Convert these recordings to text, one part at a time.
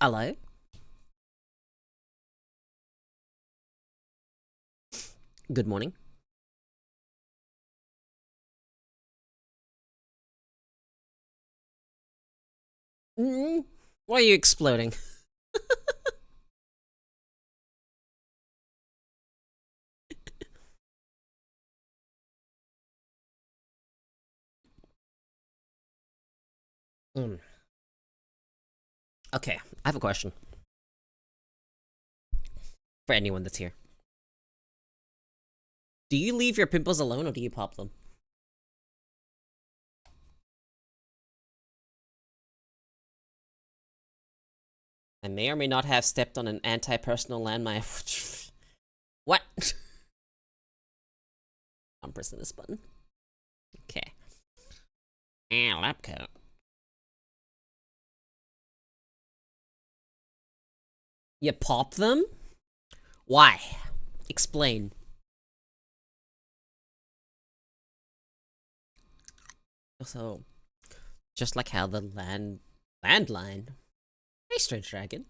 Hello? Good morning. Mm, why are you exploding? Mm. Okay, I have a question for anyone that's here. Do you leave your pimples alone or do you pop them? I may or may not have stepped on an anti-personal landmine. What? I'm pressing this button. Okay. And lab coat. You pop them? Why? Explain. So, just like how the landline. Hey, strange dragon.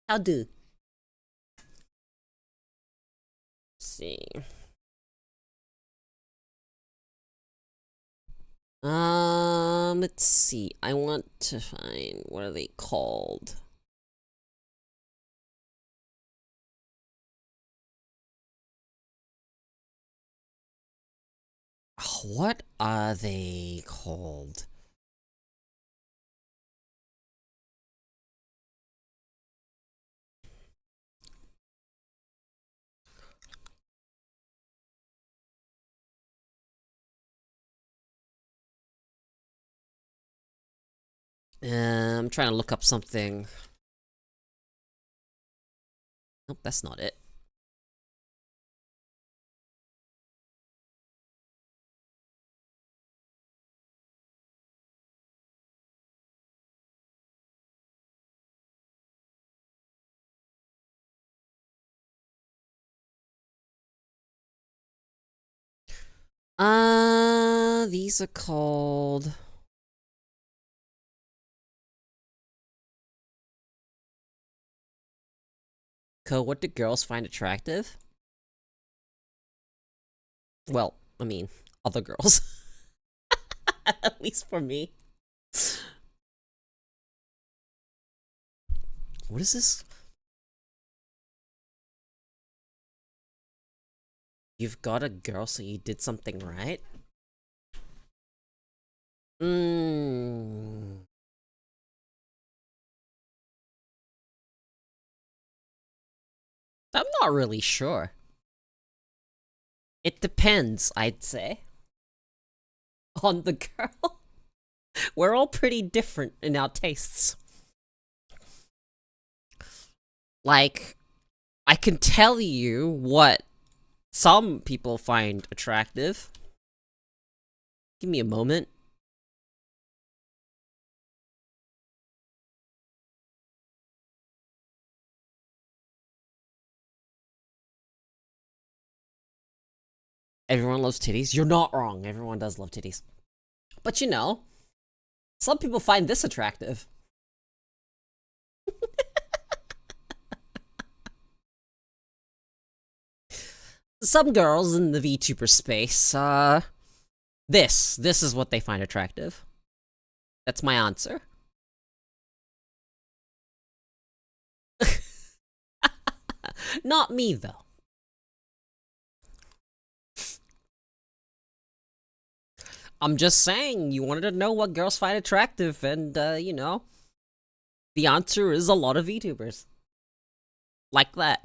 How do? See. Let's see. I want to find, what are they called? What are they called? I'm trying to look up something. Nope, that's not it. These are called... What do girls find attractive? Well, I mean, other girls. At least for me. What is this? You've got a girl, so you did something right? Mmm. I'm not really sure. It depends, I'd say, on the girl. We're all pretty different in our tastes. Like, I can tell you what some people find attractive. Give me a moment. Everyone loves titties. You're not wrong. Everyone does love titties. But you know, some people find this attractive. Some girls in the VTuber space, this is what they find attractive. That's my answer. Not me, though. I'm just saying, you wanted to know what girls find attractive, and, you know, the answer is a lot of VTubers. Like that.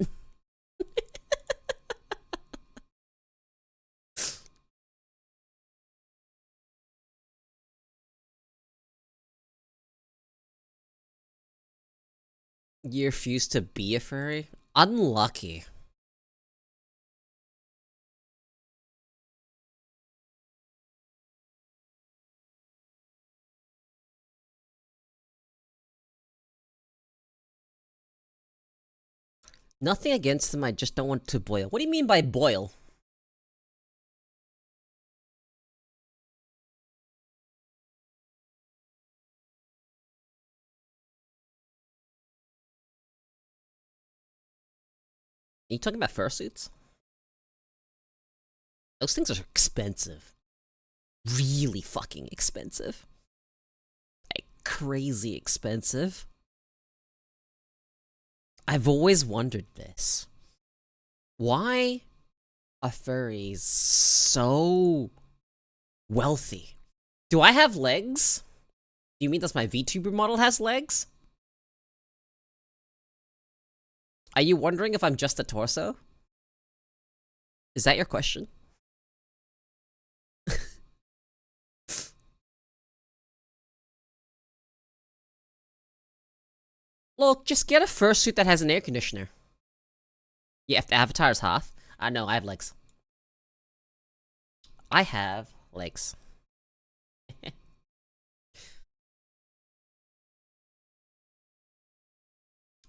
You refuse to be a furry? Unlucky. Nothing against them, I just don't want to boil. What do you mean by boil? you talking about fursuits? Those things are expensive. Really fucking expensive. Like, crazy expensive. I've always wondered this. Why are furries so wealthy? Do I have legs? Do you mean that my VTuber model has legs? Are you wondering if I'm just a torso? Is that your question? Look, just get a fursuit that has an air conditioner. Yeah, if the avatar's half. I know, I have legs. I have legs.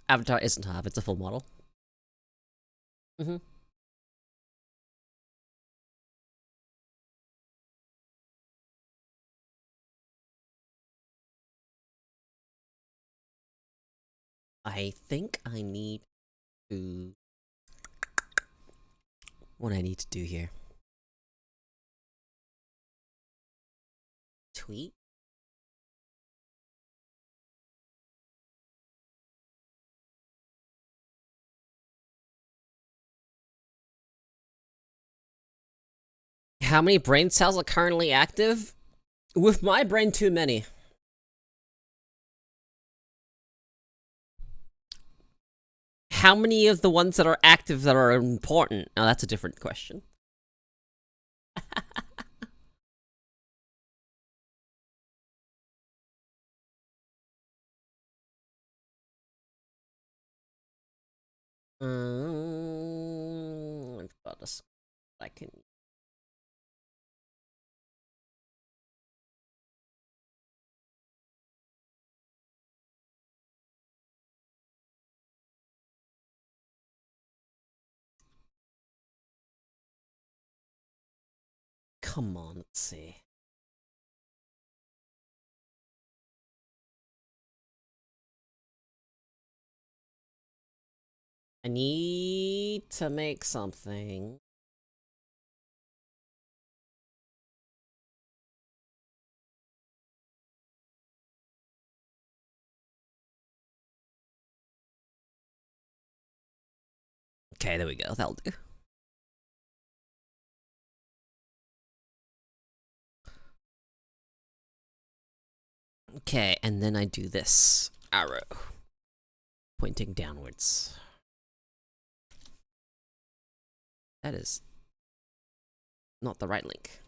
Avatar isn't half, it's a full model. Mm-hmm. I think I need to... What I need to do here. Tweet? How many brain cells are currently active? With my brain, too many. How many of the ones that are active that are important? Now, that's a different question. I've got this. I can. Come on, let's see. I need to make something. Okay, there we go. That'll do. Okay, and then I do this arrow pointing downwards. That is not the right link.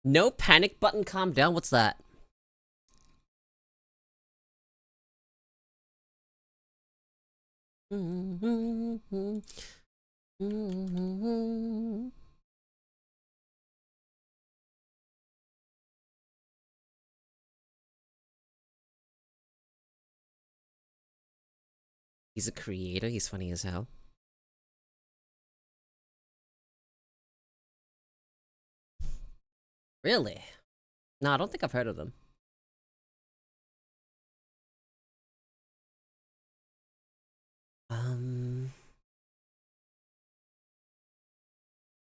No panic button, calm down. What's that? He's a creator. He's funny as hell. Really? No, I don't think I've heard of them.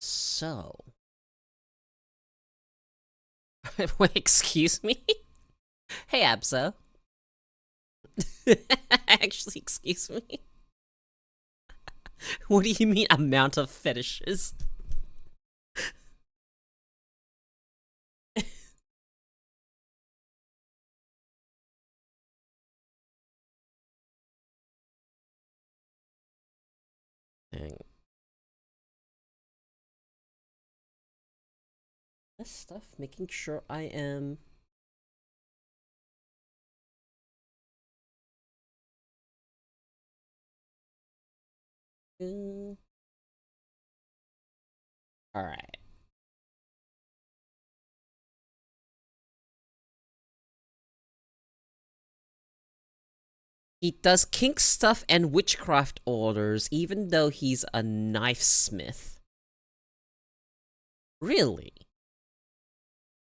So. Wait, excuse me? Hey, Abso. Actually, excuse me. What do you mean, amount of fetishes? Dang. This stuff, making sure I am... Alright. He does kink stuff and witchcraft orders, even though he's a knife smith. Really?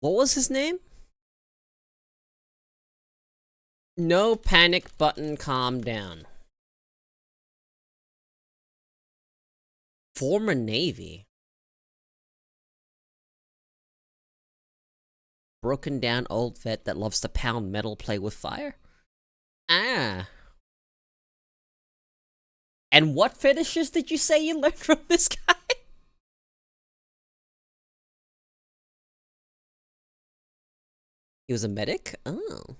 What was his name? No panic button, calm down. Former Navy. Broken down old vet that loves to pound metal, play with fire? Ah. And what fetishes did you say you learned from this guy? He was a medic? Oh.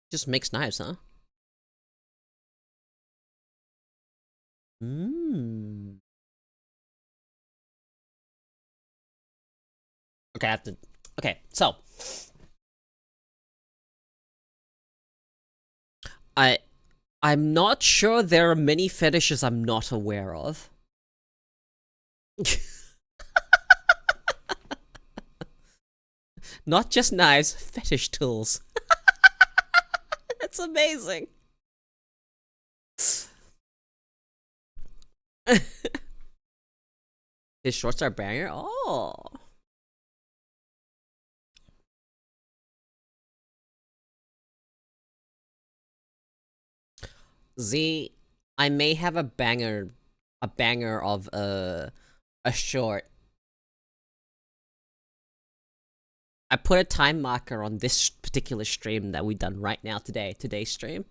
Just makes knives, huh? Hmm. Okay, I have to... Okay, so... I'm not sure there are many fetishes I'm not aware of. Not just knives, fetish tools. That's amazing. His shorts are banger? Oh. Z, I may have a banger of a short. I put a time marker on this particular stream that we done right now today's stream.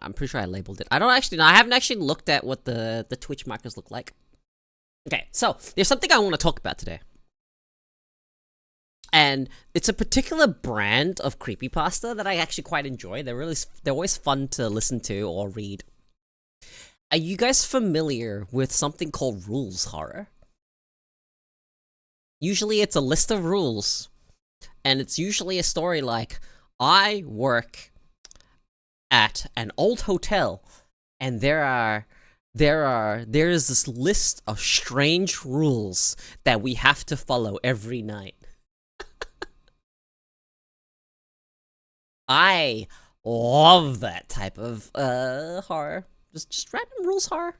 I'm pretty sure I labeled it. I don't actually know. I haven't actually looked at what the Twitch markers look like. Okay, so there's something I want to talk about today. And it's a particular brand of creepypasta that I actually quite enjoy. They're always fun to listen to or read. Are you guys familiar with something called rules horror? Usually it's a list of rules, and it's usually a story like, I work at an old hotel, and there is this list of strange rules that we have to follow every night. I love that type of horror. Just random rules horror.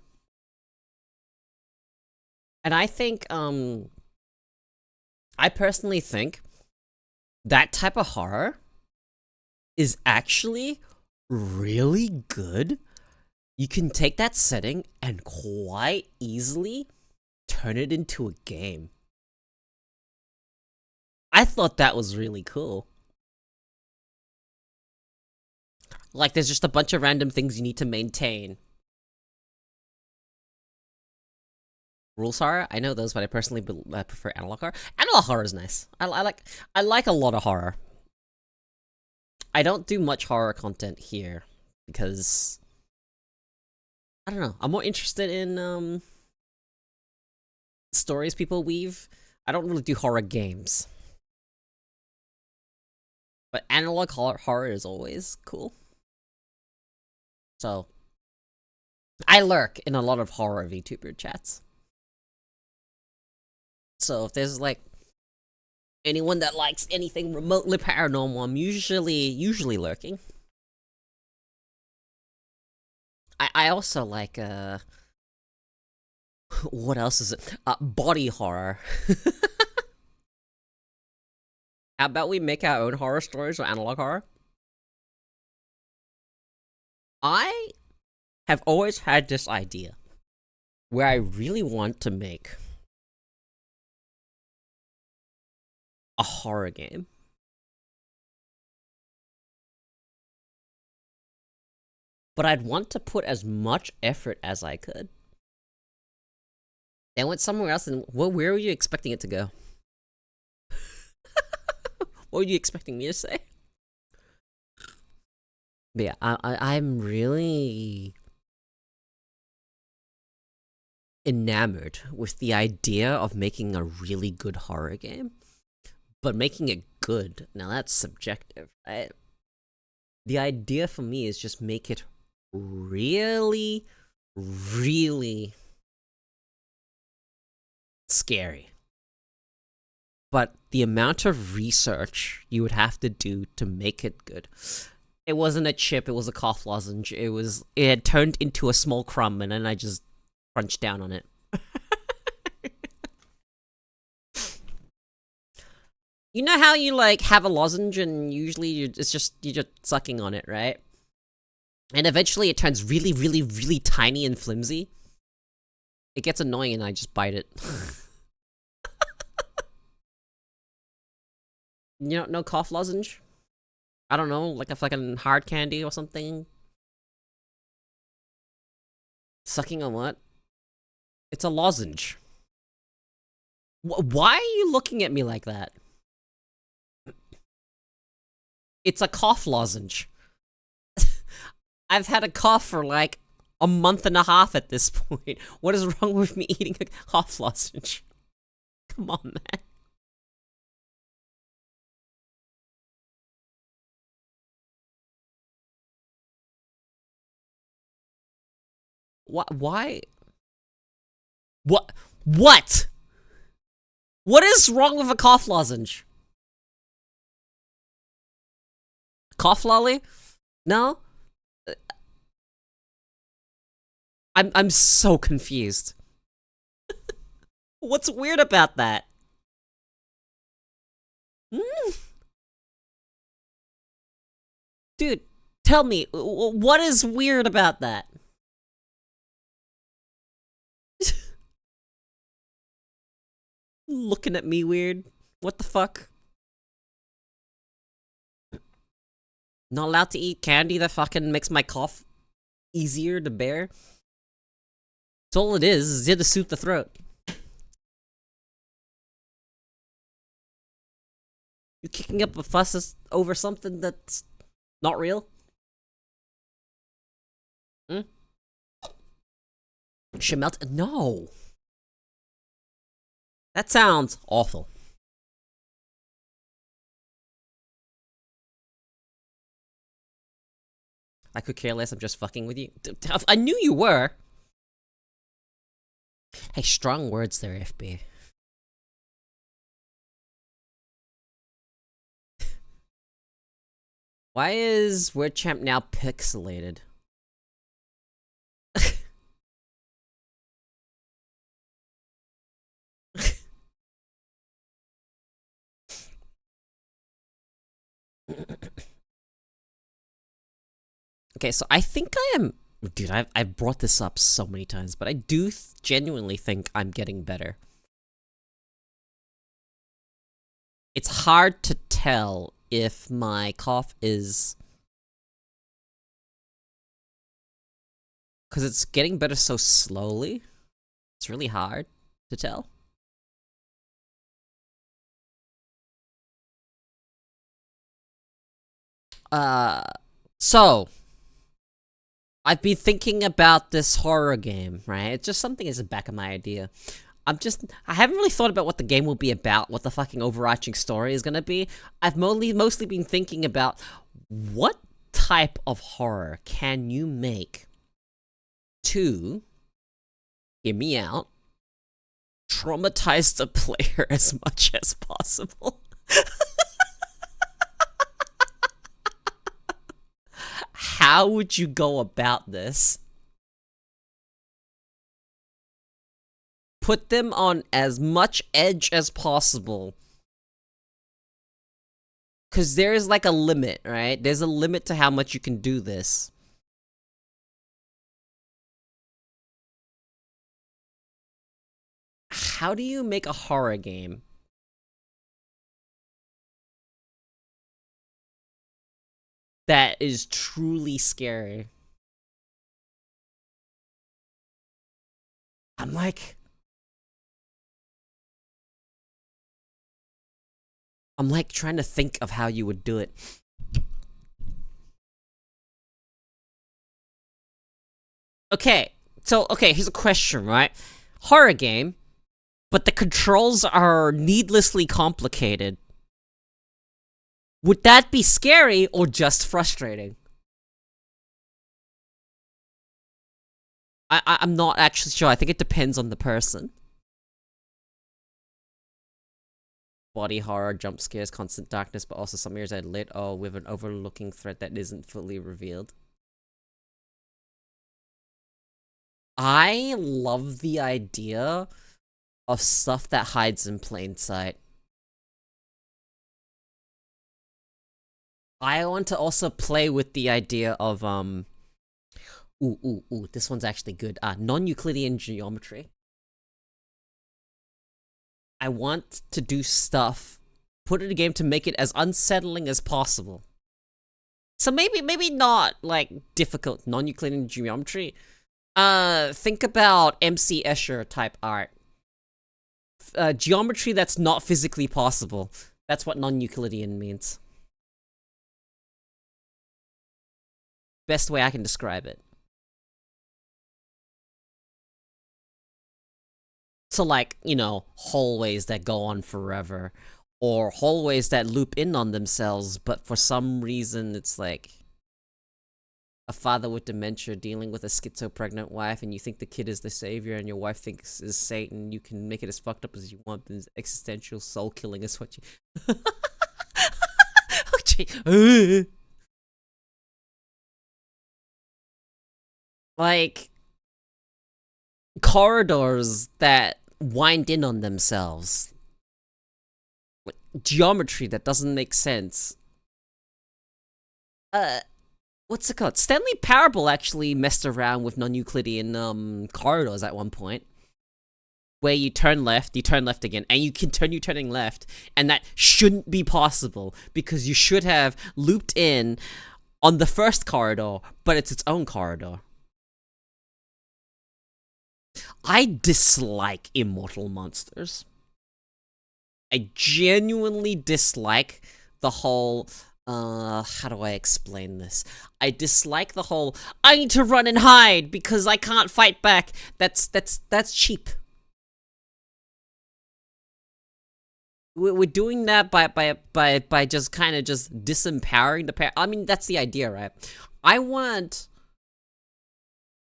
And I think I personally think that type of horror is actually really good. You can take that setting and quite easily turn it into a game. I thought that was really cool. Like, there's just a bunch of random things you need to maintain. Rules horror? I know those, but I personally prefer analog horror. Analog horror is nice. I like a lot of horror. I don't do much horror content here because I don't know. I'm more interested in stories people weave. I don't really do horror games. But analog horror is always cool. So I lurk in a lot of horror VTuber chats. So if there's like anyone that likes anything remotely paranormal, I'm usually lurking. I also like what else is it? Body horror. How about we make our own horror stories or analog horror? I have always had this idea where I really want to make a horror game. But I'd want to put as much effort as I could. Then went somewhere else, and where were you expecting it to go? What were you expecting me to say? But yeah, I'm really enamored with the idea of making a really good horror game. But making it good, now that's subjective, right? The idea for me is just make it really, really scary. But the amount of research you would have to do to make it good. It wasn't a chip, it was a cough lozenge. It had turned into a small crumb, and then I just crunch down on it. You know how you like have a lozenge and usually you're just sucking on it, right? And eventually it turns really, really, really tiny and flimsy. It gets annoying and I just bite it. You know, no cough lozenge? I don't know, like a fucking hard candy or something? Sucking on what? It's a lozenge. Why are you looking at me like that? It's a cough lozenge. I've had a cough for like a month and a half at this point. What is wrong with me eating a cough lozenge? Come on, man. What? Why? What? What? What is wrong with a cough lozenge? Cough lolly? No? I'm so confused. What's weird about that? Dude, tell me, what is weird about that? Looking at me weird? What the fuck? Not allowed to eat candy that fucking makes my cough easier to bear? That's all it is here to soothe the throat. You kicking up a fuss over something that's not real? Hmm? Should melt? No. That sounds awful. I could care less, I'm just fucking with you. I knew you were! Hey, strong words there, FB. Why is WordChamp now pixelated? Okay, so I think I am... Dude, I've brought this up so many times, but I do genuinely think I'm getting better. It's hard to tell if my cough is... Because it's getting better so slowly. It's really hard to tell. So... I've been thinking about this horror game, right? It's just something in the back of my idea. I haven't really thought about what the game will be about, what the fucking overarching story is gonna be. I've mostly been thinking about what type of horror can you make to, hear me out, traumatize the player as much as possible. How would you go about this? Put them on as much edge as possible. Because there's like a limit, right? There's a limit to how much you can do this. How do you make a horror game that is truly scary? I'm like trying to think of how you would do it. Okay, so, here's a question, right? Horror game, but the controls are needlessly complicated. Would that be scary or just frustrating? I'm not actually sure. I think it depends on the person. Body horror, jump scares, constant darkness, but also some areas are lit, with an overlooking threat that isn't fully revealed. I love the idea of stuff that hides in plain sight. I want to also play with the idea of this one's actually good. Non-Euclidean geometry. I want to do stuff, put it in a game to make it as unsettling as possible. So maybe not like difficult non-Euclidean geometry. Think about MC Escher type art. Geometry that's not physically possible. That's what non-Euclidean means. Best way I can describe it. So like, you know, hallways that go on forever, or hallways that loop in on themselves, but for some reason it's like a father with dementia dealing with a schizo-pregnant wife, and you think the kid is the savior, and your wife thinks is Satan. You can make it as fucked up as you want, but existential soul killing is what you... Like, corridors that wind in on themselves. Geometry that doesn't make sense. What's it called? Stanley Parable actually messed around with non-Euclidean corridors at one point, where you turn left again, and you continue turning left, and that shouldn't be possible because you should have looped in on the first corridor, but it's its own corridor. I dislike immortal monsters. I genuinely dislike the whole, how do I explain this? I dislike the whole, I need to run and hide because I can't fight back. That's cheap. We're doing that by just kind of just disempowering the pair. I mean, that's the idea, right? I want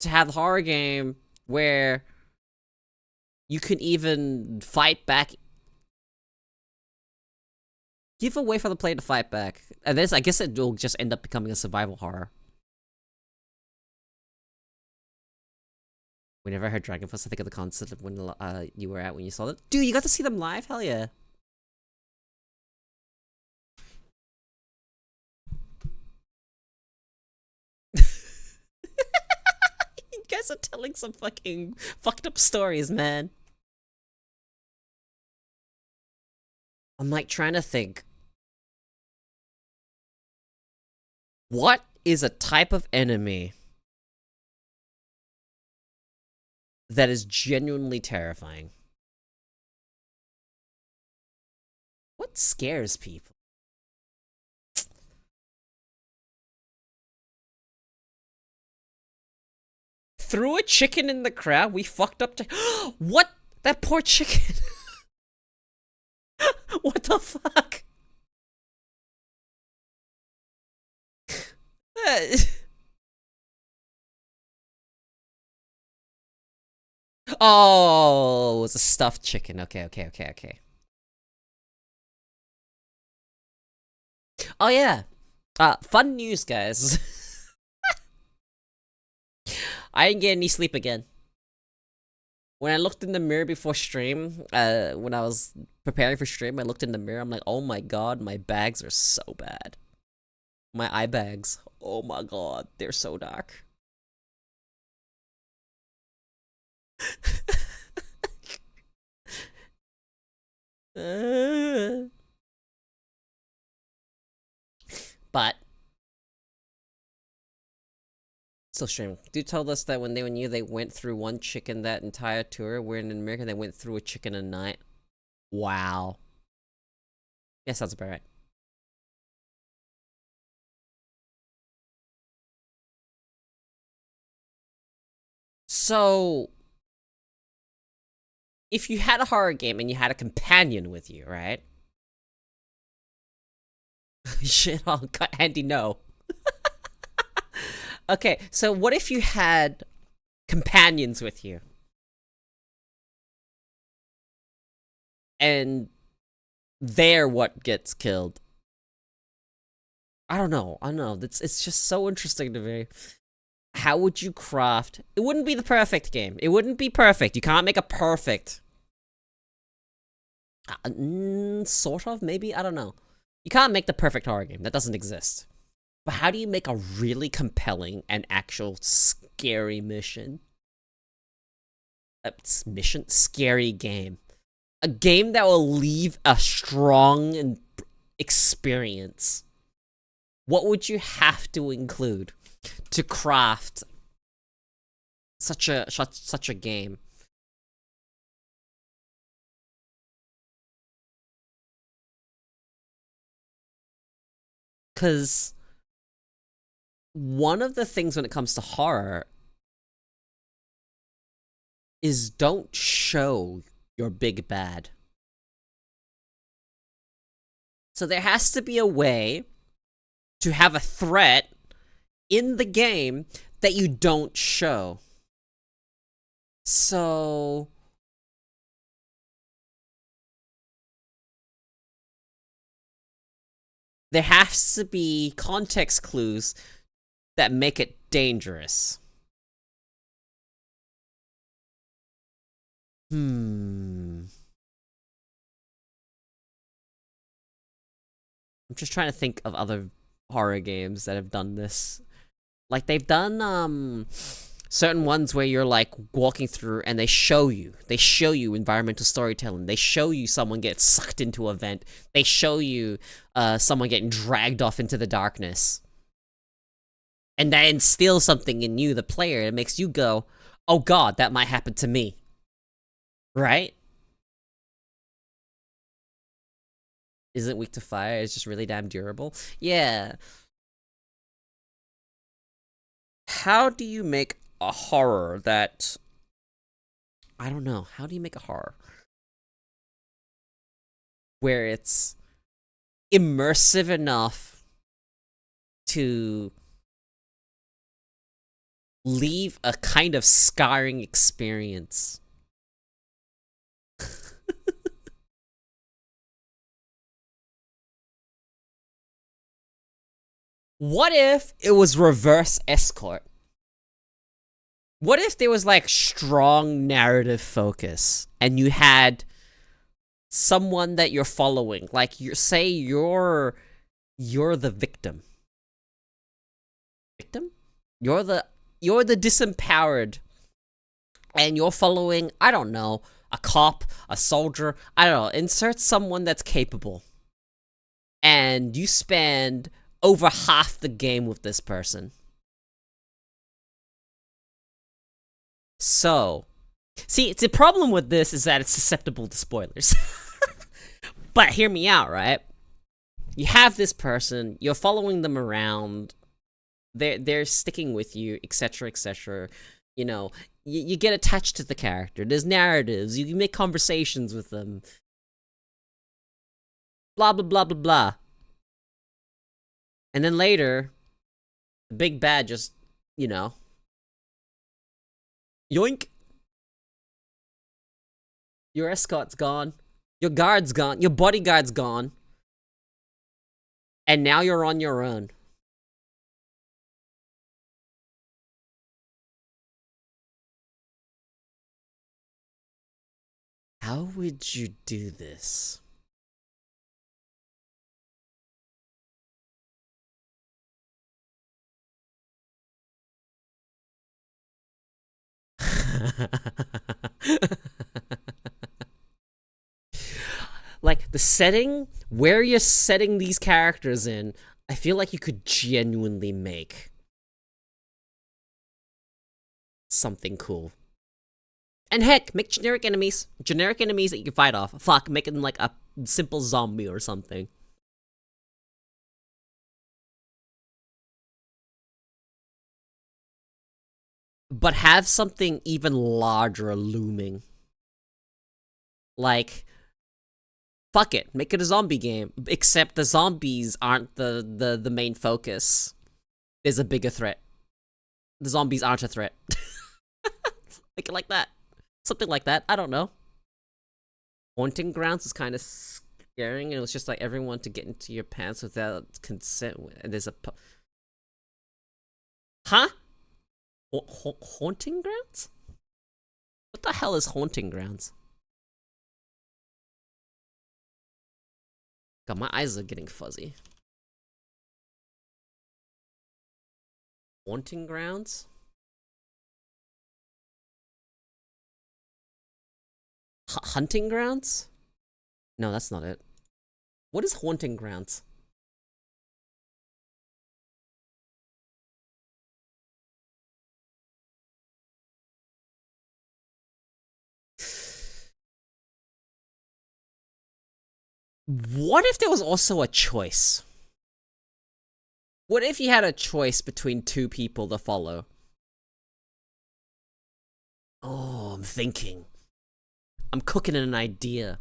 to have a horror game where you can even fight back. Give a way for the player to fight back. And this, I guess it will just end up becoming a survival horror. Whenever I heard Dragon Force, I think of the concert of when you were at when you saw it. Dude, you got to see them live? Hell yeah. You guys are telling some fucking fucked up stories, man. I'm like trying to think. What is a type of enemy that is genuinely terrifying? What scares people? Threw a chicken in the crowd? We fucked up to- What? That poor chicken. What the fuck? Oh, it was a stuffed chicken. Okay. Oh yeah. Fun news, guys. I didn't get any sleep again. When I looked in the mirror before stream, when I was preparing for stream, I looked in the mirror, I'm like, oh my god, my bags are so bad. My eye bags, oh my god, they're so dark. But still streaming. Dude told us that when they went through one chicken that entire tour. We're in America, they went through a chicken a night. Wow. Yeah, sounds about right. So, if you had a horror game and you had a companion with you, right? Shit, I'll cut handy no. Okay, so what if you had companions with you? And they're what gets killed. I don't know. It's just so interesting to me. How would you craft? It wouldn't be the perfect game. It wouldn't be perfect. You can't make a perfect. Sort of, maybe? I don't know. You can't make the perfect horror game. That doesn't exist. But how do you make a really compelling and actual scary mission? Scary game. A game that will leave a strong experience. What would you have to include to craft such a game? Because one of the things when it comes to horror is don't show your big bad. So there has to be a way to have a threat in the game that you don't show. So there has to be context clues that make it dangerous. I'm just trying to think of other horror games that have done this. Like, they've done, certain ones where you're, like, walking through and they show you environmental storytelling. They show you someone get sucked into an event. They show you, someone getting dragged off into the darkness. And that instills something in you, the player. It makes you go, oh god, that might happen to me. Right? Isn't weak to fire, it's just really damn durable. Yeah. How do you make a horror that... I don't know. How do you make a horror where it's immersive enough to leave a kind of scarring experience? What if it was reverse escort? What if there was, like, strong narrative focus and you had someone that you're following? Like, say you're the victim. Victim? You're the disempowered. And you're following, I don't know, a cop, a soldier, I don't know, insert someone that's capable. And you spend over half the game with this person. So, see, the problem with this is that it's susceptible to spoilers. But hear me out, right? You have this person, you're following them around, they're sticking with you, etc., etc. You know, you get attached to the character, there's narratives, you can make conversations with them. Blah, blah, blah, blah, blah. And then later, the big bad just, you know, yoink. Your escort's gone. Your guard's gone. Your bodyguard's gone. And now you're on your own. How would you do this? Like, the setting, where you're setting these characters in, I feel like you could genuinely make something cool. And heck, make generic enemies. Generic enemies that you can fight off. Fuck, make them like a simple zombie or something. But have something even larger looming. Like, fuck it, make it a zombie game. Except the zombies aren't the main focus. There's a bigger threat. The zombies aren't a threat. Make it like that. Something like that, I don't know. Haunting Grounds is kind of scaring, and it was just like everyone to get into your pants without consent. And there's a... Huh? Haunting grounds? What the hell is haunting grounds? God, my eyes are getting fuzzy. Haunting grounds? Hunting grounds? No, that's not it. What is haunting grounds? What if there was also a choice? What if you had a choice between two people to follow? Oh, I'm thinking. I'm cooking an idea.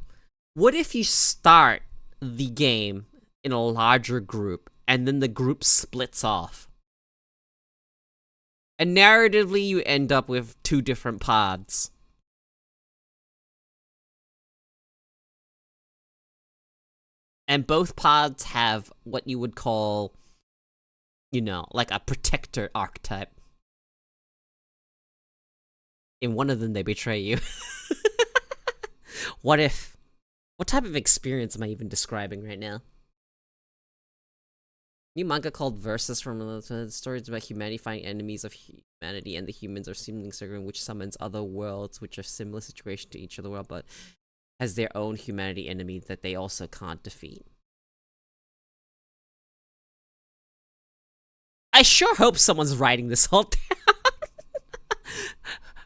What if you start the game in a larger group and then the group splits off? And narratively, you end up with two different paths. And both pods have what you would call, you know, like a protector archetype. In one of them, they betray you. What if? What type of experience am I even describing right now? New manga called Versus from the stories about humanity fighting enemies of humanity, and the humans are seemingly circling, which summons other worlds which are similar situation to each other world, but has their own humanity enemy that they also can't defeat. I sure hope someone's writing this all down.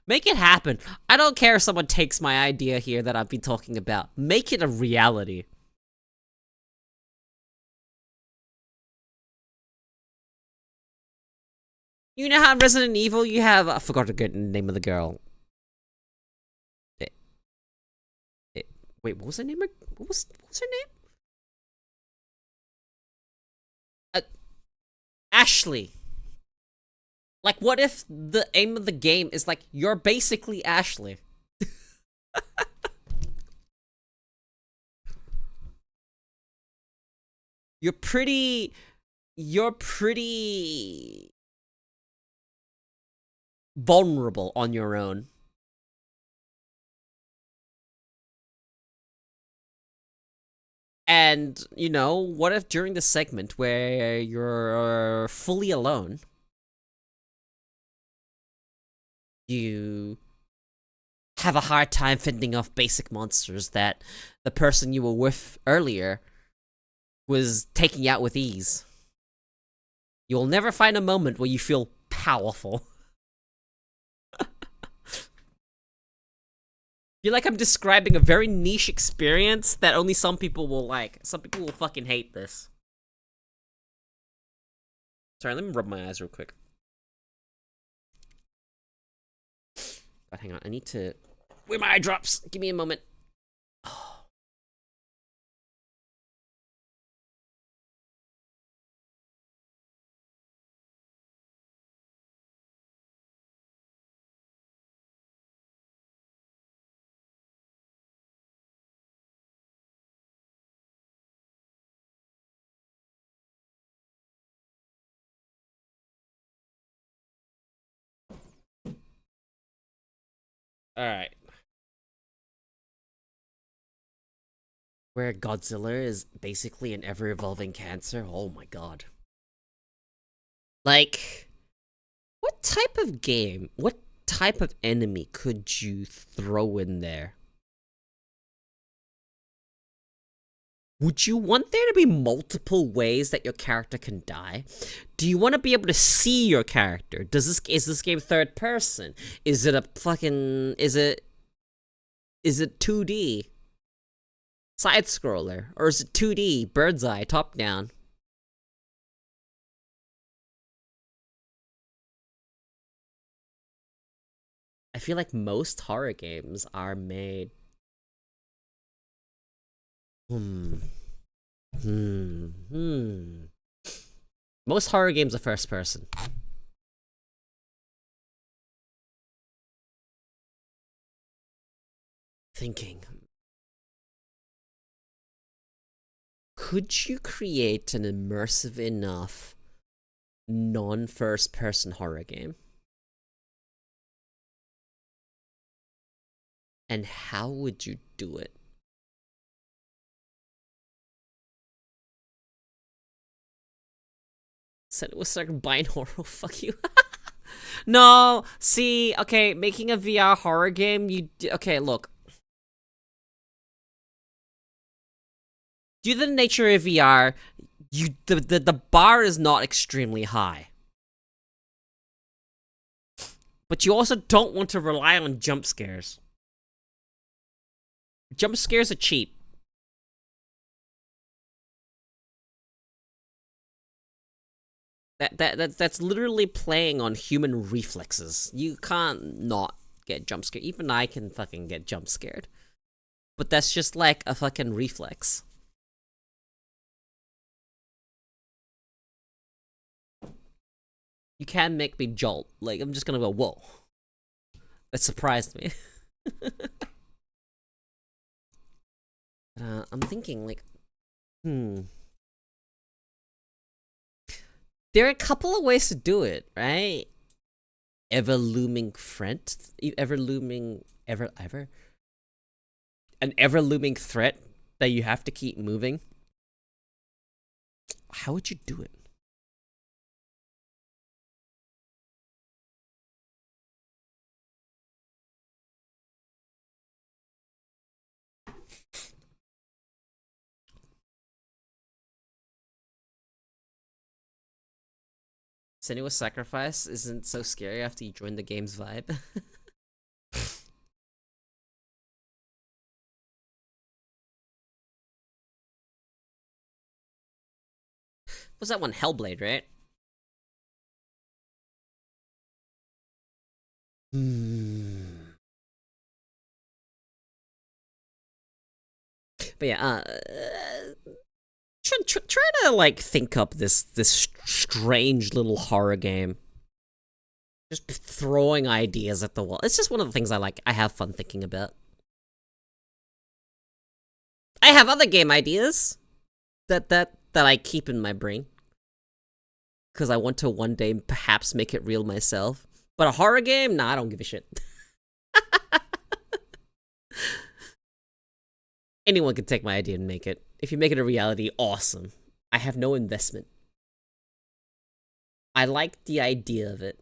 Make it happen. I don't care if someone takes my idea here that I've been talking about. Make it a reality. You know how in Resident Evil you have... I forgot the name of the girl. Wait, what was her name? What was her name? Ashley. Like, what if the aim of the game is like, you're basically Ashley? You're pretty vulnerable on your own. And, you know, what if during the segment where you're fully alone, you have a hard time fending off basic monsters that the person you were with earlier was taking out with ease? You'll never find a moment where you feel powerful. I feel like I'm describing a very niche experience that only some people will like. Some people will fucking hate this. Sorry, let me rub my eyes real quick. God, hang on. I need to... Where are my eye drops? Give me a moment. Alright. Where Godzilla is basically an ever-evolving cancer? Oh my god. Like, what type of game, what type of enemy could you throw in there? Would you want there to be multiple ways that your character can die? Do you want to be able to see your character? Is this game third person? Is it a fucking is it 2D side scroller, or is it 2D bird's eye top down? I feel like most horror games are made. Most horror games are first person. Thinking. Could you create an immersive enough non-first person horror game? And how would you do it? Said it was like binaural. Fuck you. No, see, okay, making a VR horror game, okay, look. Due to the nature of VR, the bar is not extremely high. But you also don't want to rely on jump scares. Jump scares are cheap. That's literally playing on human reflexes. You can't not get jump scared. Even I can fucking get jump scared. But that's just like a fucking reflex. You can make me jolt. Like, I'm just gonna go, whoa. That surprised me. I'm thinking, like, There are a couple of ways to do it, right? Ever-looming threat? Ever-looming... Ever? An ever-looming threat that you have to keep moving? How would you do it? Senua's sacrifice isn't so scary after you join the game's vibe. What's that one? Hellblade, right? But yeah, try to like think up this strange little horror game. Just throwing ideas at the wall. It's just one of the things I have fun thinking about. I have other game ideas that I keep in my brain because I want to one day perhaps make it real myself. But a horror game? Nah, I don't give a shit. Anyone can take my idea and make it. If you make it a reality, awesome. I have no investment. I like the idea of it.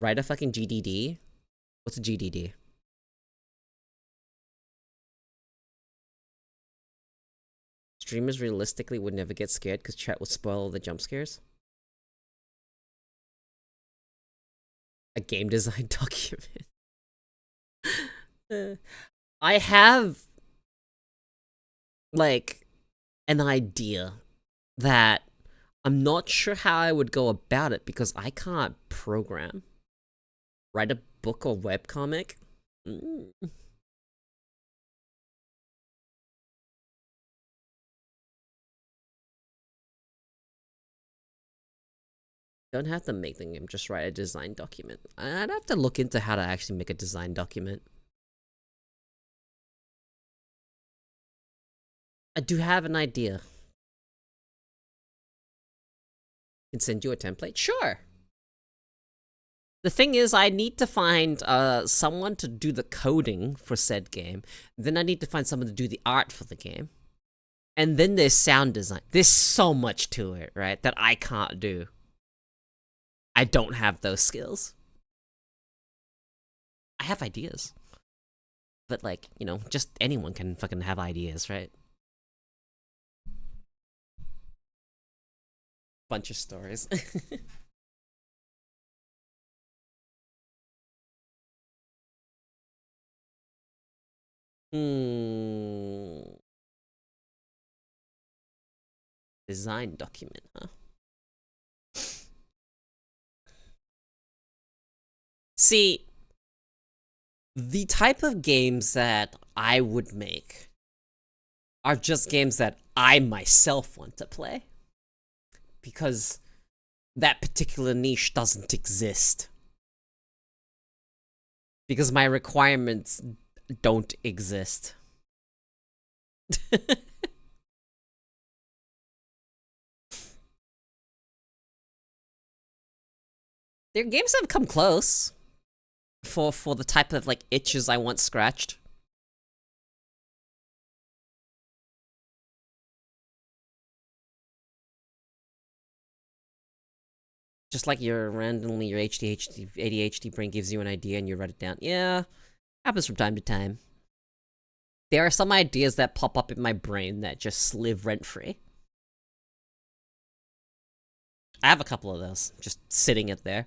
Write a fucking GDD? What's a GDD? Streamers realistically would never get scared because chat would spoil all the jump scares. A game design document. I have like an idea that I'm not sure how I would go about it because I can't program. Write a book or webcomic? Don't have to make the game, just write a design document. I'd have to look into how to actually make a design document. I do have an idea. Can send you a template? Sure. The thing is, I need to find someone to do the coding for said game. Then I need to find someone to do the art for the game. And then there's sound design. There's so much to it, right? That I can't do. I don't have those skills. I have ideas. But like, you know, just anyone can fucking have ideas, right? Bunch of stories. Design document, huh? See, the type of games that I would make are just games that I myself want to play. Because that particular niche doesn't exist. Because my requirements don't exist. Their games have come close. for the type of like itches I want scratched. Just like randomly your ADHD brain gives you an idea and you write it down. Yeah, happens from time to time. There are some ideas that pop up in my brain that just live rent-free. I have a couple of those, just sitting it there.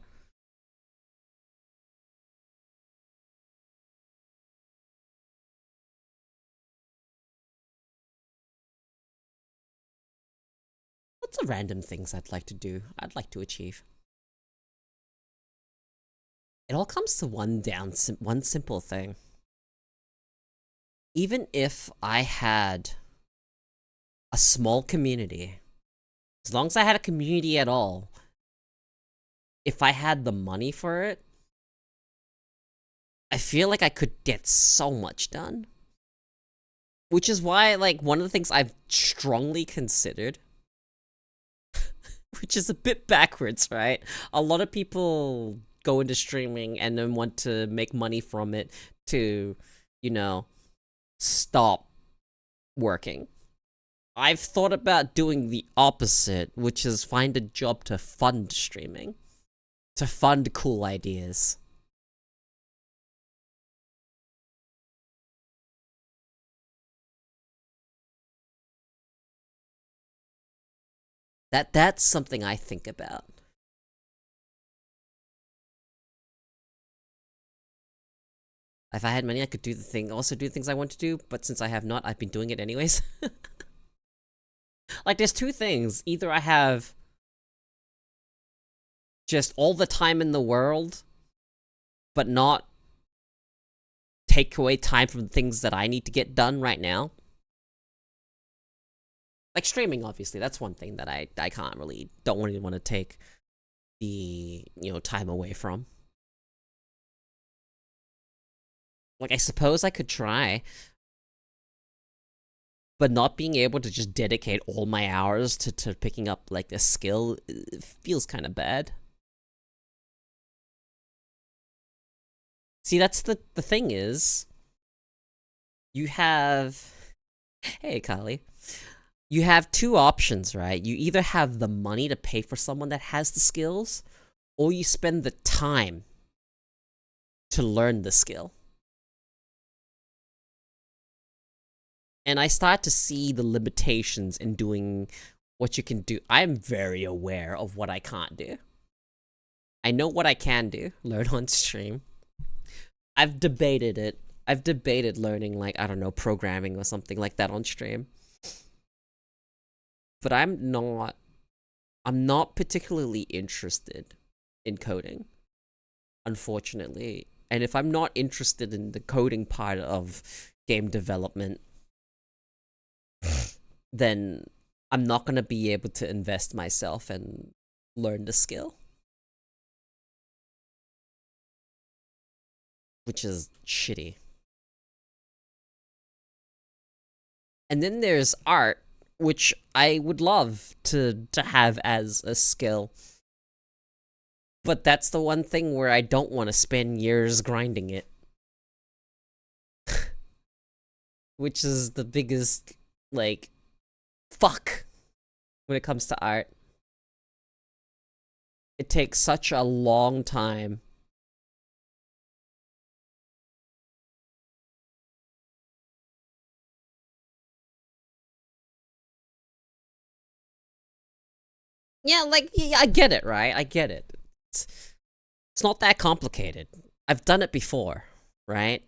What's the random things I'd like to do? I'd like to achieve. It all comes to one simple thing. Even if I had a small community, as long as I had a community at all, if I had the money for it, I feel like I could get so much done. Which is why, like, one of the things I've strongly considered, which is a bit backwards, right? A lot of people go into streaming and then want to make money from it to, you know, stop working. I've thought about doing the opposite, which is find a job to fund streaming. To fund cool ideas. That's something I think about. If I had money, I could do the things I want to do, but since I have not, I've been doing it anyways. Like, there's two things. Either I have just all the time in the world, but not take away time from things that I need to get done right now. Like streaming, obviously, that's one thing that I can't really, don't really want to take the, time away from. Like, I suppose I could try, but not being able to just dedicate all my hours to picking up, like, a skill feels kind of bad. See, that's the thing is, you have... Hey, Kali. You have two options, right? You either have the money to pay for someone that has the skills, or you spend the time to learn the skill. And I start to see the limitations in doing what you can do. I'm very aware of what I can't do. I know what I can do. Learn on stream. I've debated it. I've debated learning, like, I don't know, programming or something like that on stream. But I'm not particularly interested in coding, unfortunately. And if I'm not interested in the coding part of game development, then I'm not going to be able to invest myself and learn the skill. Which is shitty. And then there's art, which I would love to have as a skill. But that's the one thing where I don't want to spend years grinding it. Which is the biggest, like, fuck when it comes to art. It takes such a long time. Yeah, like, yeah, I get it, right? I get it. It's not that complicated. I've done it before, right?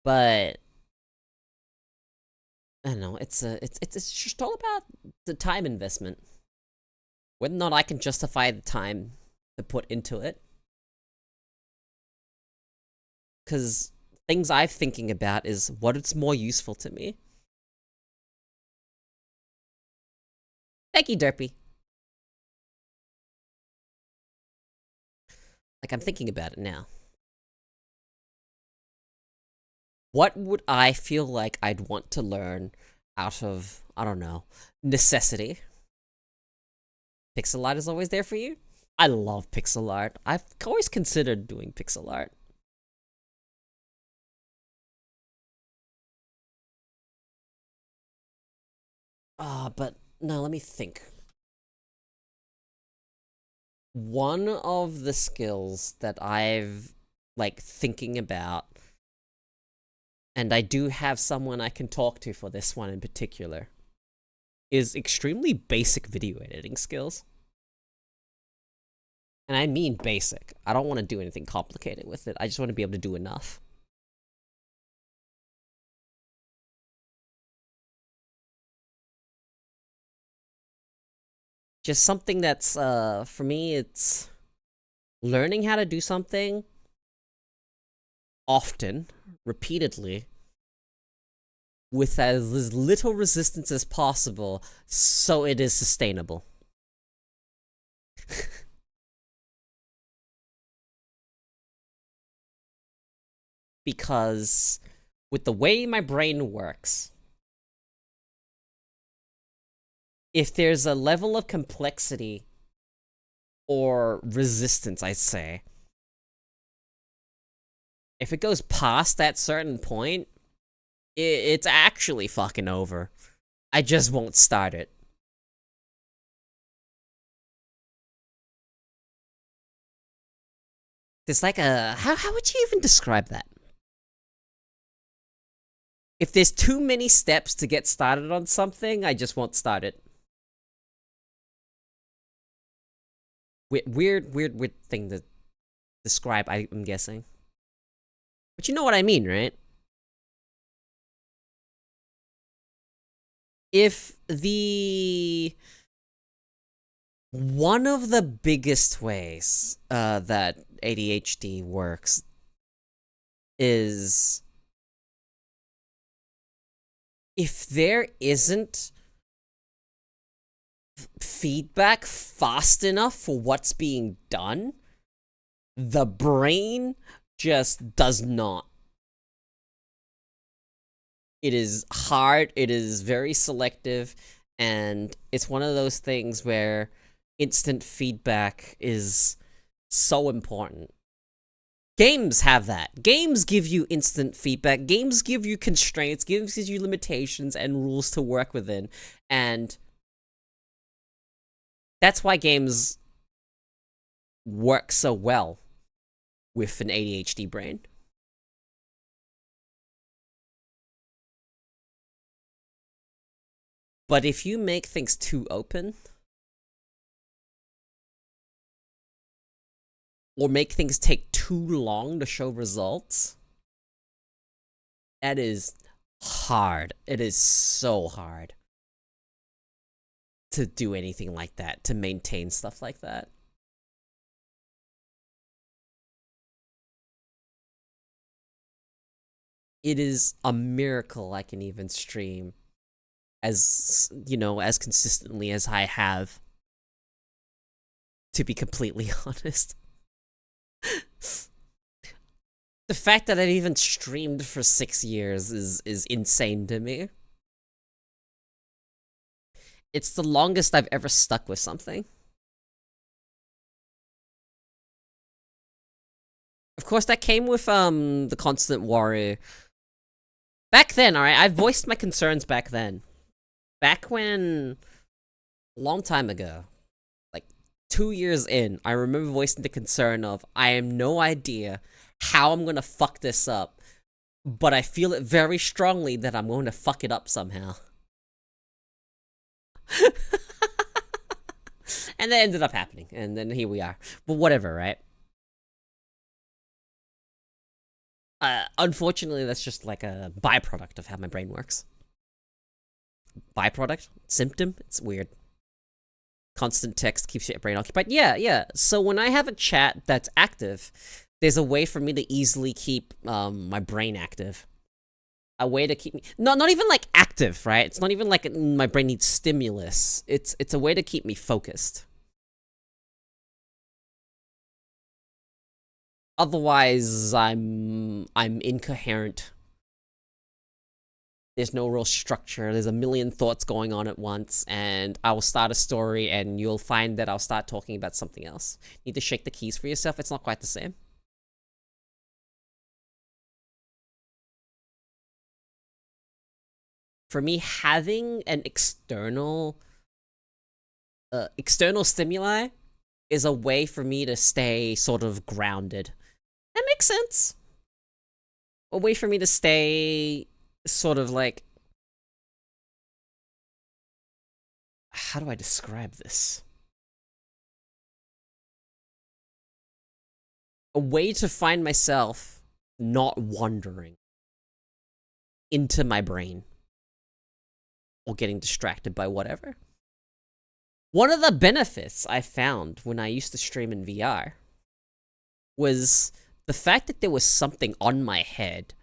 But I don't know. It's just all about the time investment. Whether or not I can justify the time to put into it. Because things I'm thinking about is what it's more useful to me. Thank you, Derpy. Like, I'm thinking about it now. What would I feel like I'd want to learn out of, I don't know, necessity? Pixel art is always there for you? I love pixel art. I've always considered doing pixel art. But no, let me think. One of the skills that I've like thinking about, and I do have someone I can talk to for this one in particular, is extremely basic video editing skills. And I mean basic. I don't want to do anything complicated with it. I just want to be able to do enough. Just something that's, for me, it's learning how to do something often, repeatedly, with as little resistance as possible, so it is sustainable. Because with the way my brain works, if there's a level of complexity or resistance, I'd say, if it goes past that certain point, it's actually fucking over. I just won't start it. There's like a... How would you even describe that? If there's too many steps to get started on something, I just won't start it. Weird thing to describe, I'm guessing. But you know what I mean, right? If the... One of the biggest ways that ADHD works is if there isn't feedback fast enough for what's being done, the brain just does not. It is hard, it is very selective, and it's one of those things where instant feedback is so important. Games have that. Games give you instant feedback. Games give you constraints. Games give you limitations and rules to work within. And that's why games work so well with an ADHD brain. But if you make things too open, or make things take too long to show results, that is hard. It is so hard to do anything like that, to maintain stuff like that. It is a miracle I can even stream as, you know, as consistently as I have, to be completely honest. The fact that I've even streamed for 6 years is insane to me. It's the longest I've ever stuck with something. Of course, that came with the constant worry. Back then, alright, I voiced my concerns back then. Back when, a long time ago, like 2 years in, I remember voicing the concern of, I have no idea how I'm gonna fuck this up, but I feel it very strongly that I'm going to fuck it up somehow. And that ended up happening, and then here we are. But whatever, right? Unfortunately, that's just like a byproduct of how my brain works. Byproduct? Symptom? It's weird. Constant text keeps your brain occupied. Yeah. So when I have a chat that's active, there's a way for me to easily keep my brain active. A way to keep me... not even like active, right? It's not even like my brain needs stimulus. It's a way to keep me focused. Otherwise, I'm incoherent. There's no real structure. There's a million thoughts going on at once, and I will start a story, and you'll find that I'll start talking about something else. Need to shake the keys for yourself. It's not quite the same. For me, having an external stimuli is a way for me to stay sort of grounded. That makes sense. A way for me to stay sort of like, how do I describe this? A way to find myself not wandering into my brain or getting distracted by whatever. One of the benefits I found when I used to stream in VR was the fact that there was something on my head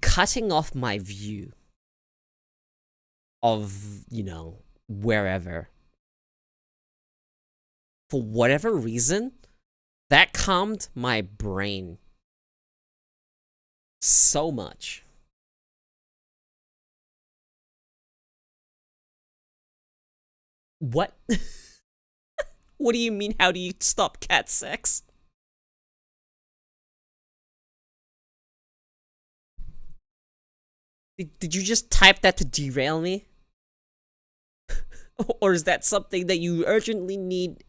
cutting off my view of, wherever. For whatever reason, that calmed my brain so much. What? What do you mean, how do you stop cat sex? Did you just type that to derail me? Or is that something that you urgently need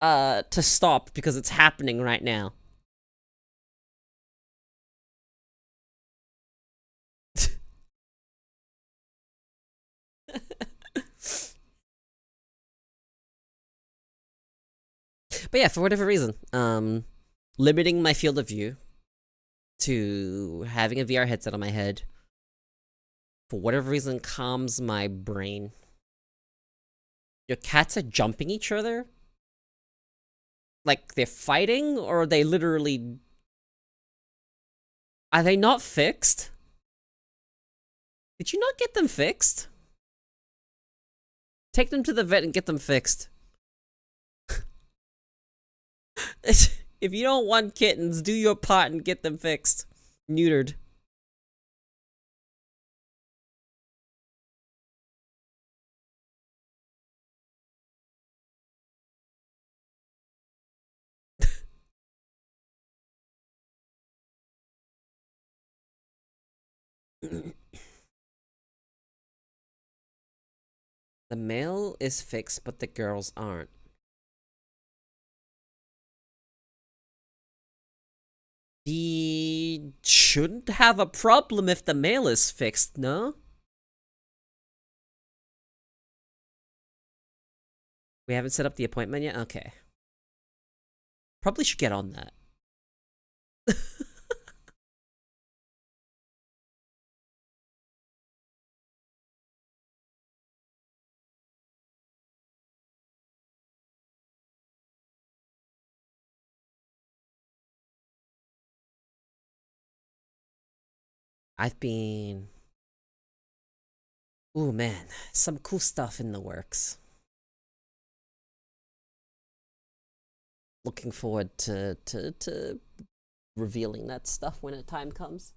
to stop because it's happening right now? But yeah, for whatever reason, limiting my field of view to having a VR headset on my head, for whatever reason, calms my brain. Your cats are jumping each other? Like they're fighting, or are they literally... Are they not fixed? Did you not get them fixed? Take them to the vet and get them fixed. If you don't want kittens, do your part and get them fixed. Neutered. The male is fixed, but the girls aren't. He shouldn't have a problem if the male is fixed, no? We haven't set up the appointment yet? Okay. Probably should get on that. I've been... Ooh, man. Some cool stuff in the works. Looking forward to revealing that stuff when the time comes.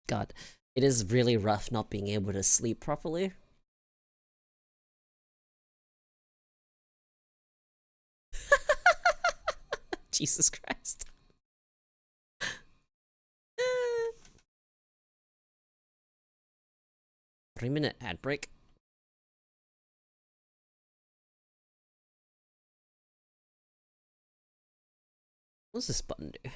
God, it is really rough not being able to sleep properly. Jesus Christ. 3-minute ad break. What does this button do?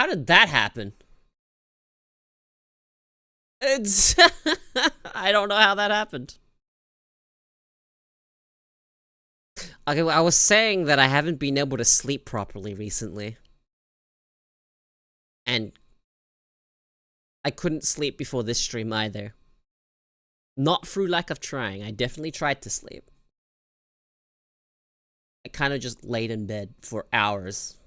How did that happen? It's I don't know how that happened. Okay, well, I was saying that I haven't been able to sleep properly recently. And I couldn't sleep before this stream either. Not through lack of trying. I definitely tried to sleep. I kind of just laid in bed for hours.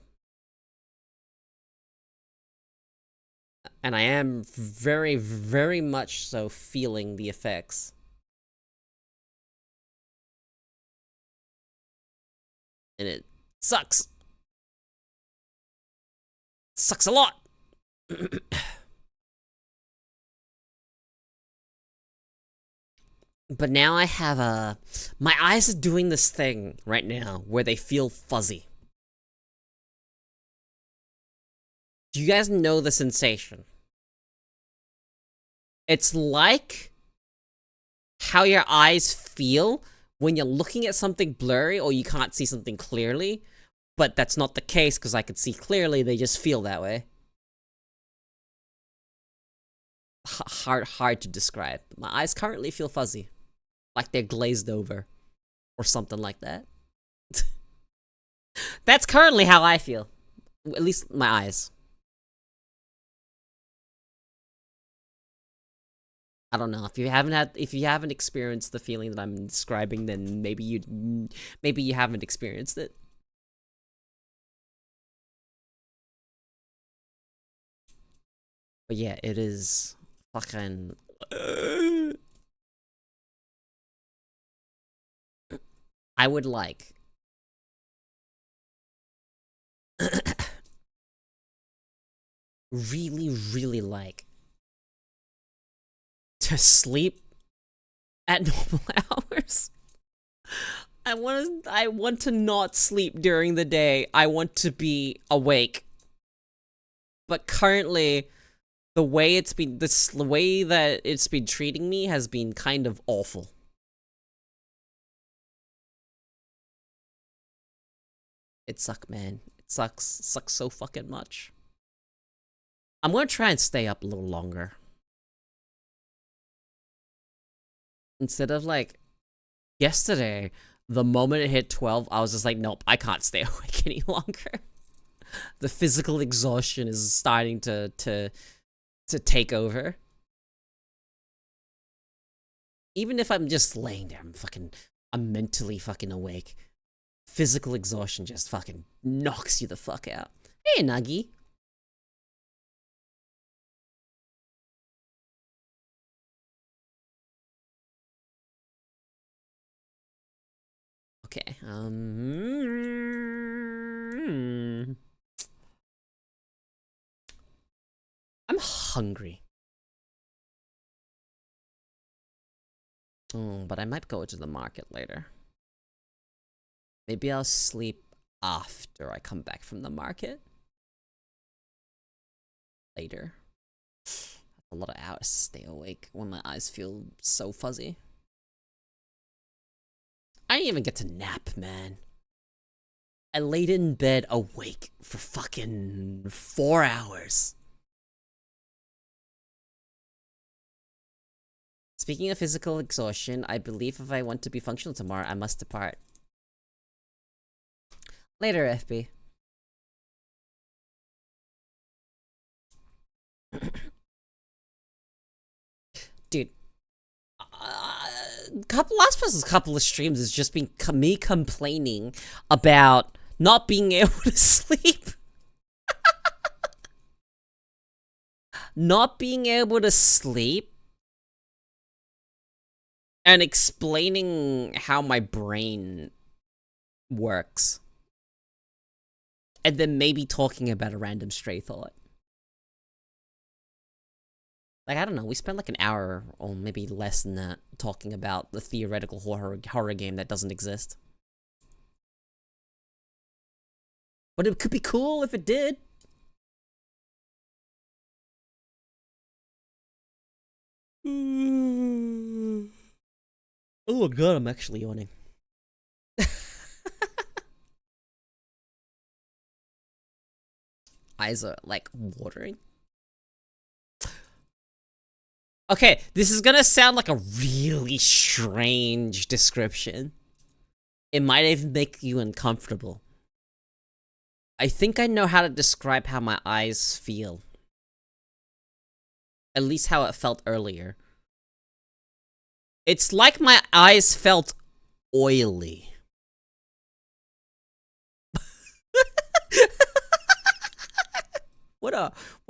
And I am very, very much so feeling the effects. And it sucks. Sucks a lot. But now I have a... My eyes are doing this thing right now where they feel fuzzy. Do you guys know the sensation? It's like how your eyes feel when you're looking at something blurry or you can't see something clearly. But that's not the case because I could see clearly, they just feel that way. Hard to describe. My eyes currently feel fuzzy. Like they're glazed over. Or something like that. That's currently how I feel. At least my eyes. I don't know. If you haven't experienced the feeling that I'm describing, then maybe you haven't experienced it. But yeah, it is fucking... I would like... really, really like... to sleep at normal hours. I want to not sleep during the day. I want to be awake. But currently, the way that it's been treating me has been kind of awful. It sucks, man. It sucks. It sucks so fucking much. I'm gonna try and stay up a little longer. Instead of like, yesterday, the moment it hit 12, I was just like, nope, I can't stay awake any longer. The physical exhaustion is starting to take over. Even if I'm just laying there, I'm mentally fucking awake. Physical exhaustion just fucking knocks you the fuck out. Hey, Nuggy. Okay, I'm hungry. But I might go to the market later. Maybe I'll sleep after I come back from the market. Later. A lot of hours to stay awake when my eyes feel so fuzzy. I didn't even get to nap, man. I laid in bed awake for fucking 4 hours. Speaking of physical exhaustion, I believe if I want to be functional tomorrow, I must depart. Later, FB. Dude. Last person's couple of streams has just been me complaining about not being able to sleep. Not being able to sleep. And explaining how my brain works. And then maybe talking about a random stray thought. Like, I don't know, we spent like an hour, or maybe less than that, talking about the theoretical horror game that doesn't exist. But it could be cool if it did. Oh god, I'm actually yawning. eyes are like watering. Okay, this is gonna sound like a really strange description. It might even make you uncomfortable. I think I know how to describe how my eyes feel. At least how it felt earlier. It's like my eyes felt oily. What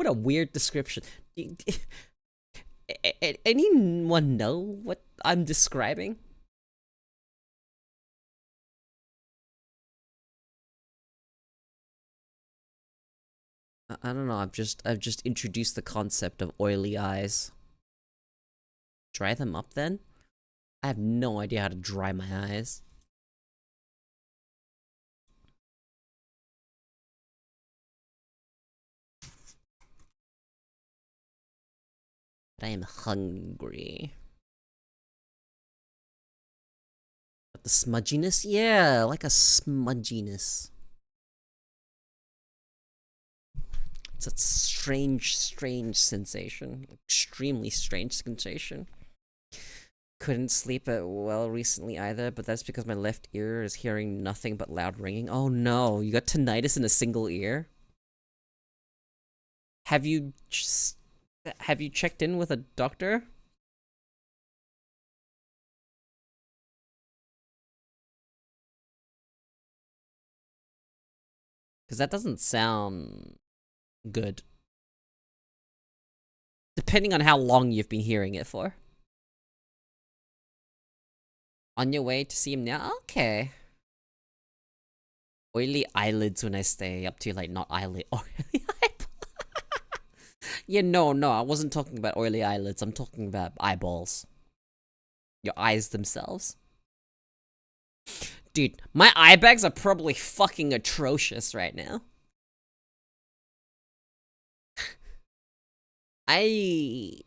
a weird description. Anyone know what I'm describing? I don't know. I've just introduced the concept of oily eyes. Dry them up then? I have no idea how to dry my eyes. But I am hungry. But the smudginess? Yeah, like a smudginess. It's a strange sensation. Extremely strange sensation. Couldn't sleep well recently either, but that's because my left ear is hearing nothing but loud ringing. Oh no, you got tinnitus in a single ear? Have you checked in with a doctor? Because that doesn't sound good. Depending on how long you've been hearing it for. On your way to see him now? Okay. Oily eyelids when I stay up to like not eyelid. Oily eyelids. Yeah, no, I wasn't talking about oily eyelids. I'm talking about eyeballs. Your eyes themselves. Dude, my eye bags are probably fucking atrocious right now. I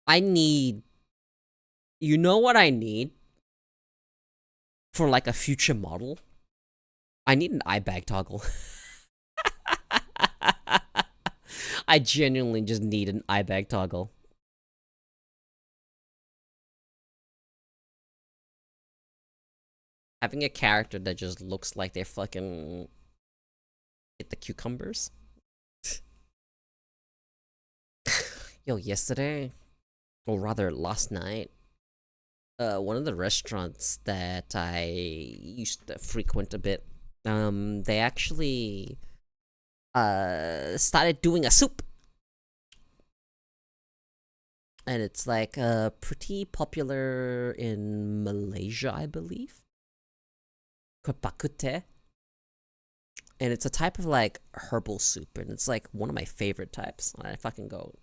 need... You know what I need? For like a future model? I need an eye bag toggle. I genuinely just need an eye bag toggle. Having a character that just looks like they're fucking... Hit the cucumbers? Yo, yesterday, or rather last night, one of the restaurants that I used to frequent a bit, they actually started doing a soup. And it's like pretty popular in Malaysia, I believe. Koeko. And it's a type of like herbal soup, and it's like one of my favorite types. I fucking go,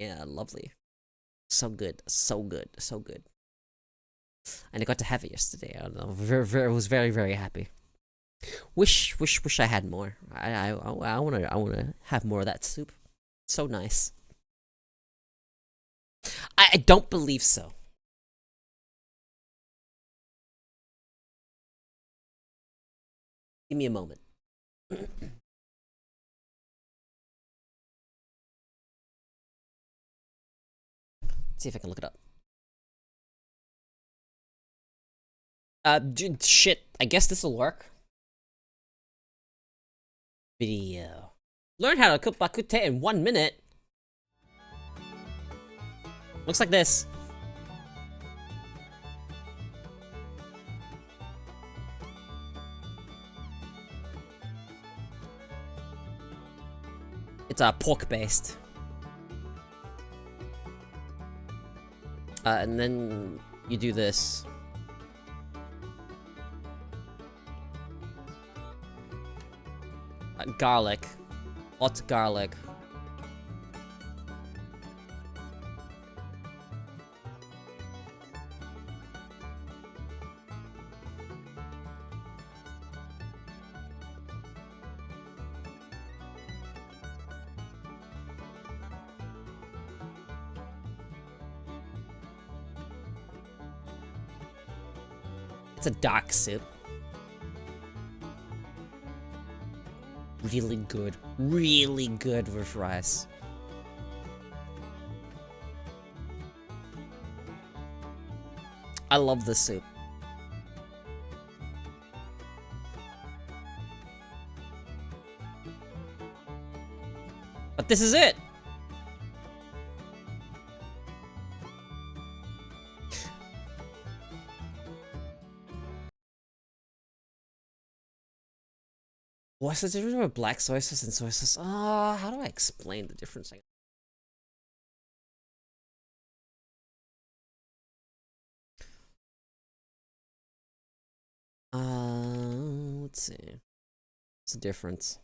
yeah, lovely. So good, so good, so good. And I got to have it yesterday. I don't know, was very happy. Wish I had more. I wanna have more of that soup. So nice. I don't believe so. Give me a moment. See if I can look it up. Shit. I guess this will work. Video. Learn how to cook bakute in 1 minute. Looks like this. It's pork based. And then you do this. Garlic. Lots of garlic. It's a dark soup. really good with rice. I love this soup. But this is it. What's the difference between black soy sauce and soy sauce? How do I explain the difference? Let's see. What's the difference?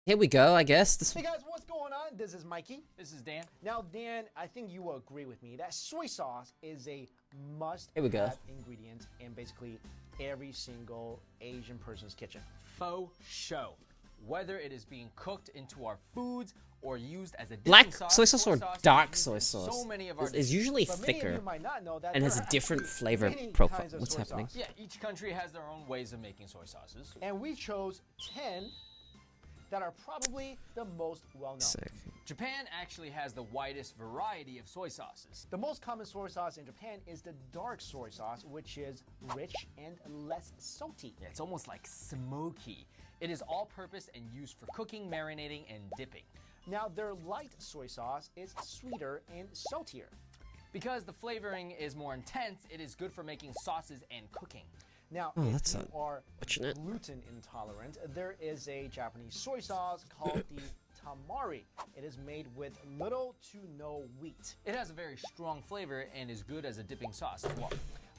Here we go, I guess. Hey guys, what's going on? This is Mikey. This is Dan. Now, Dan, I think you will agree with me that soy sauce is a Here we go. must-have ingredient in basically every single Asian person's kitchen. Faux show. Whether it is being cooked into our foods or used as a dipping Black sauce, soy sauce or dark is soy used in sauce so many of our is usually But many of thicker you might not know that and there has a are different actually flavor many profile. kinds of What's soy happening? sauce. Yeah, each country has their own ways of making soy sauces. And we chose 10 that are probably the most well-known. Sick. Japan actually has the widest variety of soy sauces. The most common soy sauce in Japan is the dark soy sauce, which is rich and less salty. Yeah, it's almost like smoky. It is all-purpose and used for cooking, marinating, and dipping. Now, their light soy sauce is sweeter and saltier. Because the flavoring is more intense, it is good for making sauces and cooking. Now, Oh, if that's you are unfortunate. gluten intolerant, there is a Japanese soy sauce called the tamari. It is made with little to no wheat. It has a very strong flavor and is good as a dipping sauce as well.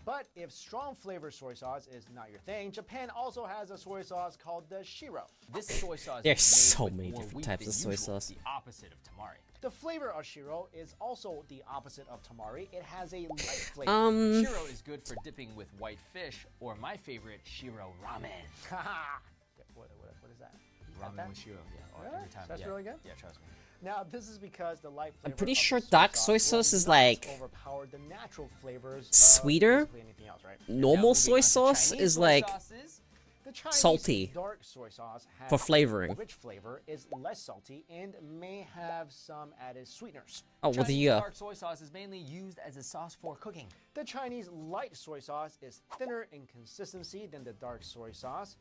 But if strong flavor soy sauce is not your thing, Japan also has a soy sauce called the shiro. This soy sauce There's is made so with many more different wheat types than of soy usual, sauce. the opposite of tamari. The flavor of shiro is also the opposite of tamari. It has a light flavor. Shiro is good for dipping with white fish, or my favorite, shiro ramen. what is that? Ramen with shiro, yeah. Really? Every time. That's yeah. really good? Yeah, trust me. Now, this is because the light flavor pretty of the sure dark soy will sauce is not like overpower the natural flavors sweeter. of basically anything else, right? Normal Now, soy moving on to sauce Chinese is soy like sauces, The Chinese salty dark soy sauce has for flavoring. rich flavor, is less salty, and may have some added sweeteners. Oh, well, Chinese the dark soy sauce is mainly used as a sauce for cooking. The Chinese light soy sauce is thinner in consistency than the dark soy sauce.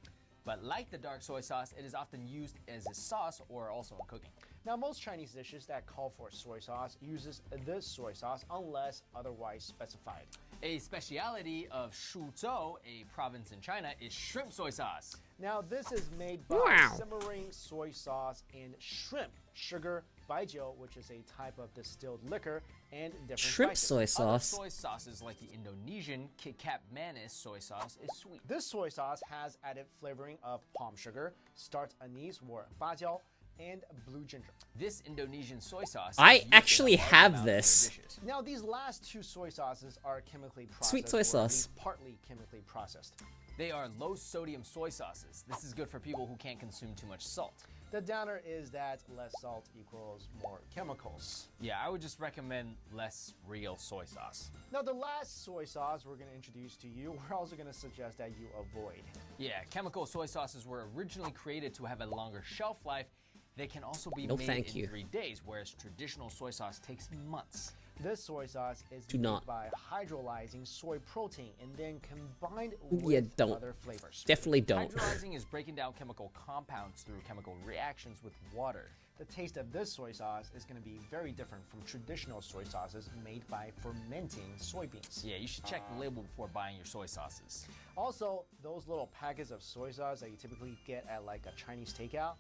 But like the dark soy sauce, it is often used as a sauce or also in cooking. Now, most Chinese dishes that call for soy sauce uses this soy sauce unless otherwise specified. A speciality of Suzhou, a province in China, is shrimp soy sauce. Now, this is made by Wow. simmering soy sauce in shrimp, sugar, baijiu, which is a type of distilled liquor, and different shrimp spices. soy Other sauce. soy sauces like the Indonesian Kit Kat Manis soy sauce is sweet. This soy sauce has added flavoring of palm sugar, starch anise or baijiu, and blue ginger. This Indonesian soy sauce I is used in actually a large have amount in their this. dishes. Now, these last two soy sauces are chemically processed, Sweet soy or at sauce. least partly chemically processed. They are low sodium soy sauces. This is good for people who can't consume too much salt. The downer is that less salt equals more chemicals. Yeah, I would just recommend less real soy sauce. Now, the last soy sauce we're going to introduce to you, we're also going to suggest that you avoid. Yeah, chemical soy sauces were originally created to have a longer shelf life. They can also be No, made thank in you. 3 days, whereas traditional soy sauce takes months. This soy sauce is Do made not. by hydrolyzing soy protein and then combined Yeah, with don't. other flavors. Definitely don't. Hydrolyzing is breaking down chemical compounds through chemical reactions with water. The taste of this soy sauce is going to be very different from traditional soy sauces made by fermenting soybeans. Yeah, you should check the label before buying your soy sauces. Also, those little packets of soy sauce that you typically get at like a Chinese takeout,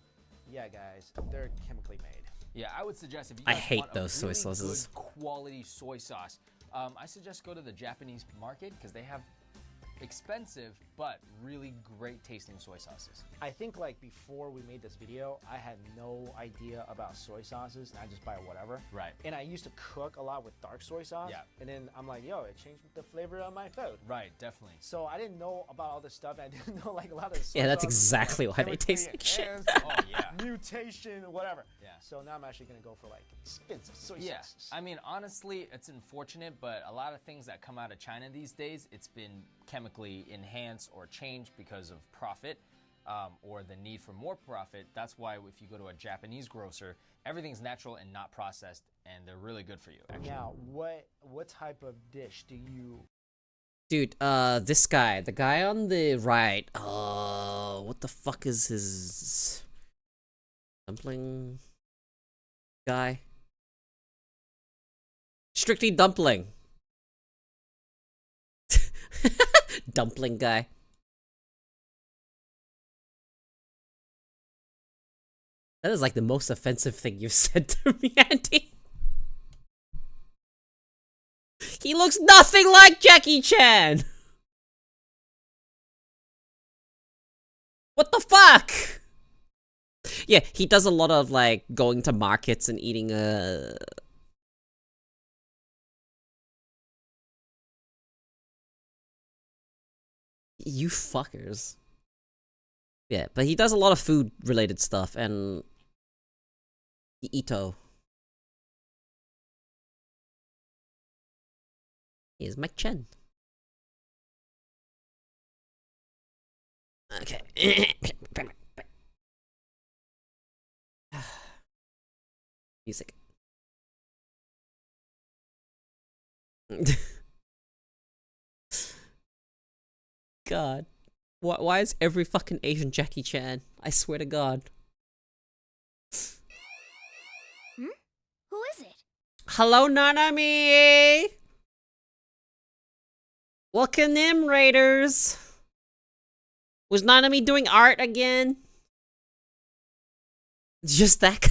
yeah, guys, they're chemically made. Yeah, I would suggest if you I guys hate want a those soy really sauces. good quality soy sauce, I suggest go to the Japanese market because they have expensive but really great tasting soy sauces. I think like before we made this video, I had no idea about soy sauces and I just buy whatever. Right. And I used to cook a lot with dark soy sauce. Yeah. And then I'm like, yo, it changed the flavor of my food. Right, definitely. So I didn't know about all this stuff. And I didn't know like a lot of soy Yeah, that's sauces exactly were why they taste chemically like shit. enhanced, Oh yeah. mutation, whatever. Yeah. So now I'm actually gonna go for like expensive soy Yeah, sauces. I mean, honestly, it's unfortunate, but a lot of things that come out of China these days, it's been economically enhance or change because of profit or the need for more profit. That's why if you go to a Japanese grocer, everything's natural and not processed, and they're really good for you, actually. Now, what type of dish do you? Dude, this guy, the guy on the right, what the fuck is his dumpling guy? Strictly dumpling. Dumpling guy. That is like the most offensive thing you've said to me, Andy. He looks nothing like Jackie Chan! What the fuck? Yeah, he does a lot of like going to markets and eating You fuckers. Yeah, but he does a lot of food related stuff and Ito. Here's Mike Chen. Okay. Music. God. Why is every fucking Asian Jackie Chan? I swear to God. Who is it? Hello, Nanami! Welcome in, Raiders! Was Nanami doing art again? Just that.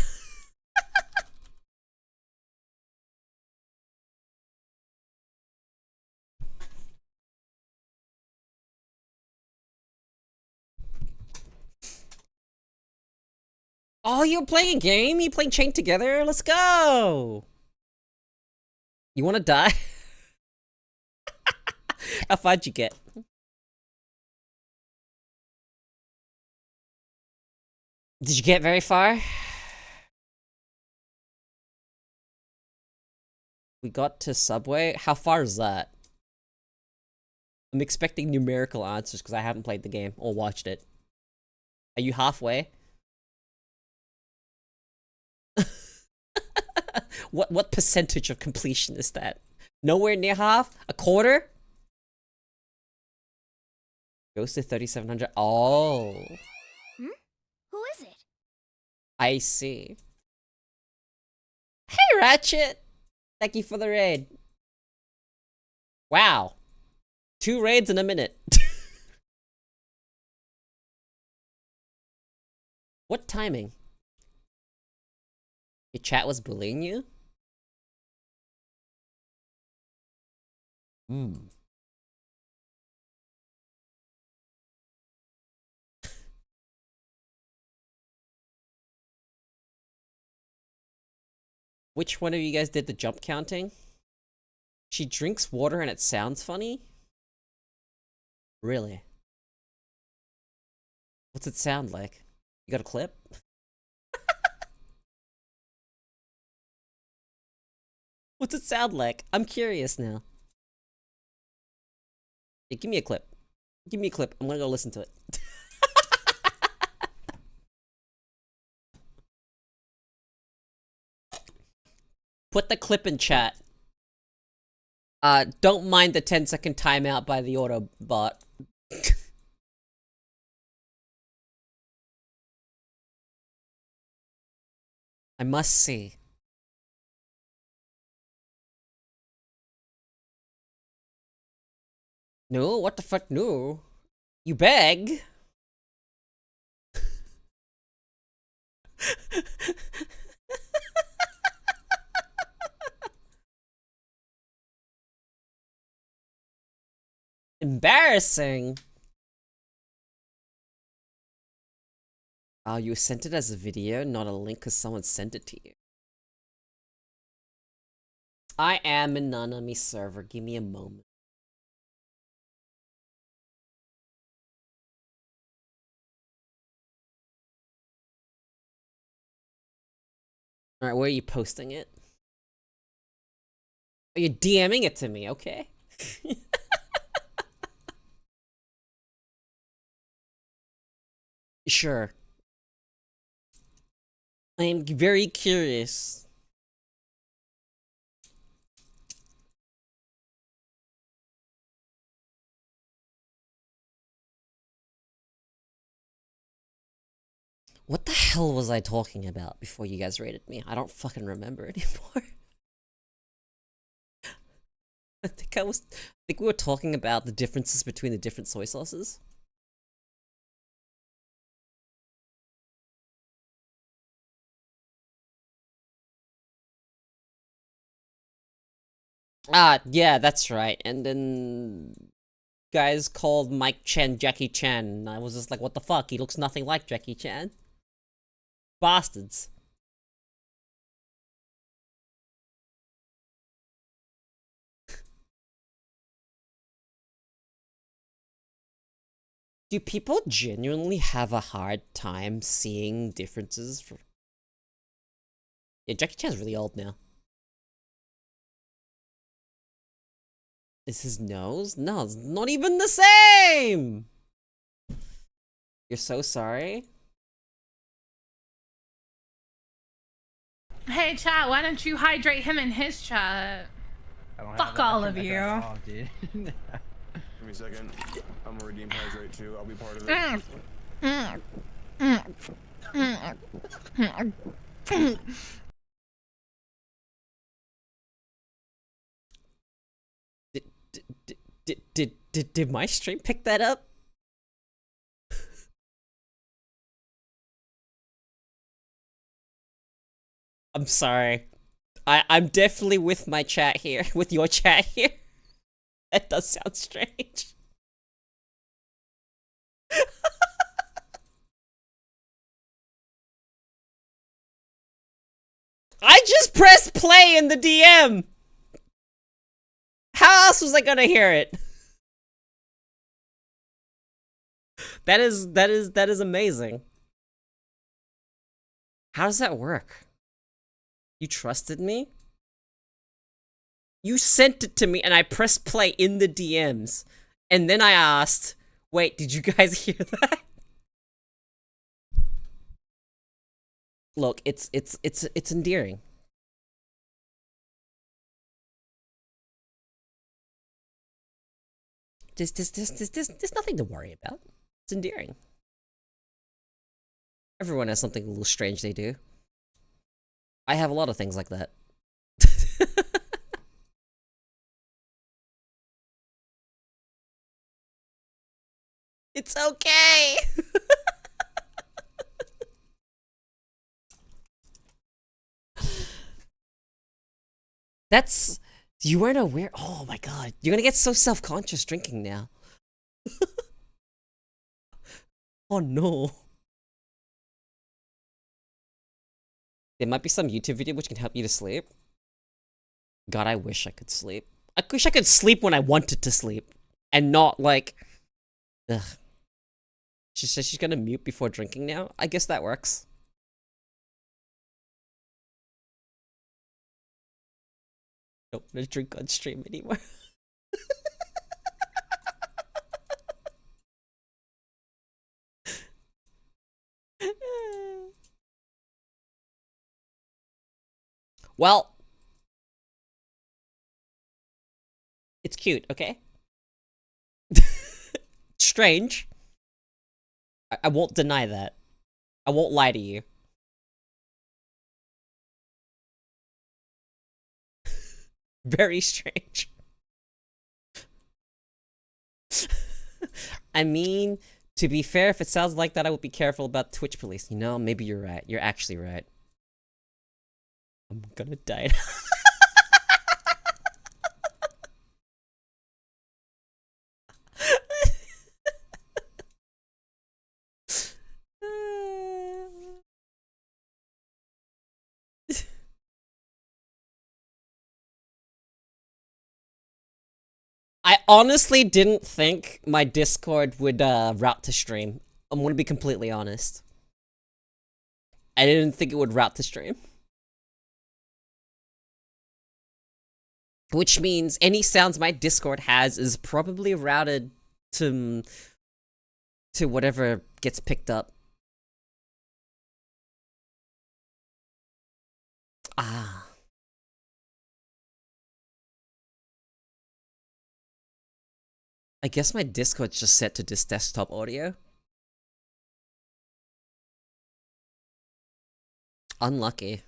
Oh, you're playing a game? You playing Chain together? Let's go! You wanna die? How far'd you get? Did you get very far? We got to Subway? How far is that? I'm expecting numerical answers because I haven't played the game or watched it. Are you halfway? What percentage of completion is that? Nowhere near half? A quarter? Goes to 3,700. Oh. Who is it? I see. Hey, Ratchet! Thank you for the raid. Wow. 2 raids in a minute. What timing? Your chat was bullying you? Which one of you guys did the jump counting? She drinks water and it sounds funny? Really? What's it sound like? You got a clip? What's it sound like? I'm curious now. Yeah, give me a clip. Give me a clip. I'm gonna go listen to it. Put the clip in chat. Don't mind the 10-second timeout by the Autobot. I must see. No, what the fuck, no? You beg? Embarrassing. Oh, you sent it as a video, not a link because someone sent it to you. I am in Nanami server. Give me a moment. Alright, where are you posting it? Oh, you're DMing it to me, okay? Sure. I am very curious. What the hell was I talking about before you guys rated me? I don't fucking remember anymore. I think we were talking about the differences between the different soy sauces. Ah, yeah, that's right. And then guys called Mike Chan Jackie Chan, and I was just like, what the fuck? He looks nothing like Jackie Chan. Bastards. Do people genuinely have a hard time seeing differences? Yeah, Jackie Chan's really old now. Is his nose? No, it's not even the same! You're so sorry? Hey, chat, why don't you hydrate him in his chat? I don't Fuck all of you. Off, dude. Give me a second. I'm gonna redeem hydrate too. I'll be part of it. Did my stream pick that up? I'm sorry. I'm definitely with my chat here, with your chat here. That does sound strange. I just pressed play in the DM! How else was I gonna hear it? That is amazing. How does that work? You trusted me? You sent it to me and I pressed play in the DMs. And then I asked, wait, did you guys hear that? Look, it's endearing. There's nothing to worry about. It's endearing. Everyone has something a little strange they do. I have a lot of things like that. It's okay! That's... You weren't aware? Oh my god. You're gonna get so self-conscious drinking now. Oh no. There might be some YouTube video which can help you to sleep. God, I wish I could sleep. I wish I could sleep when I wanted to sleep. And not like... Ugh. She says she's gonna mute before drinking now. I guess that works. Don't wanna drink on stream anymore. Well, it's cute, okay? Strange. I won't deny that. I won't lie to you. Very strange. I mean, to be fair, if it sounds like that, I would be careful about Twitch police. You know, maybe you're right. You're actually right. I'm gonna die. I honestly didn't think my Discord would route to stream. I'm gonna be completely honest. I didn't think it would route to stream. Which means any sounds my Discord has is probably routed to whatever gets picked up I guess my Discord's just set to this desktop audio. Unlucky.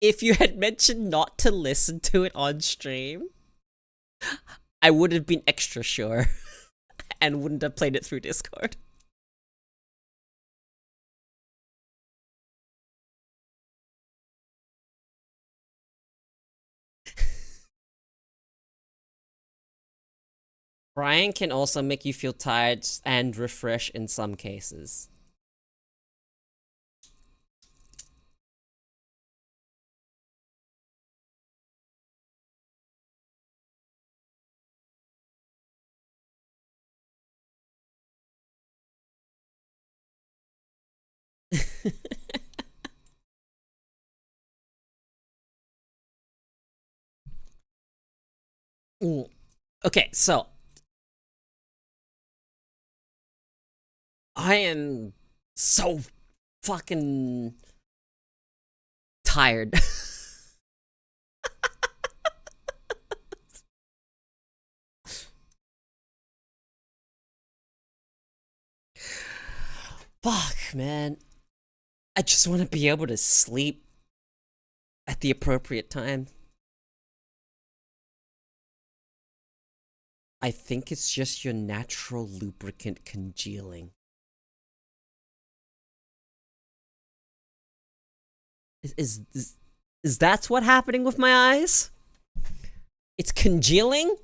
If you had mentioned not to listen to it on stream, I would have been extra sure and wouldn't have played it through Discord. Crying can also make you feel tired and refresh in some cases. Okay, so I am so fucking tired. Fuck, man. I just want to be able to sleep at the appropriate time. I think it's just your natural lubricant congealing. Is that what's happening with my eyes? It's congealing?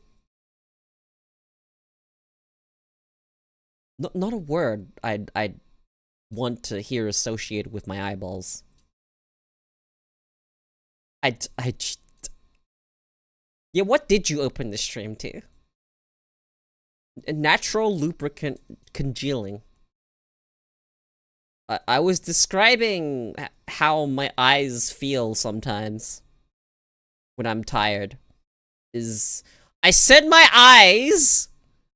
Not a word I'd want to hear associated with my eyeballs. Yeah, what did you open the stream to? Natural lubricant congealing. I was describing how my eyes feel sometimes when I'm tired. I said my eyes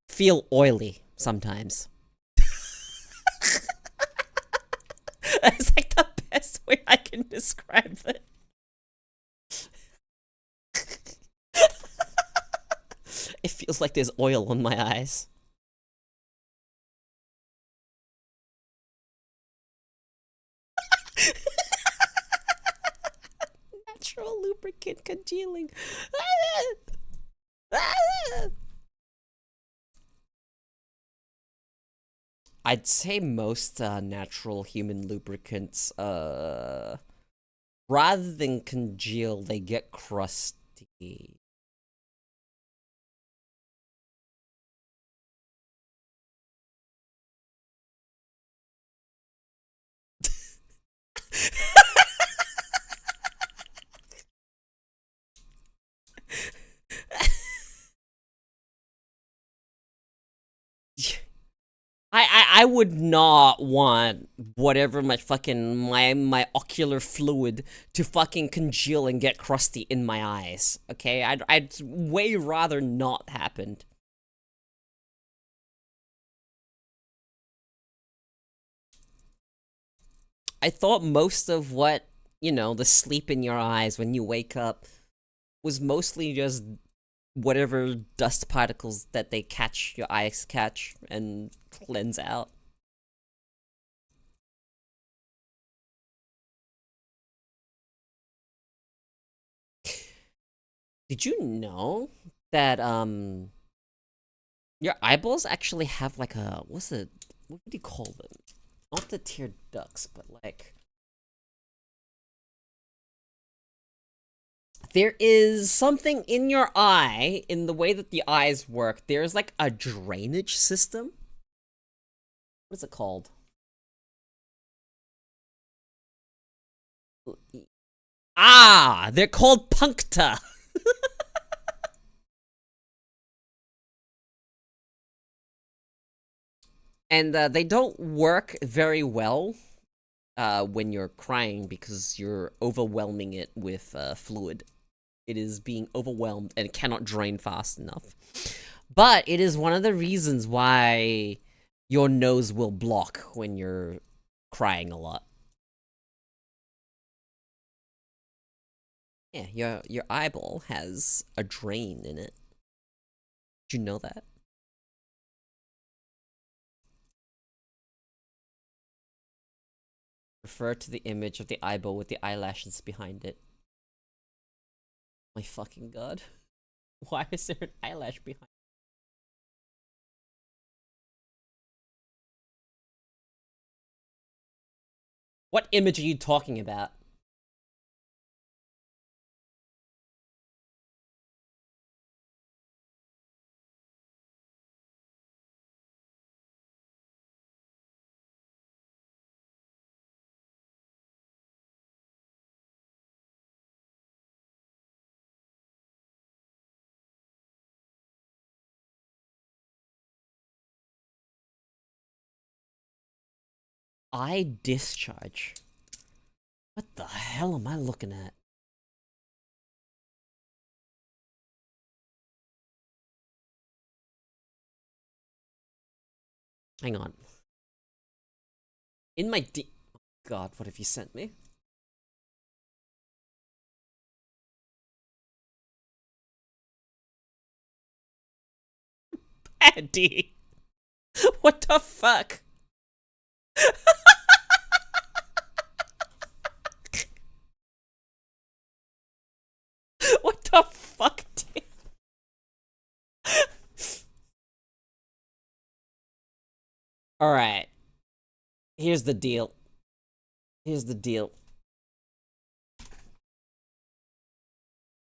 feel oily sometimes. That's like the best way I can describe it. It feels like there's oil on my eyes. Natural lubricant congealing. I'd say most natural human lubricants, rather than congeal, they get crusty. I would not want whatever my ocular fluid to fucking congeal and get crusty in my eyes. Okay, I'd way rather not happened. I thought most of what, the sleep in your eyes when you wake up was mostly just whatever dust particles that your eyes catch and cleanse out. Did you know that your eyeballs actually have like what do you call them? Not the tear ducts, but like there is something in your eye, in the way that the eyes work. There's like a drainage system. What is it called? Ah, they're called puncta. And they don't work very well when you're crying because you're overwhelming it with fluid. It is being overwhelmed and it cannot drain fast enough. But it is one of the reasons why your nose will block when you're crying a lot. Yeah, your eyeball has a drain in it. Did you know that? Refer to the image of the eyeball with the eyelashes behind it. My fucking god. Why is there an eyelash behind? What image are you talking about? Eye discharge. What the hell am I looking at? Hang on. In my God, what have you sent me? Paddy! What the fuck? What the fuck, dude? Alright. Here's the deal. Here's the deal.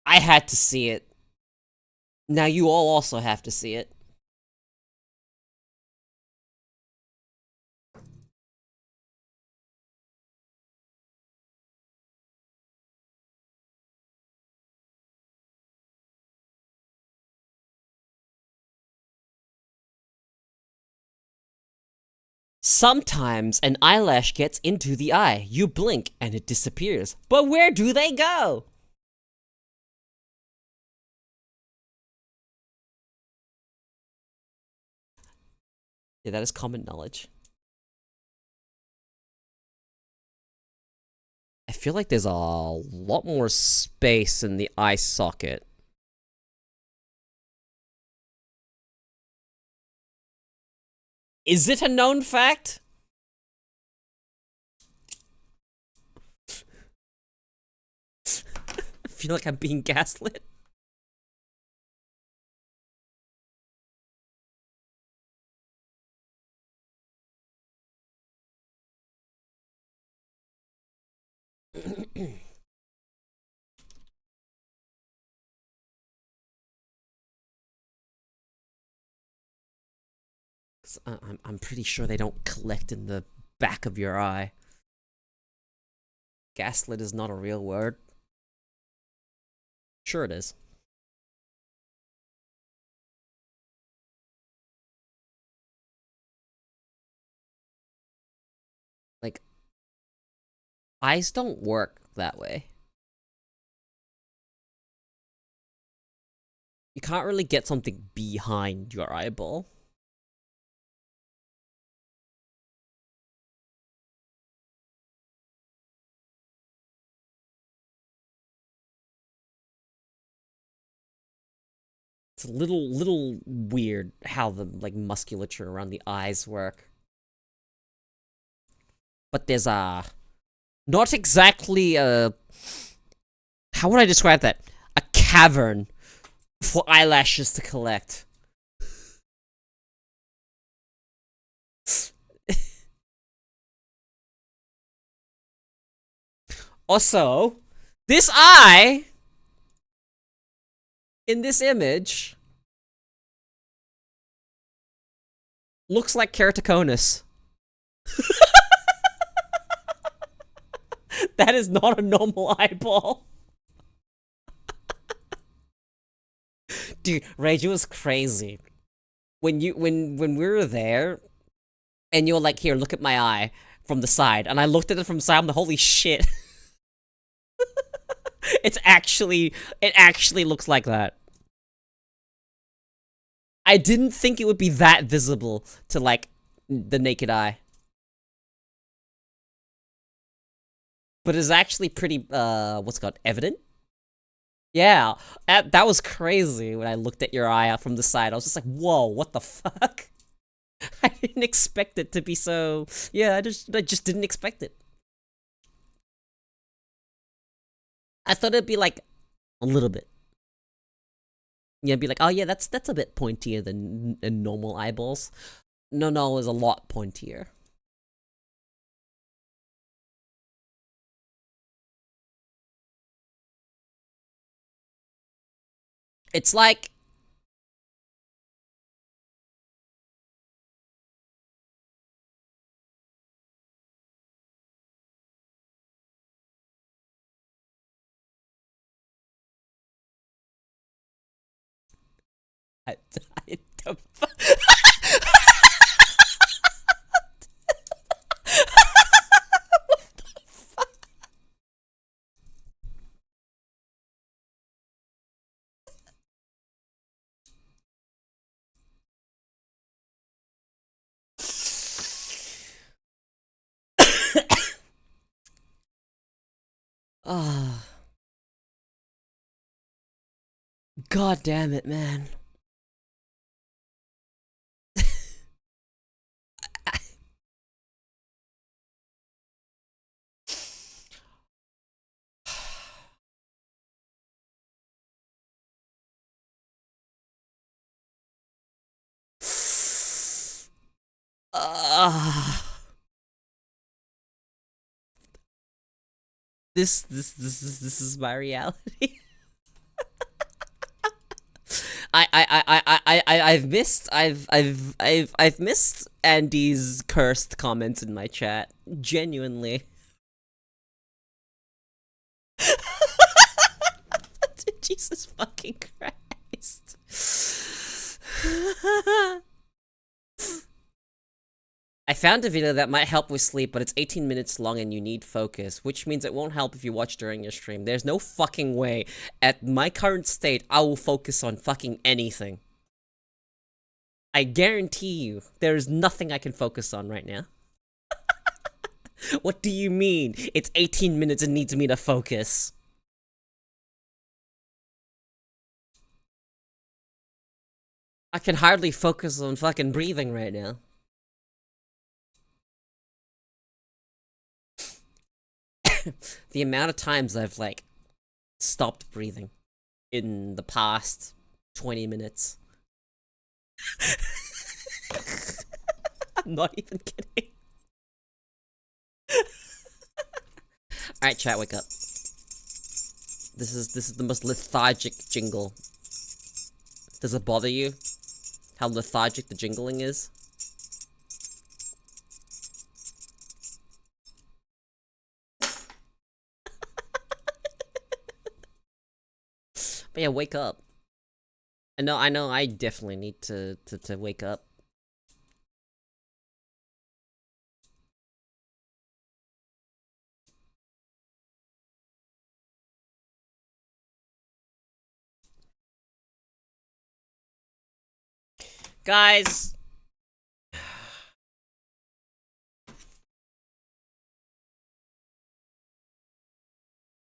I had to see it. Now you all also have to see it. Sometimes an eyelash gets into the eye. You blink and it disappears. But where do they go? Yeah, that is common knowledge. I feel like there's a lot more space in the eye socket. Is it a known fact? I feel like I'm being gaslit. I'm pretty sure they don't collect in the back of your eye. Gaslit is not a real word. Sure it is. Like, eyes don't work that way. You can't really get something behind your eyeball. It's a little weird how the like musculature around the eyes work. But there's not exactly a, how would I describe that? A cavern for eyelashes to collect. Also, this eye in this image looks like keratoconus. That is not a normal eyeball. Dude, Rage, it was crazy. When we were there, and you were like, here, look at my eye from the side, and I looked at it from the side, I'm like, holy shit. It actually looks like that. I didn't think it would be that visible to, like, the naked eye. But it's actually pretty, what's it called, evident? Yeah, that was crazy when I looked at your eye out from the side. I was just like, whoa, what the fuck? I didn't expect it to be so... Yeah, I just didn't expect it. I thought it'd be like a little bit. Yeah, be like, oh yeah, that's a bit pointier than normal eyeballs. No, it was a lot pointier. It's like... I don't... Ah. God damn it, man. Ah. This is my reality. I've missed Andy's cursed comments in my chat. Genuinely. Jesus fucking Christ. I found a video that might help with sleep, but it's 18 minutes long and you need focus, which means it won't help if you watch during your stream. There's no fucking way, at my current state, I will focus on fucking anything. I guarantee you, there is nothing I can focus on right now. What do you mean? It's 18 minutes and needs me to focus. I can hardly focus on fucking breathing right now. The amount of times I've, like, stopped breathing in the past 20 minutes. I'm not even kidding. Alright, chat, wake up. This is the most lethargic jingle. Does it bother you? How lethargic the jingling is? But yeah, wake up. I know, I definitely need to wake up. Guys!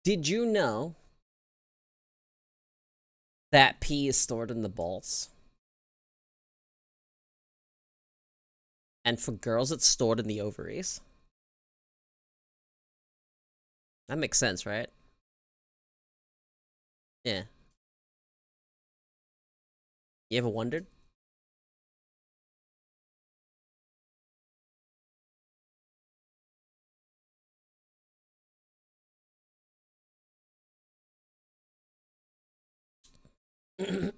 Did you know that pee is stored in the balls? And for girls, it's stored in the ovaries. That makes sense, right? Yeah. You ever wondered? I'm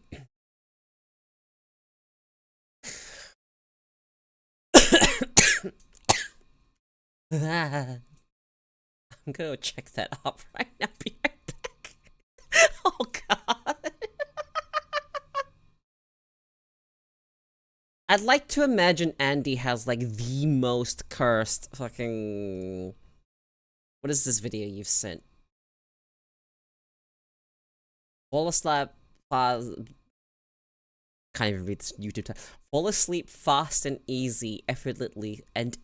gonna check that up right now. Be right back. Oh god. I'd like to imagine Andy has like the most cursed fucking... What is this video you've sent? Fall asleep fast... Can't even read this YouTube title. Fall asleep fast and easy, effortlessly, and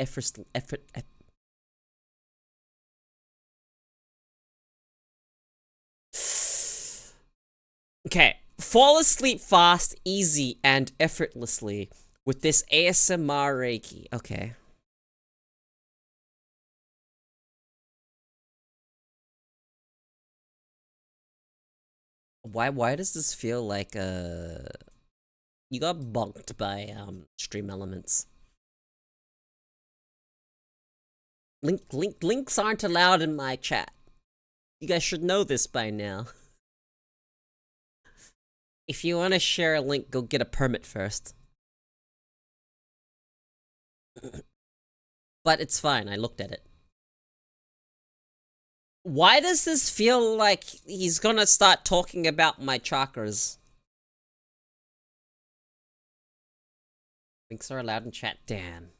Okay, fall asleep fast, easy, and effortlessly with this ASMR Reiki. Okay. Why does this feel like you got bonked by Stream Elements? Links aren't allowed in my chat. You guys should know this by now. If you want to share a link, go get a permit first. But it's fine, I looked at it. Why does this feel like he's gonna start talking about my chakras? Links are allowed in chat. Damn.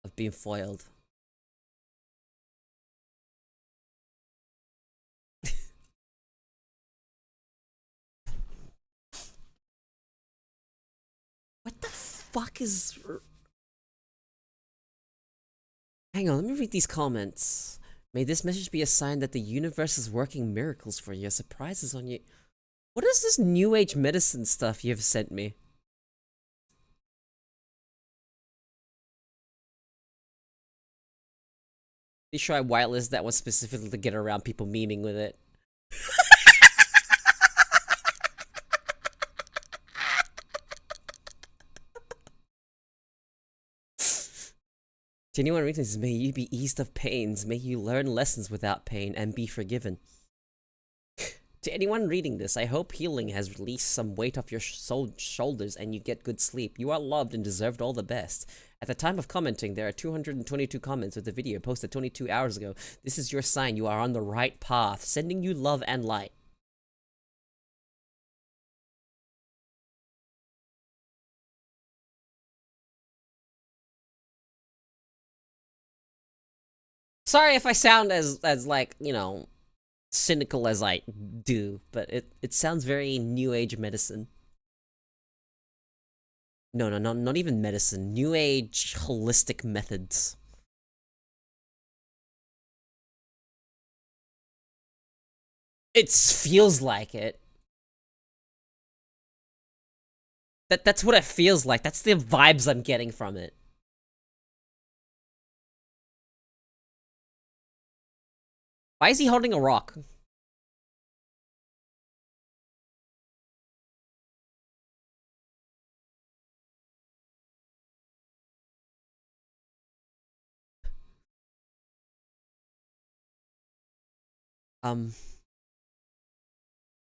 I've been foiled. What the fuck is... Hang on, let me read these comments. May this message be a sign that the universe is working miracles for you. Surprises on you. What is this new age medicine stuff you've sent me? Be sure I whitelist that one specifically to get around people memeing with it. To anyone reading this, may you be eased of pains, may you learn lessons without pain, and be forgiven. To anyone reading this, I hope healing has released some weight off your shoulders and you get good sleep. You are loved and deserved all the best. At the time of commenting, there are 222 comments with the video posted 22 hours ago. This is your sign you are on the right path, sending you love and light. Sorry if I sound as like, you know, cynical as I do, but it sounds very new age medicine. No, not even medicine. New age holistic methods. It feels like it. That's what it feels like. That's the vibes I'm getting from it. Why is he holding a rock?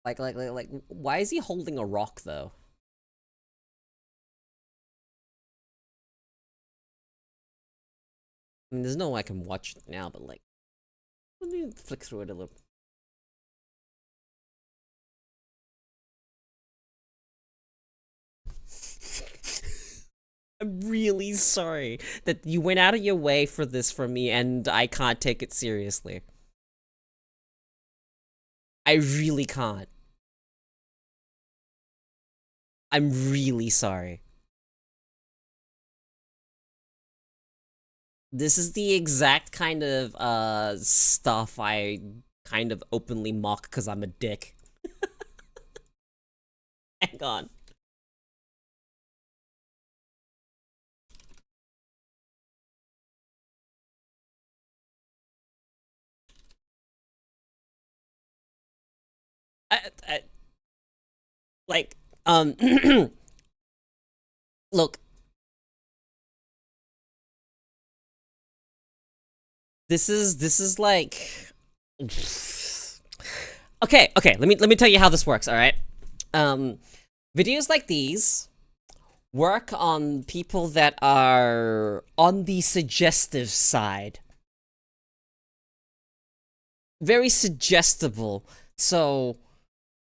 Like, why is he holding a rock though? I mean, there's no way I can watch it now, but like, let me flick through it a little. I'm really sorry that you went out of your way for this for me and I can't take it seriously. I really can't. I'm really sorry. This is the exact kind of stuff I kind of openly mock because I'm a dick. Hang on. Like, look. This is like, okay, let me tell you how this works, all right? Videos like these work on people that are on the suggestive side. Very suggestible. So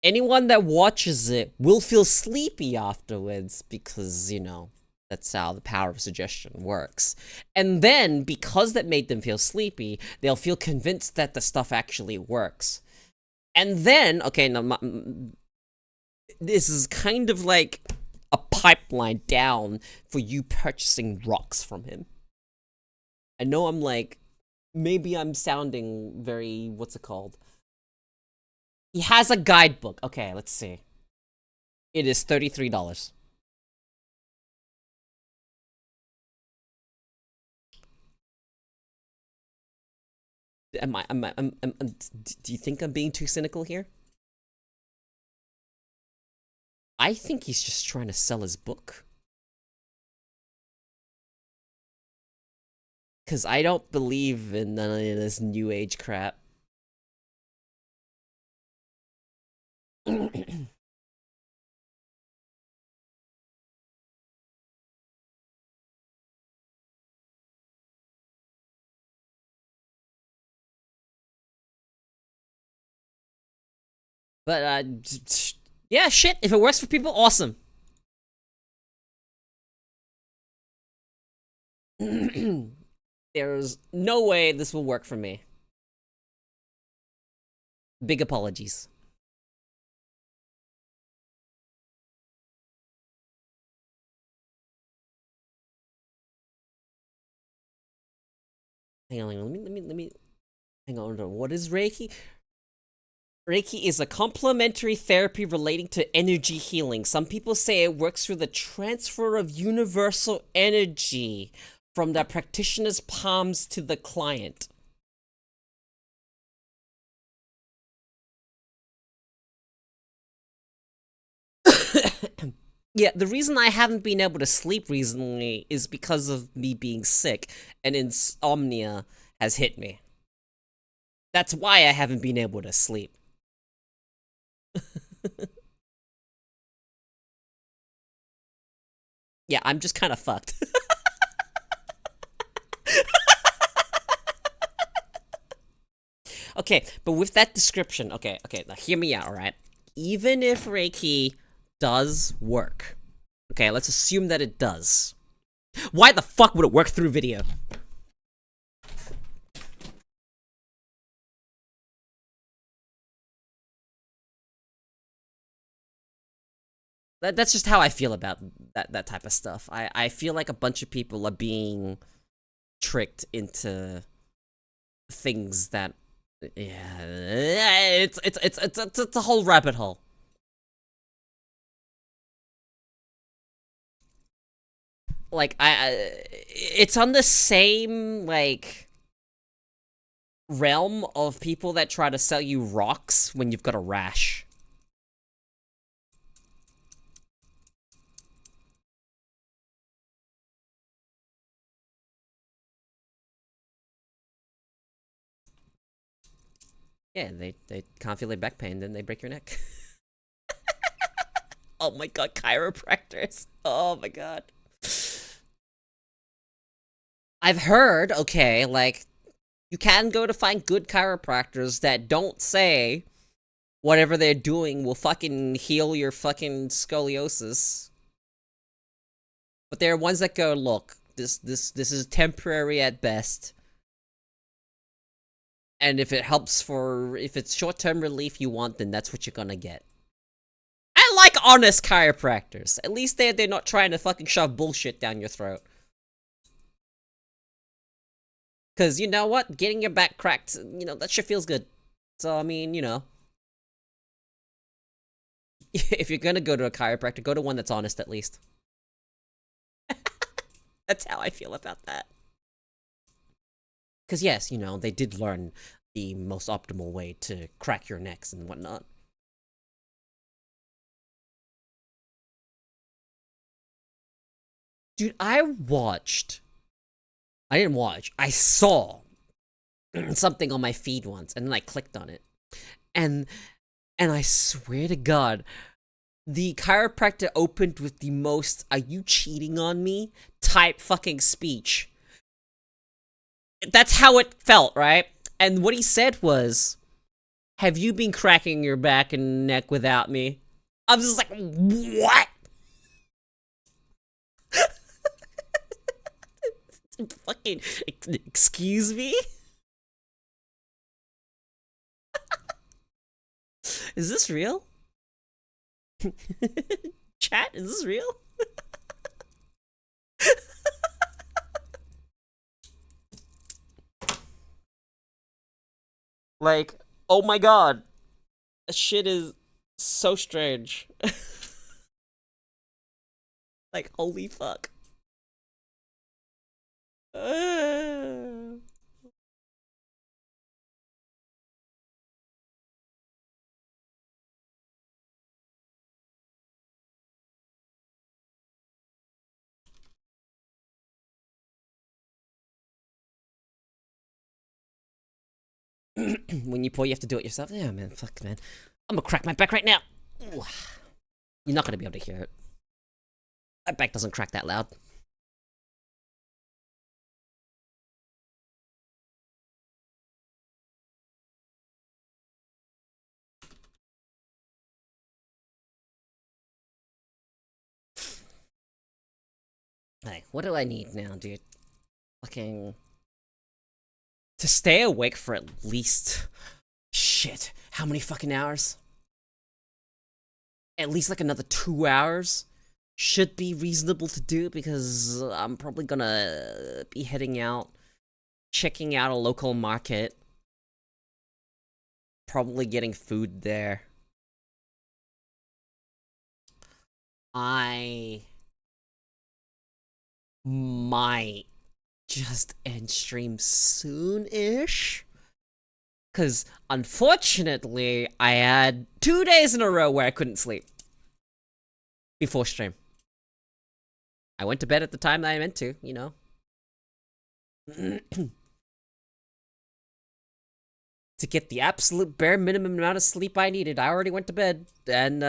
anyone that watches it will feel sleepy afterwards because, you know, that's how the power of suggestion works. And then, because that made them feel sleepy, they'll feel convinced that the stuff actually works. And then, okay, now, this is kind of like a pipeline down for you purchasing rocks from him. I know I'm like, maybe I'm sounding very, what's it called? He has a guidebook. Okay, let's see. It is $33. Do you think I'm being too cynical here? I think he's just trying to sell his book. Because I don't believe in none of this new age crap. But, yeah, shit, if it works for people, awesome. There's no way this will work for me. Big apologies. Hang on, let me hang on. What is Reiki? Reiki is a complementary therapy relating to energy healing. Some people say it works through the transfer of universal energy from the practitioner's palms to the client. Yeah, the reason I haven't been able to sleep recently is because of me being sick, and insomnia has hit me. That's why I haven't been able to sleep. Yeah, I'm just kind of fucked. Okay, but with that description, okay, now hear me out, alright? Even if Reiki does work, okay, let's assume that it does. Why the fuck would it work through video? That's just how I feel about that type of stuff. I feel like a bunch of people are being tricked into things that, yeah, it's a whole rabbit hole. Like it's on the same like realm of people that try to sell you rocks when you've got a rash. Yeah, they can't feel their back pain, then they break your neck. Oh my god, chiropractors. Oh my god. I've heard, okay, like, you can go to find good chiropractors that don't say whatever they're doing will fucking heal your fucking scoliosis. But there are ones that go, look, this is temporary at best. And if it helps if it's short-term relief you want, then that's what you're gonna get. I like honest chiropractors. At least they're not trying to fucking shove bullshit down your throat. Cause you know what? Getting your back cracked, you know, that shit feels good. So, I mean, you know. If you're gonna go to a chiropractor, go to one that's honest at least. That's how I feel about that. Cause yes, you know, they did learn the most optimal way to crack your necks and whatnot. Dude, I didn't watch, I saw something on my feed once, and then I clicked on it. And I swear to God, the chiropractor opened with the most, "Are you cheating on me?" type fucking speech. That's how it felt, right? And what he said was, "Have you been cracking your back and neck without me?" I was just like, what? Fucking, excuse me? Is this real? Chat, is this real? Like, oh my god. shit is so strange. Like, holy fuck. When you pour, you have to do it yourself. Yeah, man. Fuck, man. I'm gonna crack my back right now. Ooh. You're not gonna be able to hear it. My back doesn't crack that loud. Hey, what do I need now, dude? Fucking... To stay awake for at least... Shit. How many fucking hours? At least like another 2 hours? Should be reasonable to do because I'm probably gonna be heading out, checking out a local market. Probably getting food there. I might just end stream soon-ish. Because, unfortunately, I had 2 days in a row where I couldn't sleep. Before stream. I went to bed at the time that I meant to, you know. To get the absolute bare minimum amount of sleep I needed, I already went to bed. And,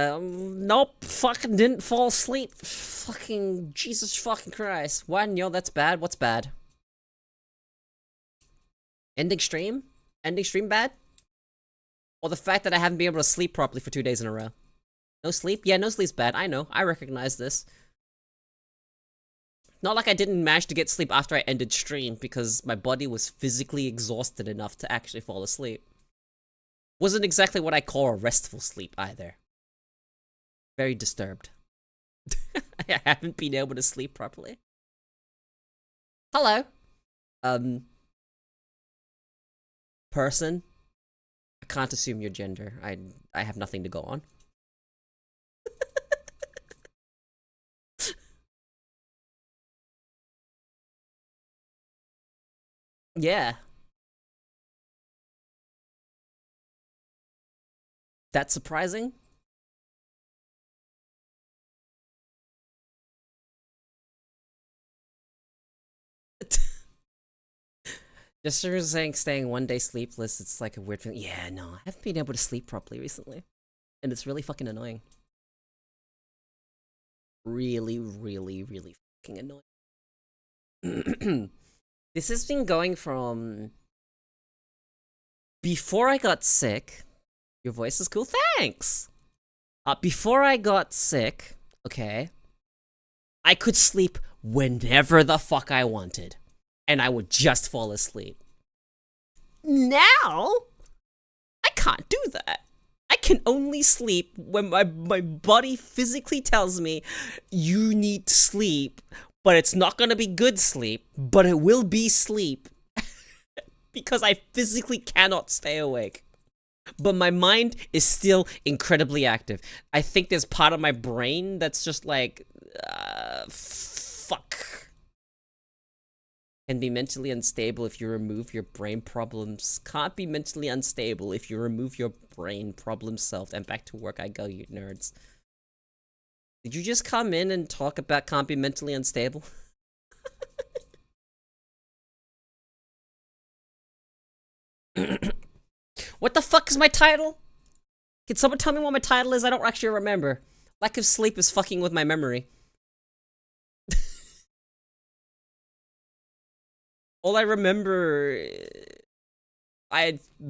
nope, fucking didn't fall asleep. Fucking Jesus fucking Christ. One, yo, that's bad. What's bad? Ending stream? Ending stream bad? Or the fact that I haven't been able to sleep properly for 2 days in a row? No sleep? Yeah, no sleep's bad. I know. I recognize this. Not like I didn't manage to get sleep after I ended stream because my body was physically exhausted enough to actually fall asleep. Wasn't exactly what I call a restful sleep either. Very disturbed. I haven't been able to sleep properly. Hello. Person. I can't assume your gender. I have nothing to go on. Yeah. That's surprising? Just for saying staying 1 day sleepless, it's like a weird feeling. Yeah, no, I haven't been able to sleep properly recently. And it's really fucking annoying. Really, really, really fucking annoying. This has been going from... Before I got sick... Your voice is cool? Thanks! Before I got sick, okay, I could sleep whenever the fuck I wanted. And I would just fall asleep. Now, I can't do that. I can only sleep when my body physically tells me, you need sleep, but it's not gonna be good sleep, but it will be sleep. Because I physically cannot stay awake. But my mind is still incredibly active. I think there's part of my brain that's just like, fuck. Can be mentally unstable if you remove your brain problems. Can't be mentally unstable if you remove your brain problem self. And back to work I go, you nerds. Did you just come in and talk about can't be mentally unstable? What the fuck is my title? Can someone tell me what my title is? I don't actually remember. Lack of sleep is fucking with my memory. All I remember...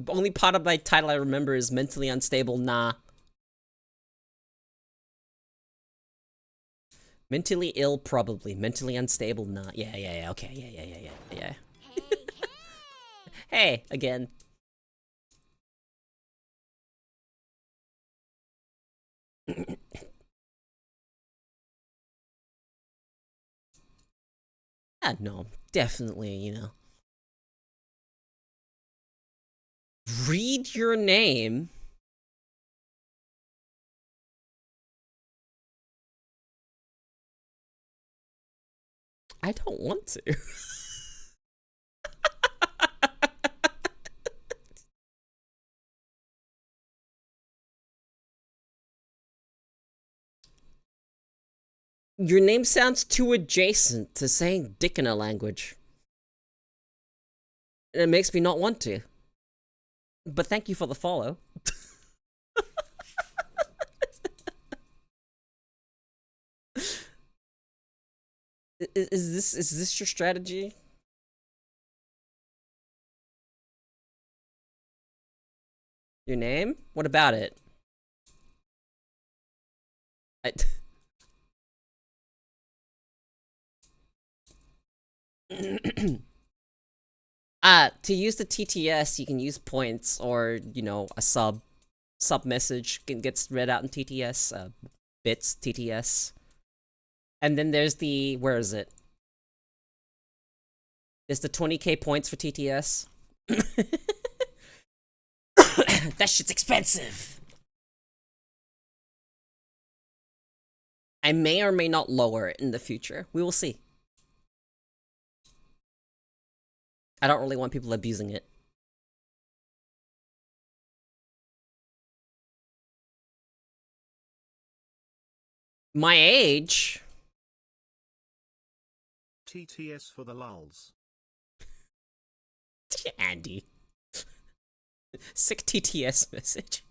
only part of my title I remember is mentally unstable, nah. Mentally ill, probably. Mentally unstable, nah. Yeah, okay, yeah. Hey, again. No, definitely, you know. Read your name I don't want to. Your name sounds too adjacent to saying dick in a language. And it makes me not want to. But thank you for the follow. Is this your strategy? Your name? What about it? To use the TTS, you can use points or, you know, a sub message gets read out in TTS, bits, TTS. And then there's the, where is it? There's the 20k points for TTS. That shit's expensive. I may or may not lower it in the future. We will see. I don't really want people abusing it. My age? TTS for the lulz. Andy. Sick TTS message.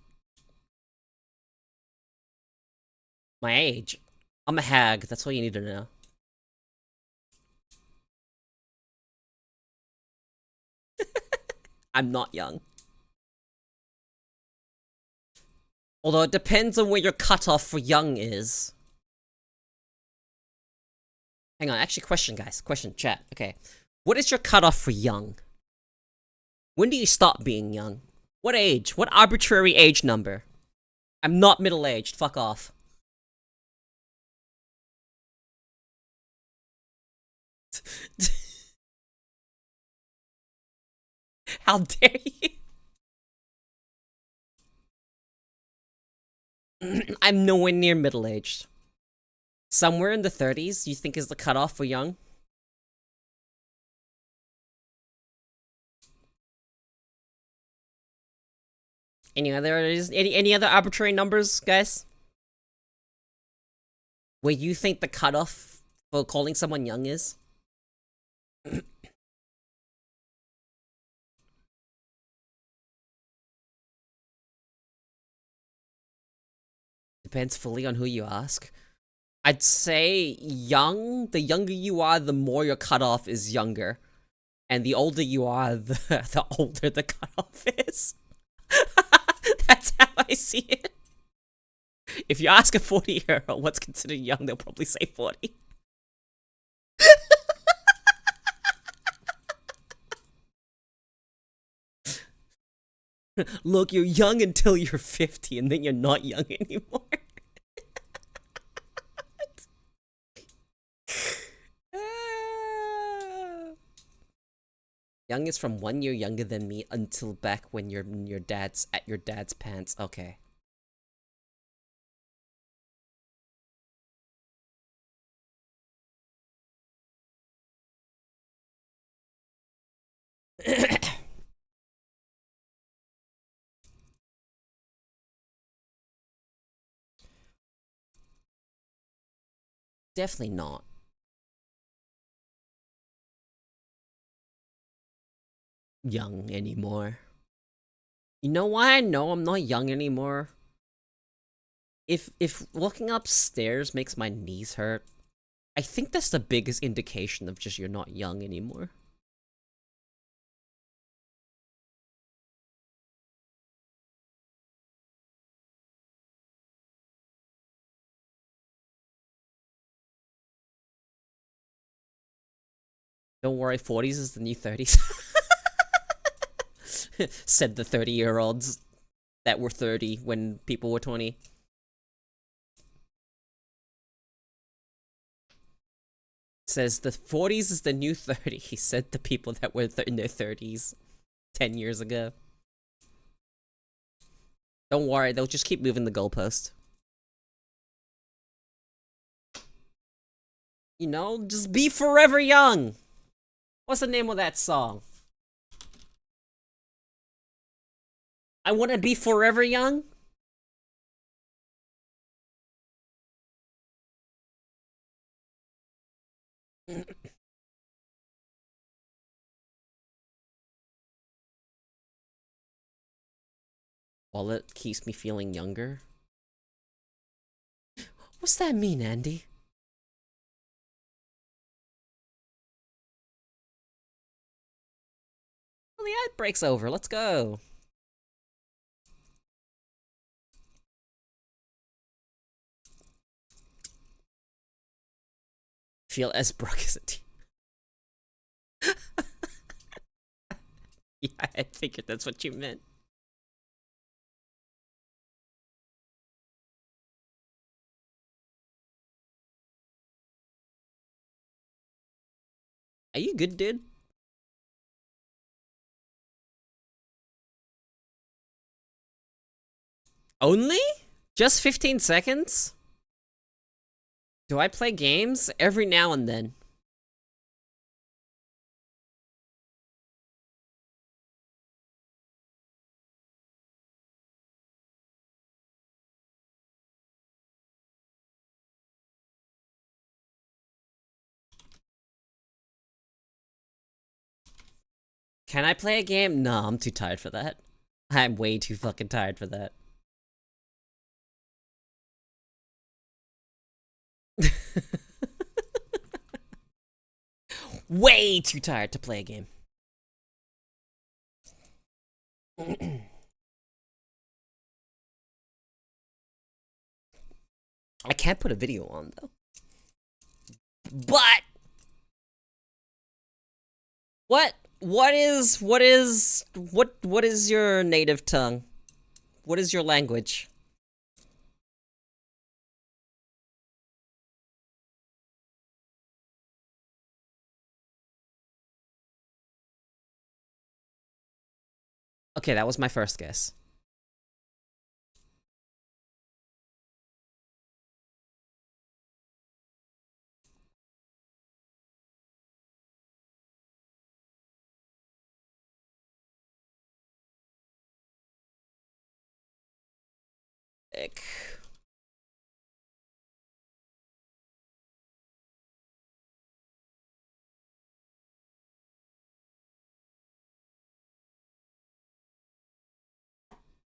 My age. I'm a hag, that's all you need to know. I'm not young. Although it depends on where your cutoff for young is. Hang on, actually, question, guys. Question, chat. Okay. What is your cutoff for young? When do you stop being young? What age? What arbitrary age number? I'm not middle-aged. Fuck off. How dare you? I'm nowhere near middle-aged. Somewhere in the 30s, you think is the cutoff for young? Any other arbitrary numbers, guys? Where you think the cutoff for calling someone young is? Depends fully on who you ask. I'd say young, the younger you are, the more your cutoff is younger. And the older you are, the older the cutoff is. That's how I see it. If you ask a 40-year-old what's considered young, they'll probably say 40. Look, you're young until you're 50, and then you're not young anymore. Young is from 1 year younger than me until back when you're in your dad's pants. Okay. Definitely not. Young anymore. You know why I know I'm not young anymore? If walking upstairs makes my knees hurt, I think that's the biggest indication of just you're not young anymore. Don't worry, 40s is the new 30s. Said the 30-year-olds that were 30 when people were 20. Says the 40s is the new 30. He said the people that were in their 30s 10 years ago. Don't worry, they'll just keep moving the goalpost. You know, just be forever young. What's the name of that song? I want to be forever young? Wallet keeps me feeling younger. What's that mean, Andy? Well, the ad break's over. Let's go. Feel as broke as a tea. Yeah, I figured that's what you meant. Are you good, dude? Only? Just 15 seconds? Do I play games? Every now and then. Can I play a game? No, I'm too tired for that. I'm way too fucking tired for that. Way too tired to play a game. I can't put a video on though. But what is your native tongue? What is your language? Okay, that was my first guess. Ick.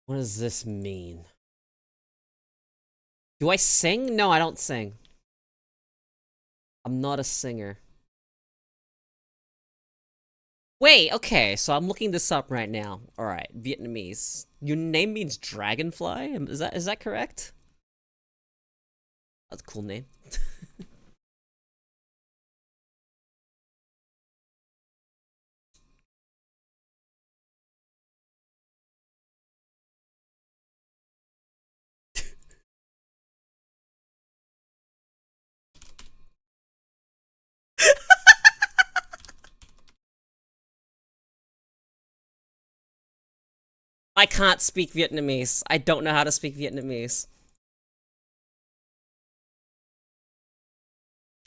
What does this mean? Do I sing? No, I don't sing. I'm not a singer. Wait, okay, so I'm looking this up right now. Alright, Vietnamese. Your name means dragonfly? Is that correct? That's a cool name. I can't speak Vietnamese. I don't know how to speak Vietnamese.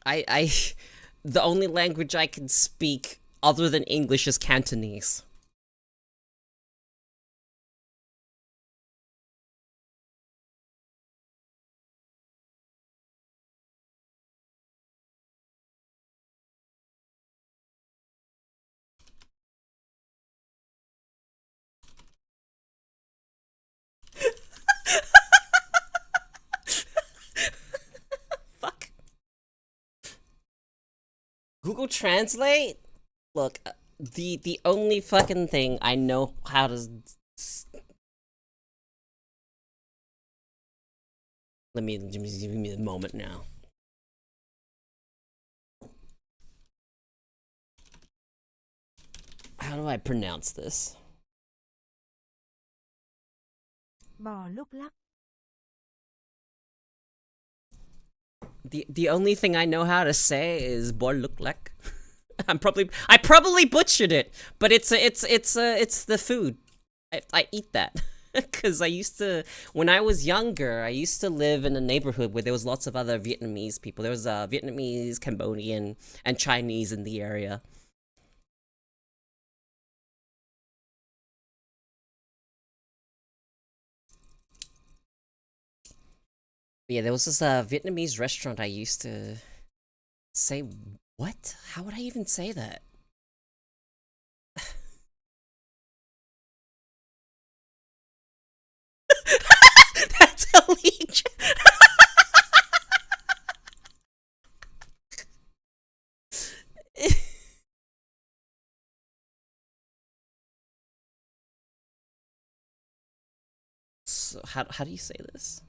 The only language I can speak other than English is Cantonese. Fuck. Google Translate? Look, the only fucking thing I know how to give me a moment now. How do I pronounce this? Bò lúc lắc. The only thing I know how to say is "bor look like." I probably butchered it, but it's the food. I eat that. Because when I was younger, I used to live in a neighborhood where there was lots of other Vietnamese people. There was Vietnamese, Cambodian, and Chinese in the area. But yeah, there was this Vietnamese restaurant I used to say, what? How would I even say that? That's a leech. So how do you say this?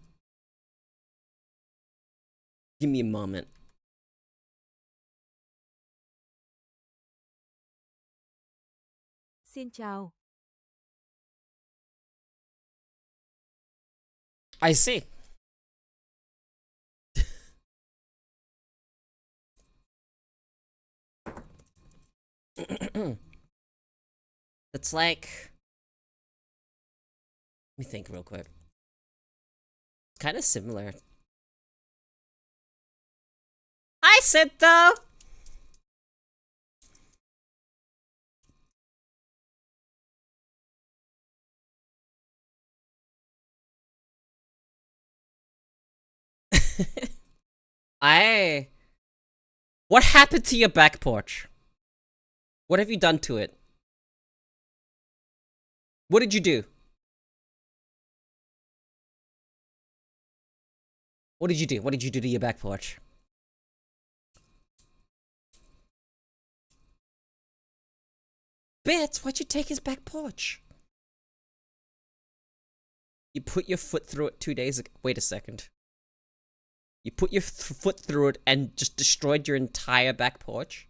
Give me a moment. Xin chào. I see. It's like, let me think real quick. It's kind of similar. I said though. What happened to your back porch? What have you done to it? What did you do? What did you do? What did you do to your back porch? Bits, why'd you take his back porch? You put your foot through it 2 days ago. Wait a second. You put your foot through it and just destroyed your entire back porch?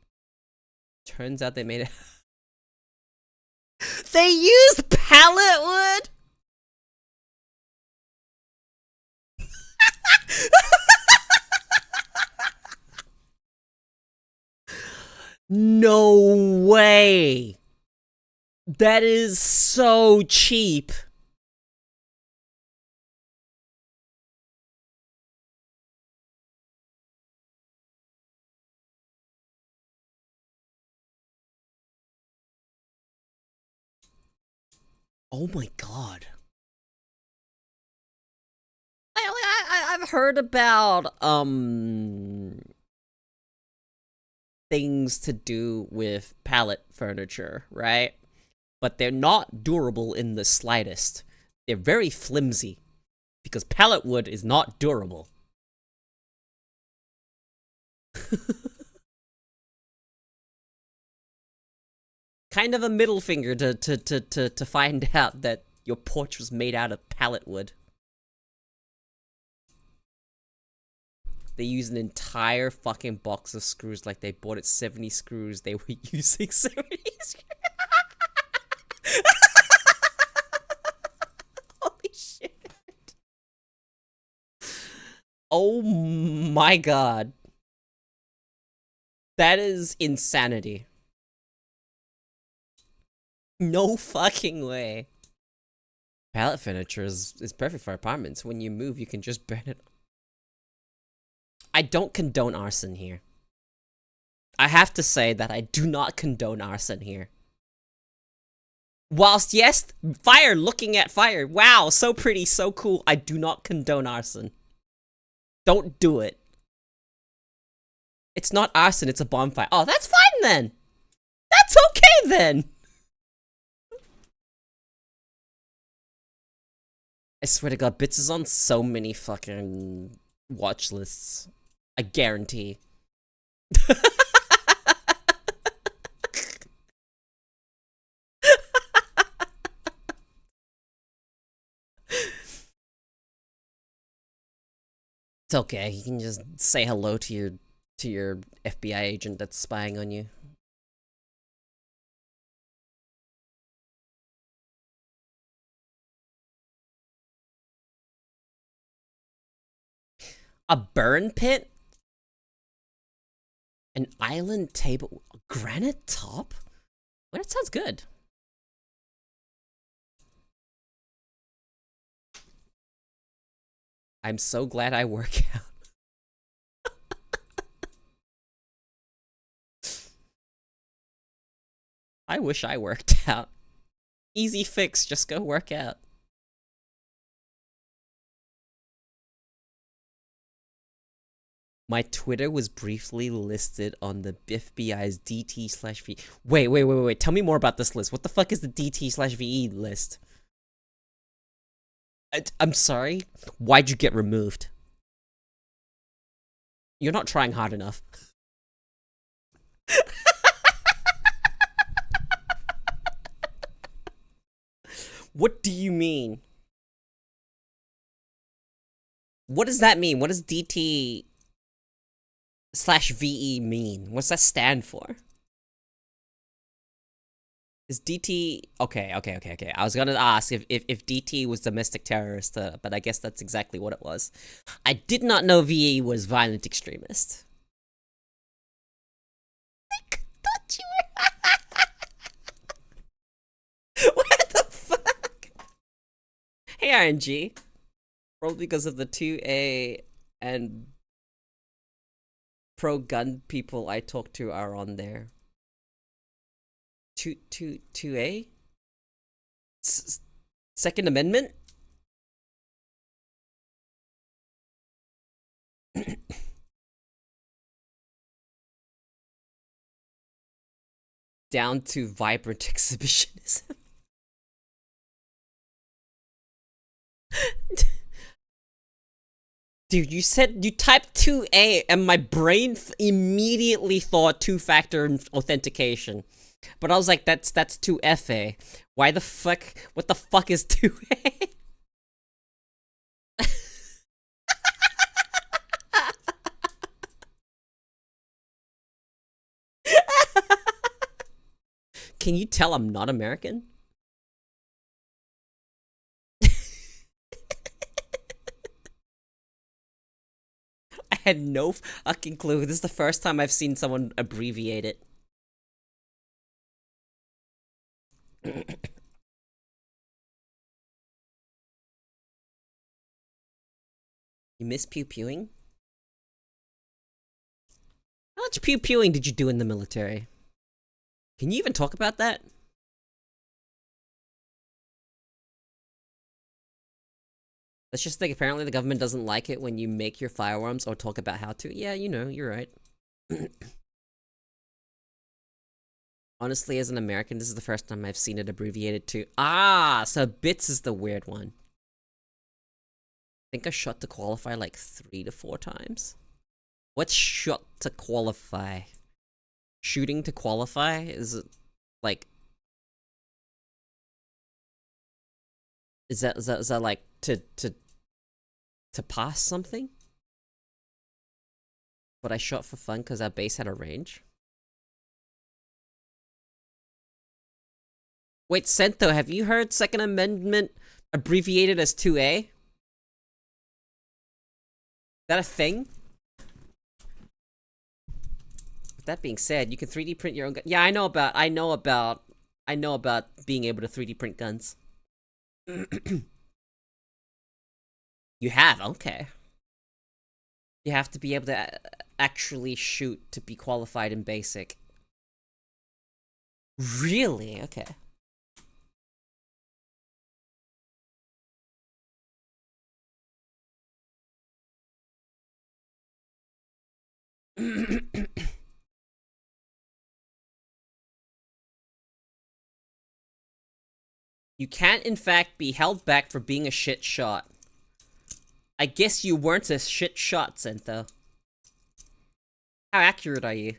Turns out they made it. They used pallet wood? No way. That is so cheap. Oh my god. I've heard about things to do with pallet furniture, right? But they're not durable in the slightest. They're very flimsy because pallet wood is not durable. Kind of a middle finger to find out that your porch was made out of pallet wood. They used an entire fucking box of screws like they bought it 70 screws. They were using 70 screws. Holy shit. Oh my god. That is insanity. No fucking way. Pallet furniture is perfect for apartments. When you move, you can just burn it. I don't condone arson here. I have to say that I do not condone arson here. Whilst, yes, fire, looking at fire. Wow, so pretty, so cool. I do not condone arson. Don't do it. It's not arson, it's a bonfire. Oh, that's fine then. That's okay then. I swear to god, Bits is on so many fucking watch lists. I guarantee. It's okay. You can just say hello to your FBI agent that's spying on you. A burn pit? An island table? A granite top? Well, that sounds good. I'm so glad I work out. I wish I worked out. Easy fix, just go work out. My Twitter was briefly listed on the FBI's DT/VE. Wait. Tell me more about this list. What the fuck is the DT/VE list? I'm sorry? Why'd you get removed? You're not trying hard enough. What do you mean? What does that mean? What does DT/VE mean? What's that stand for? Is DT... Okay. I was gonna ask if DT was domestic terrorist, but I guess that's exactly what it was. I did not know VE was violent extremist. I thought you were... What the fuck? Hey, RNG. Probably because of the 2A and pro-gun people I talk to are on there. 2A? Second Amendment? Down to vibrant exhibitionism. Dude, you said you typed 2A and my brain immediately thought two-factor authentication. But I was like, that's 2FA. Why the fuck? What the fuck is 2A? Can you tell I'm not American? I had no fucking clue. This is the first time I've seen someone abbreviate it. You miss pew-pewing? How much pew-pewing did you do in the military? Can you even talk about that? Let's just think, apparently the government doesn't like it when you make your firearms or talk about how to. Yeah, you know, you're right. Honestly, as an American, this is the first time I've seen it abbreviated to... Ah, so bits is the weird one. I think I shot to qualify like 3 to 4 times. What's shot to qualify? Shooting to qualify? Is it like... Is that like to pass something? But I shot for fun because our base had a range? Wait, Sento, have you heard Second Amendment abbreviated as 2A? Is that a thing? With that being said, you can 3D print your own gun. Yeah, I know about being able to 3D print guns. You have? Okay. You have to be able to actually shoot to be qualified in basic. Really? Okay. You can't, in fact, be held back for being a shit shot. I guess you weren't a shit shot, Sento. How accurate are you?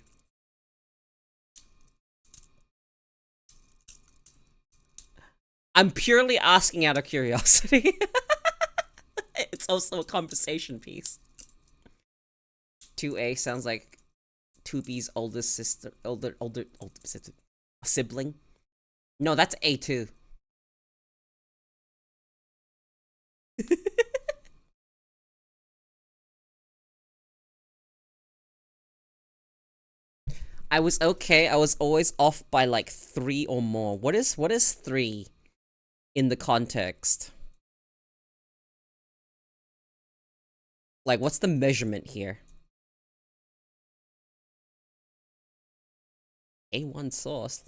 I'm purely asking out of curiosity. It's also a conversation piece. 2A sounds like 2B's oldest sister, older sister, sibling. No, that's A2. I was okay. I was always off by like 3 or more. What is 3 in the context? Like, what's the measurement here? A1 sauce.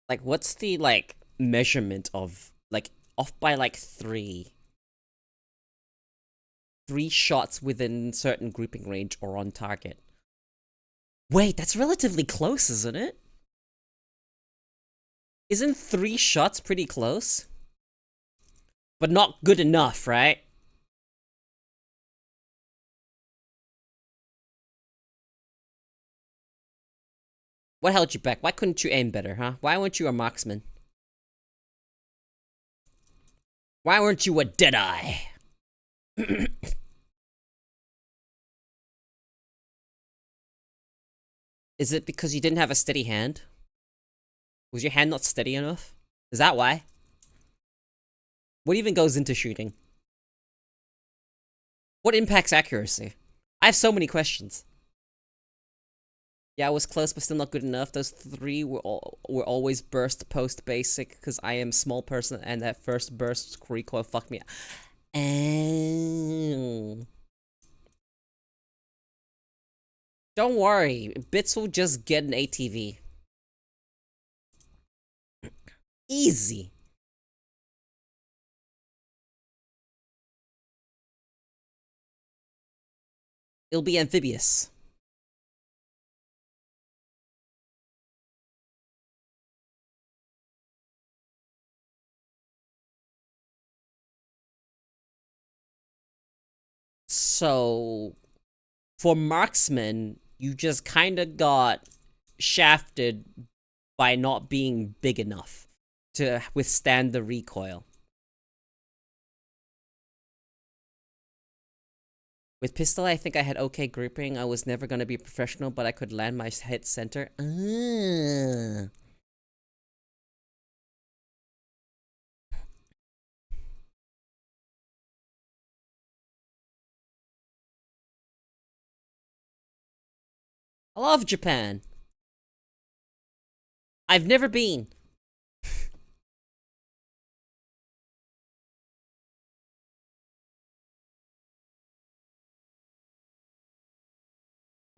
Like, what's the, like, measurement of, like, off by, like, 3? 3 shots within certain grouping range or on target. Wait, that's relatively close, isn't it? Isn't 3 shots pretty close? But not good enough, right? What held you back? Why couldn't you aim better, huh? Why weren't you a marksman? Why weren't you a deadeye? Is it because you didn't have a steady hand? Was your hand not steady enough? Is that why? What even goes into shooting? What impacts accuracy? I have so many questions. Yeah, I was close, but still not good enough. Those 3 were always burst post basic because I am a small person and that first burst recoil fucked me. And don't worry, Bits will just get an ATV. Easy. It'll be amphibious. So, for marksman, you just kind of got shafted by not being big enough to withstand the recoil. With pistol, I think I had okay grouping. I was never going to be a professional, but I could land my hit center. I love Japan. I've never been.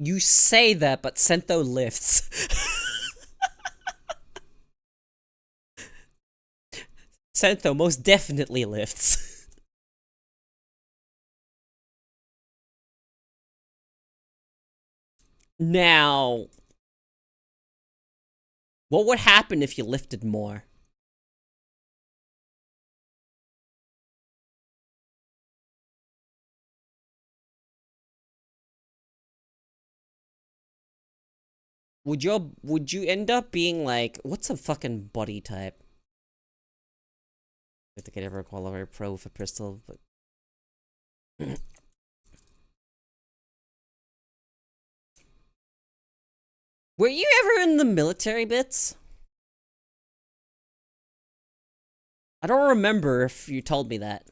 You say that, but Sento lifts. Sento most definitely lifts. Now, what would happen if you lifted more? Would you end up being like, what's a fucking body type? I think I'd ever qualify pro with a pistol, but were you ever in the military bits? I don't remember if you told me that.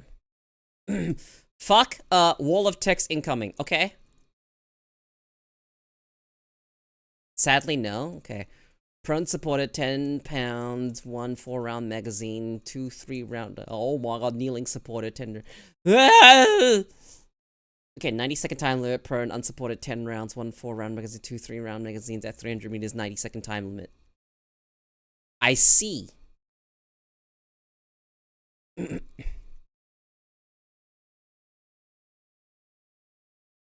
Fuck, wall of text incoming, okay? Sadly, no, okay. Prone supported 10 pounds, 1 4-round magazine, 2 3-round. Oh my god, kneeling supported 10. Okay, 90-second time limit, prone unsupported 10 rounds, 1 4-round magazine, 2 3-round magazines at 300 meters, 90-second time limit. I see.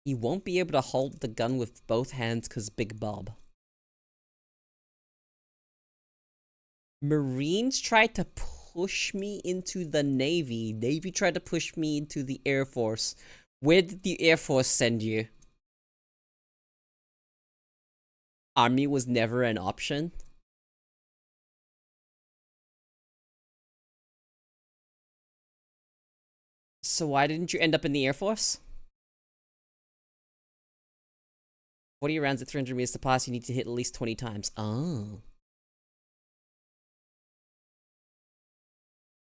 You won't be able to hold the gun with both hands because Big Bob. Marines tried to push me into the Navy. Navy tried to push me into the Air Force. Where did the Air Force send you? Army was never an option. So why didn't you end up in the Air Force? 40 rounds at 300 meters to pass, you need to hit at least 20 times. Oh.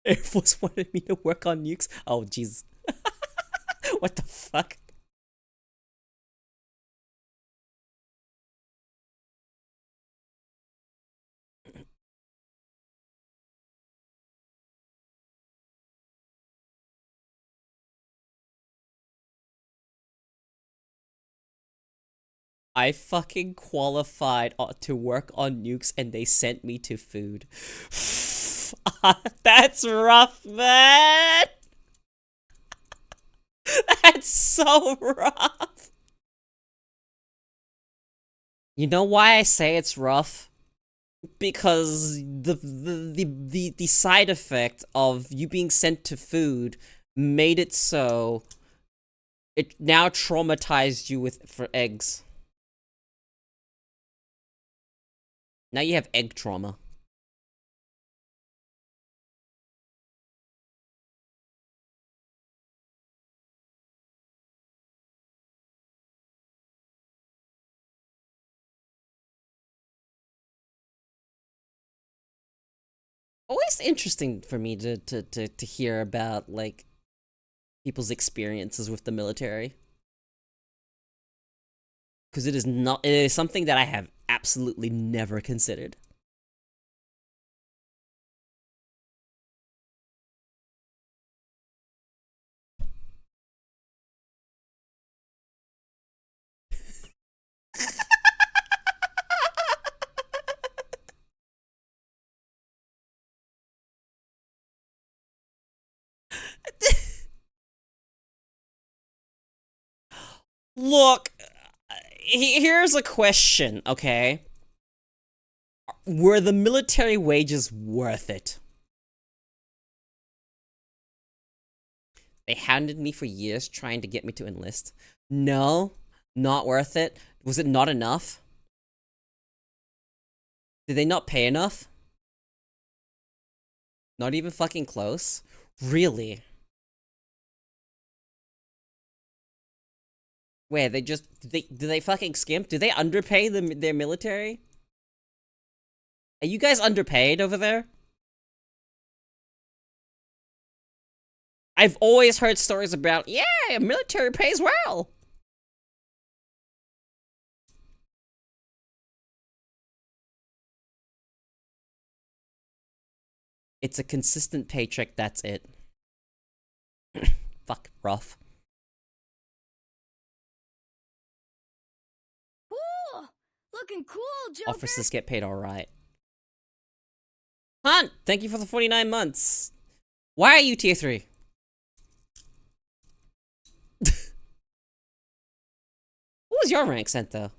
Air Force wanted me to work on nukes? Oh, jeez. What the fuck? I fucking qualified to work on nukes and they sent me to food. That's rough, man! That's so rough! You know why I say it's rough? Because the side effect of you being sent to food made it so it now traumatized you for eggs. Now you have egg trauma. Always interesting for me to hear about, like, people's experiences with the military. Because it is something that I have absolutely never considered. Look, here's a question, okay? Were the military wages worth it? They hounded me for years trying to get me to enlist. No, not worth it. Was it not enough? Did they not pay enough? Not even fucking close? Really? Wait, do they fucking skimp? Do they underpay their military? Are you guys underpaid over there? I've always heard stories about, yeah, military pays well. It's a consistent paycheck, that's it. Fuck, rough. Cool! Looking cool, Joker! Officers get paid alright. Hunt, thank you for the 49 months. Why are you tier 3? What was your rank, Sento?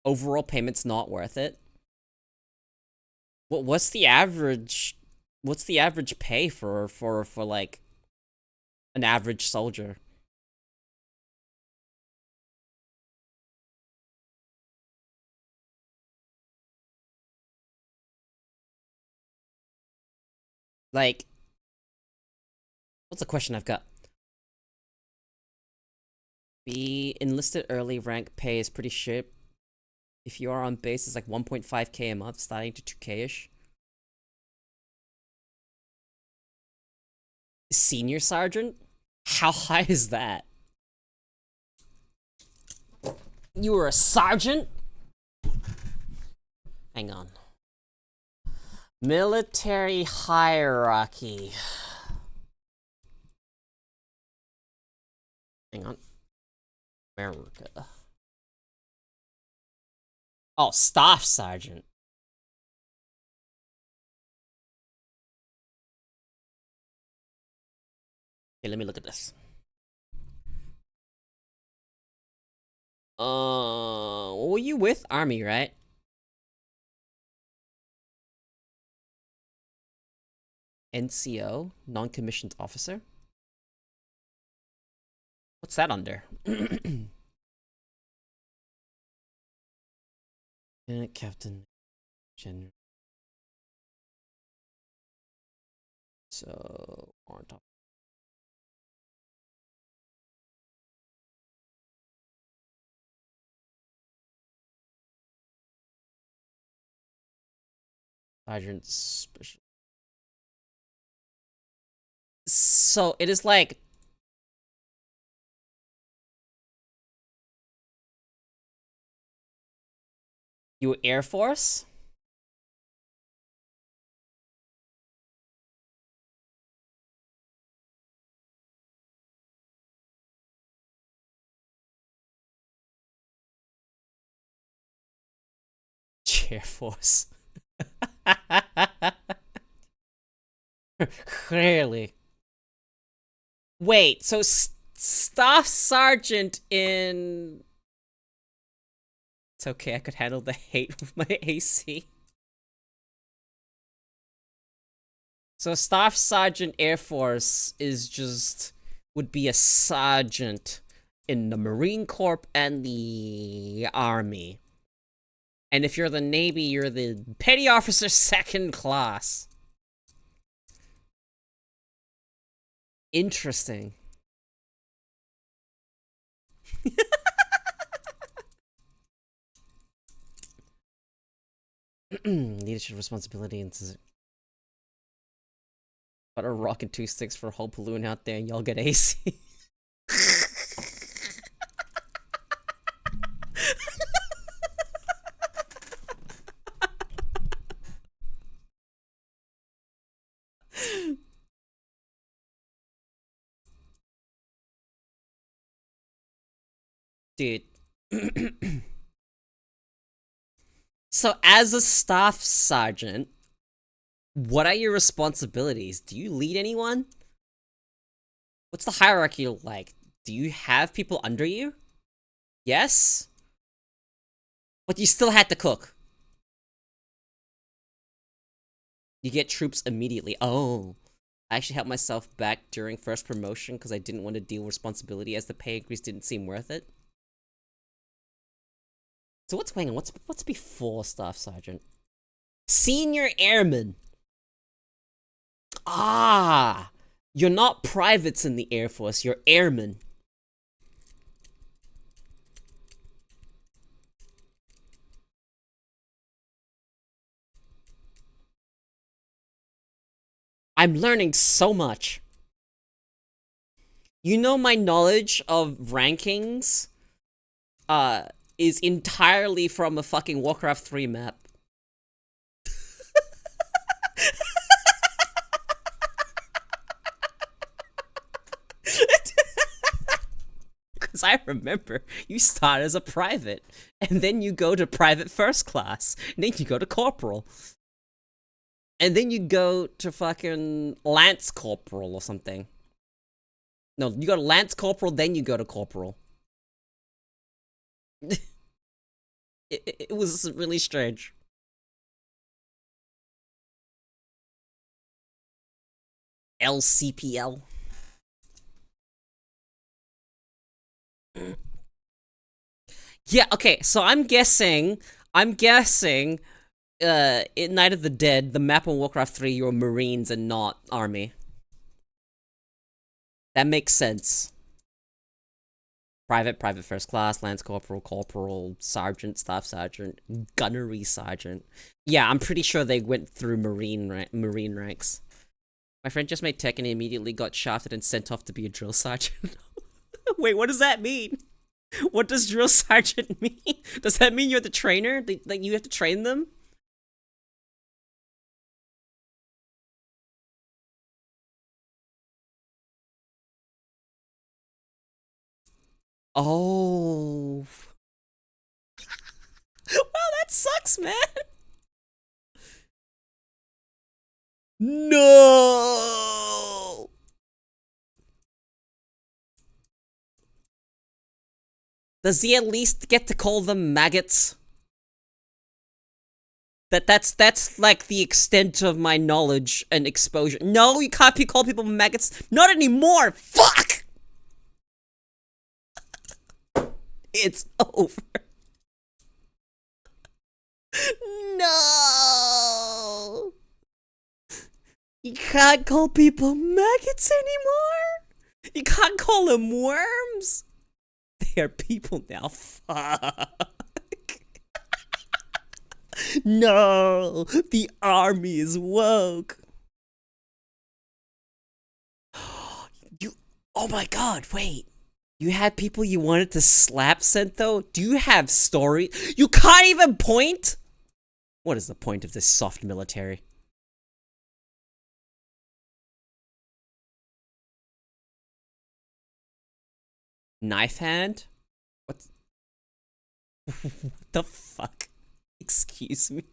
Overall payment's not worth it. What's the average? What's the average pay for like an average soldier? Like, what's the question I've got? Be enlisted early, rank pay is pretty shit. If you are on base, it's like 1.5k a month, starting to 2k-ish. Senior sergeant? How high is that? You were a sergeant? Hang on. Military hierarchy. Hang on. America. Oh, staff sergeant. Okay, let me look at this. What were you with? Army, right? NCO, non-commissioned officer. What's that under? Captain, general. So, on top. Sergeant special. So it is like you Air Force. Air Force. Clearly. Wait, so Staff Sergeant in... It's okay, I could handle the hate with my AC. So Staff Sergeant Air Force is just... would be a sergeant in the Marine Corps and the Army. And if you're the Navy, you're the Petty Officer Second Class. Interesting. Leadership responsibility and put a rock and 2 sticks for a whole balloon out there and y'all get AC. Dude. So as a staff sergeant, what are your responsibilities? Do you lead anyone? What's the hierarchy like? Do you have people under you? Yes? But you still had to cook. You get troops immediately. Oh. I actually helped myself back during first promotion because I didn't want to deal with responsibility as the pay increase didn't seem worth it. So what's going on? What's before Staff Sergeant? Senior Airman. Ah! You're not privates in the Air Force, you're airmen. I'm learning so much. You know, my knowledge of rankings is entirely from a fucking Warcraft 3 map. Because I remember you start as a private, and then you go to private first class, and then you go to corporal. And then you go to fucking Lance Corporal or something. No, you go to Lance Corporal, then you go to Corporal. It was really strange. LCPL. Yeah, okay, so I'm guessing, in Night of the Dead, the map on Warcraft 3, you're Marines and not Army. That makes sense. Private, private first class, lance corporal, corporal, sergeant, staff sergeant, gunnery sergeant. Yeah, I'm pretty sure they went through marine ranks. My friend just made tech and he immediately got shafted and sent off to be a drill sergeant. Wait, what does that mean? What does drill sergeant mean? Does that mean you're the trainer? Like, you have to train them? Oh. Wow, that sucks, man. No. Does he at least get to call them maggots? That's like the extent of my knowledge and exposure. No, you can't call people maggots. Not anymore. Fuck. It's over. No. You can't call people maggots anymore. You can't call them worms. They are people now. Fuck. No, the army is woke. Oh my god, wait. You had people you wanted to slap sent though? Do you have story? You can't even point? What is the point of this soft military? Knife hand? What? What the fuck? Excuse me.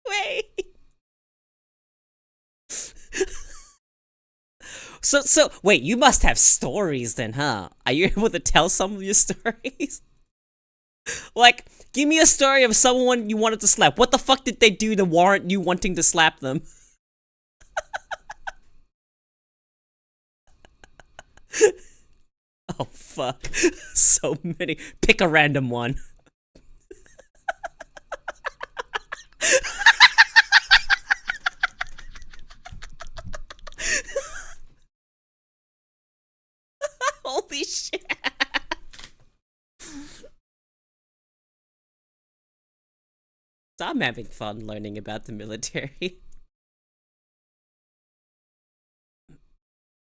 Wait. So wait, you must have stories then, huh? Are you able to tell some of your stories? Like, give me a story of someone you wanted to slap. What the fuck did they do to warrant you wanting to slap them? Oh fuck. So many. Pick a random one. Holy shit. So I'm having fun learning about the military.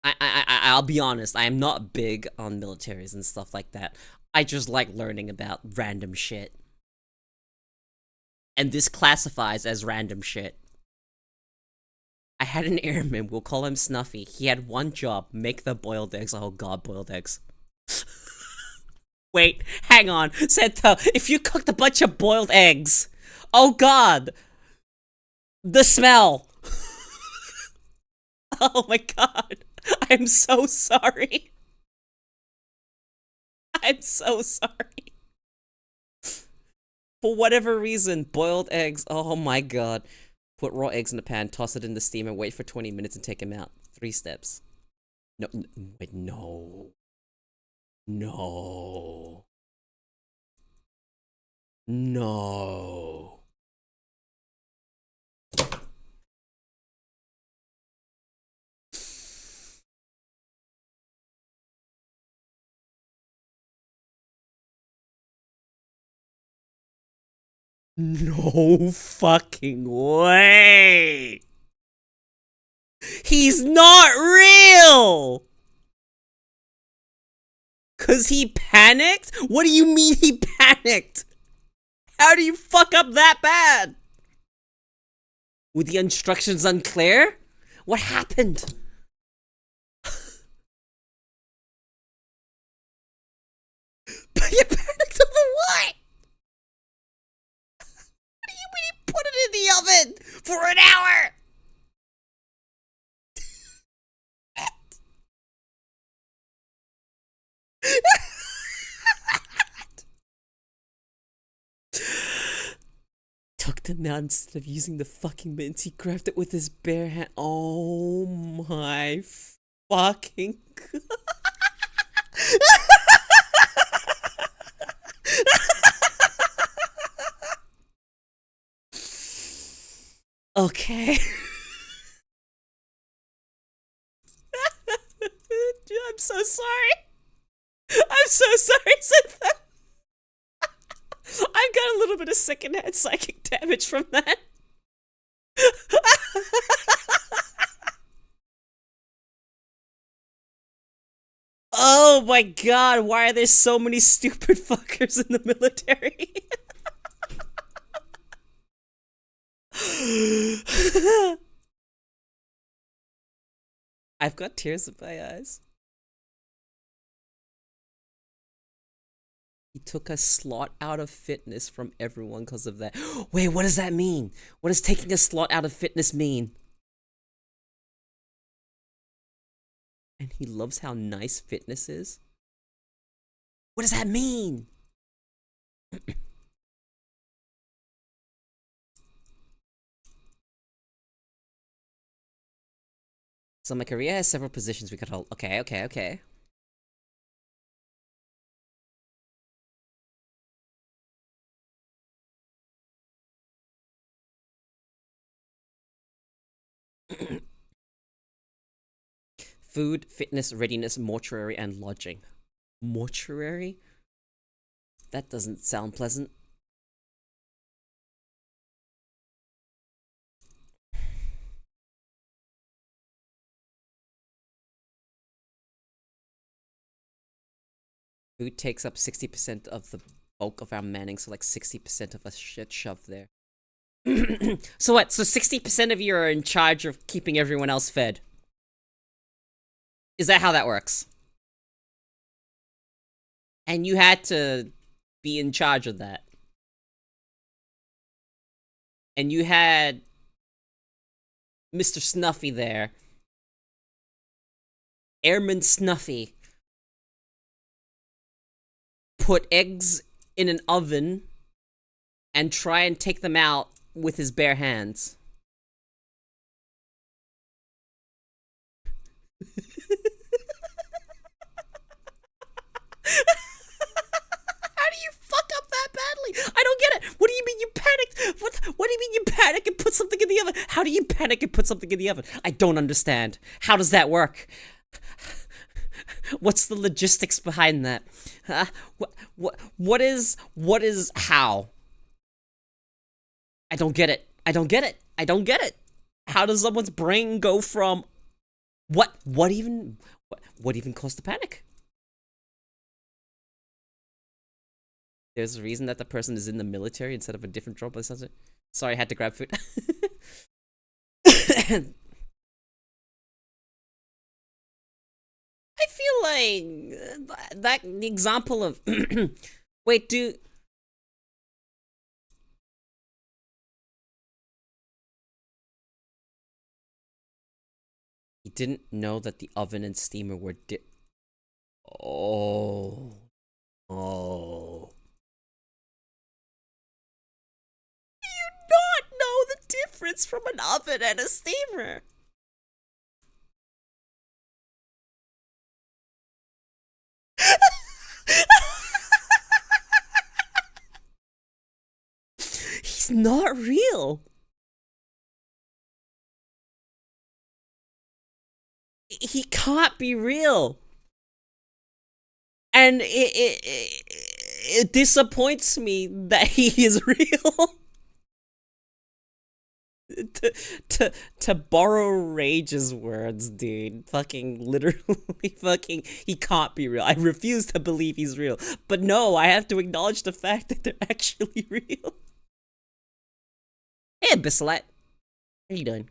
I'll be honest, I am not big on militaries and stuff like that. I just like learning about random shit. And this classifies as random shit. I had an airman, we'll call him Snuffy. He had one job, make the boiled eggs. Oh god, boiled eggs. Wait, hang on. Sento, if you cooked a bunch of boiled eggs, oh god! The smell! Oh my god. I'm so sorry. I'm so sorry. For whatever reason, boiled eggs, oh my god. Put raw eggs in the pan, toss it in the steam, and wait for 20 minutes and take them out. 3 steps. No, wait, no. No. No. No fucking way! He's not real! 'Cause he panicked? What do you mean he panicked? How do you fuck up that bad? Were the instructions unclear? What happened? But you panicked over what? What do you mean you put it in the oven for an hour? Took them out instead of using the fucking mints. He grabbed it with his bare hand. Oh my fucking god. Okay. I'm so sorry. I'm so sorry, Sintha. I've got a little bit of secondhand psychic damage from that. Oh my god, why are there so many stupid fuckers in the military? I've got tears in my eyes. He took a slot out of fitness from everyone because of that. Wait, what does that mean? What does taking a slot out of fitness mean? And he loves how nice fitness is? What does that mean? So my career has several positions we could hold. Okay. Food, fitness, readiness, mortuary, and lodging. Mortuary? That doesn't sound pleasant. Food takes up 60% of the bulk of our manning, so like 60% of us shit shoved there. So what? So 60% of you are in charge of keeping everyone else fed? Is that how that works? and you had to be in charge of that. And you had Mr. Snuffy there. Airman Snuffy. Put eggs in an oven and try and take them out with his bare hands. How do you fuck up that badly? I don't get it. What do you mean you panicked? What do you mean you panic and put something in the oven? How do you panic and put something in the oven? I don't understand. How does that work? What's the logistics behind that? What is how? I don't get it. I don't get it. I don't get it. How does someone's brain go from what even caused the panic? There's a reason that the person is in the military instead of a different job. Sorry, I had to grab food. I feel like that the example of wait, he didn't know that the oven and steamer were oh. You not know the difference from an oven and a steamer. He's not real. He can't be real. And it disappoints me that he is real. to borrow Rage's words, dude. Fucking literally fucking he can't be real. I refuse to believe he's real. But no, I have to acknowledge the fact that they're actually real. Hey, Bislet. How you doing?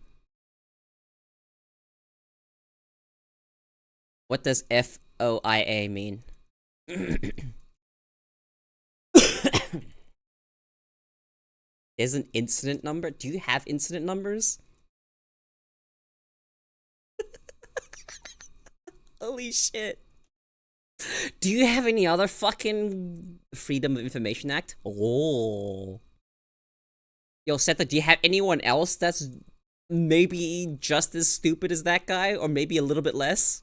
What does FOIA mean? There's an incident number? Do you have incident numbers? Holy shit. Do you have any other fucking Freedom of Information Act? Oh. Yo, Seta, do you have anyone else that's maybe just as stupid as that guy? Or maybe a little bit less?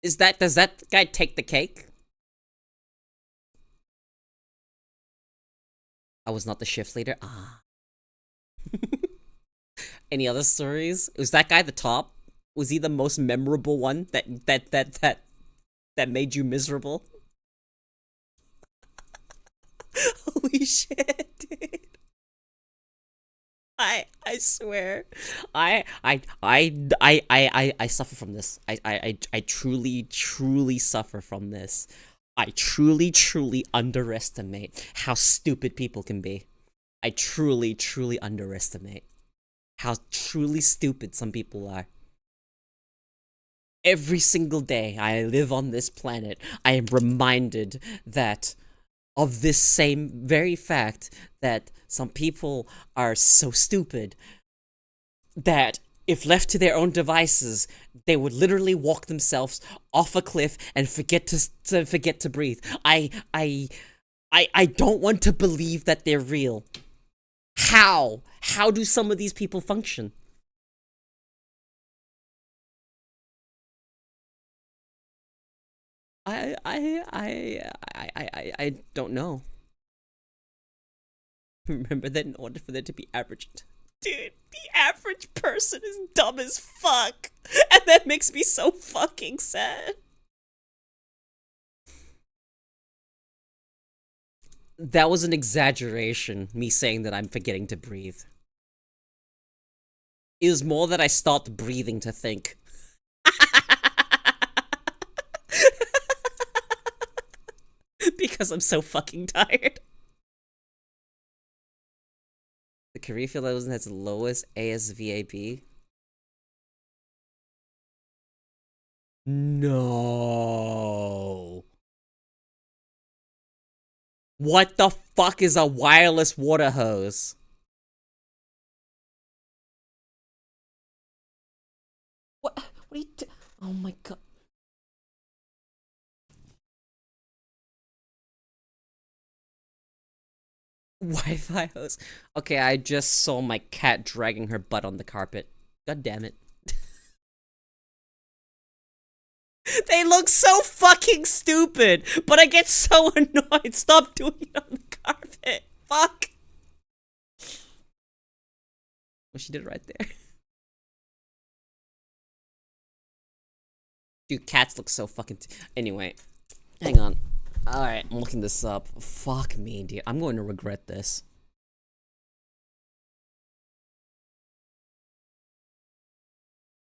Does that guy take the cake? I was not the shift leader. Ah. Any other stories? Was that guy the top? Was he the most memorable one that made you miserable? Holy shit, dude. I swear. I suffer from this. I truly suffer from this. I truly underestimate how stupid people can be. I truly underestimate how truly stupid some people are. Every single day I live on this planet, I am reminded that of this same very fact that some people are so stupid that if left to their own devices, they would literally walk themselves off a cliff and forget to breathe. I don't want to believe that they're real. How do some of these people function? I don't know. Remember that in order for there to be average, dude, the average person is dumb as fuck, and that makes me so fucking sad. That was an exaggeration, me saying that I'm forgetting to breathe. It was more that I stopped breathing to think. Because I'm so fucking tired. The career field has the lowest ASVAB. No. What the fuck is a wireless water hose? What are you oh my god. Wi-Fi hose. Okay, I just saw my cat dragging her butt on the carpet. God damn it. They look so fucking stupid, but I get so annoyed. Stop doing it on the carpet. Fuck. Well, she did it right there. Dude, cats look so fucking anyway, hang on. Alright, I'm looking this up. Fuck me, dude. I'm going to regret this.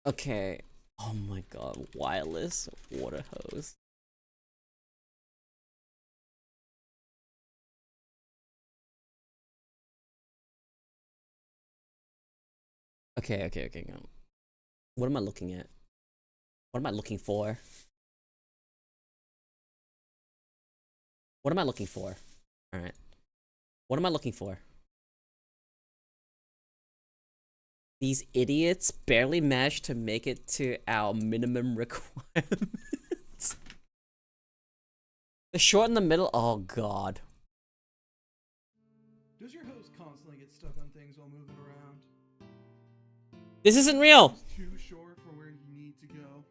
Okay. Oh my god, wireless water hose. Okay, no. What am I looking at? What am I looking for? What am I looking for? Alright. What am I looking for? These idiots barely managed to make it to our minimum requirements. The short in the middle, oh god. Does your hose constantly get stuck on things while moving around? This isn't real! It's too short for where you need to go.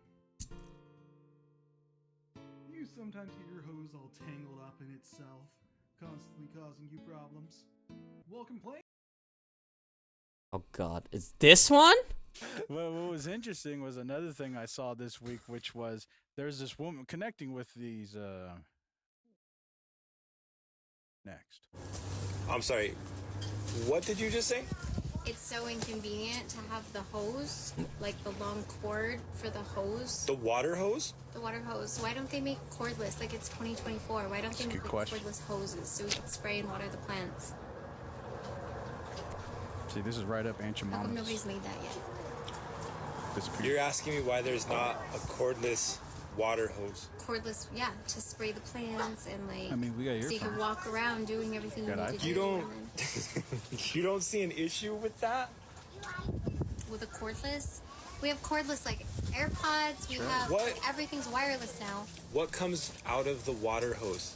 You sometimes get your hose all tangled up in itself, constantly causing you problems. Well, complain. Oh god, is this one? Well, what was interesting was another thing I saw this week, which was there's this woman connecting with these, next. I'm sorry, what did you just say? It's so inconvenient to have the hose, like the long cord for the hose. The water hose? The water hose. Why don't they make cordless? Like it's 2024. Why don't they make like cordless hoses so we can spray and water the plants? See, this is right up Aunt How come Jemima's. nobody's made that yet? You're asking me why there's not a cordless water hose? Cordless, yeah, to spray the plants and like. I mean, we got so you can earphones. walk around doing everything you need to You do. don't, you don't see an issue with that? With a cordless, we have cordless like AirPods. We have like, everything's wireless now. What comes out of the water hose?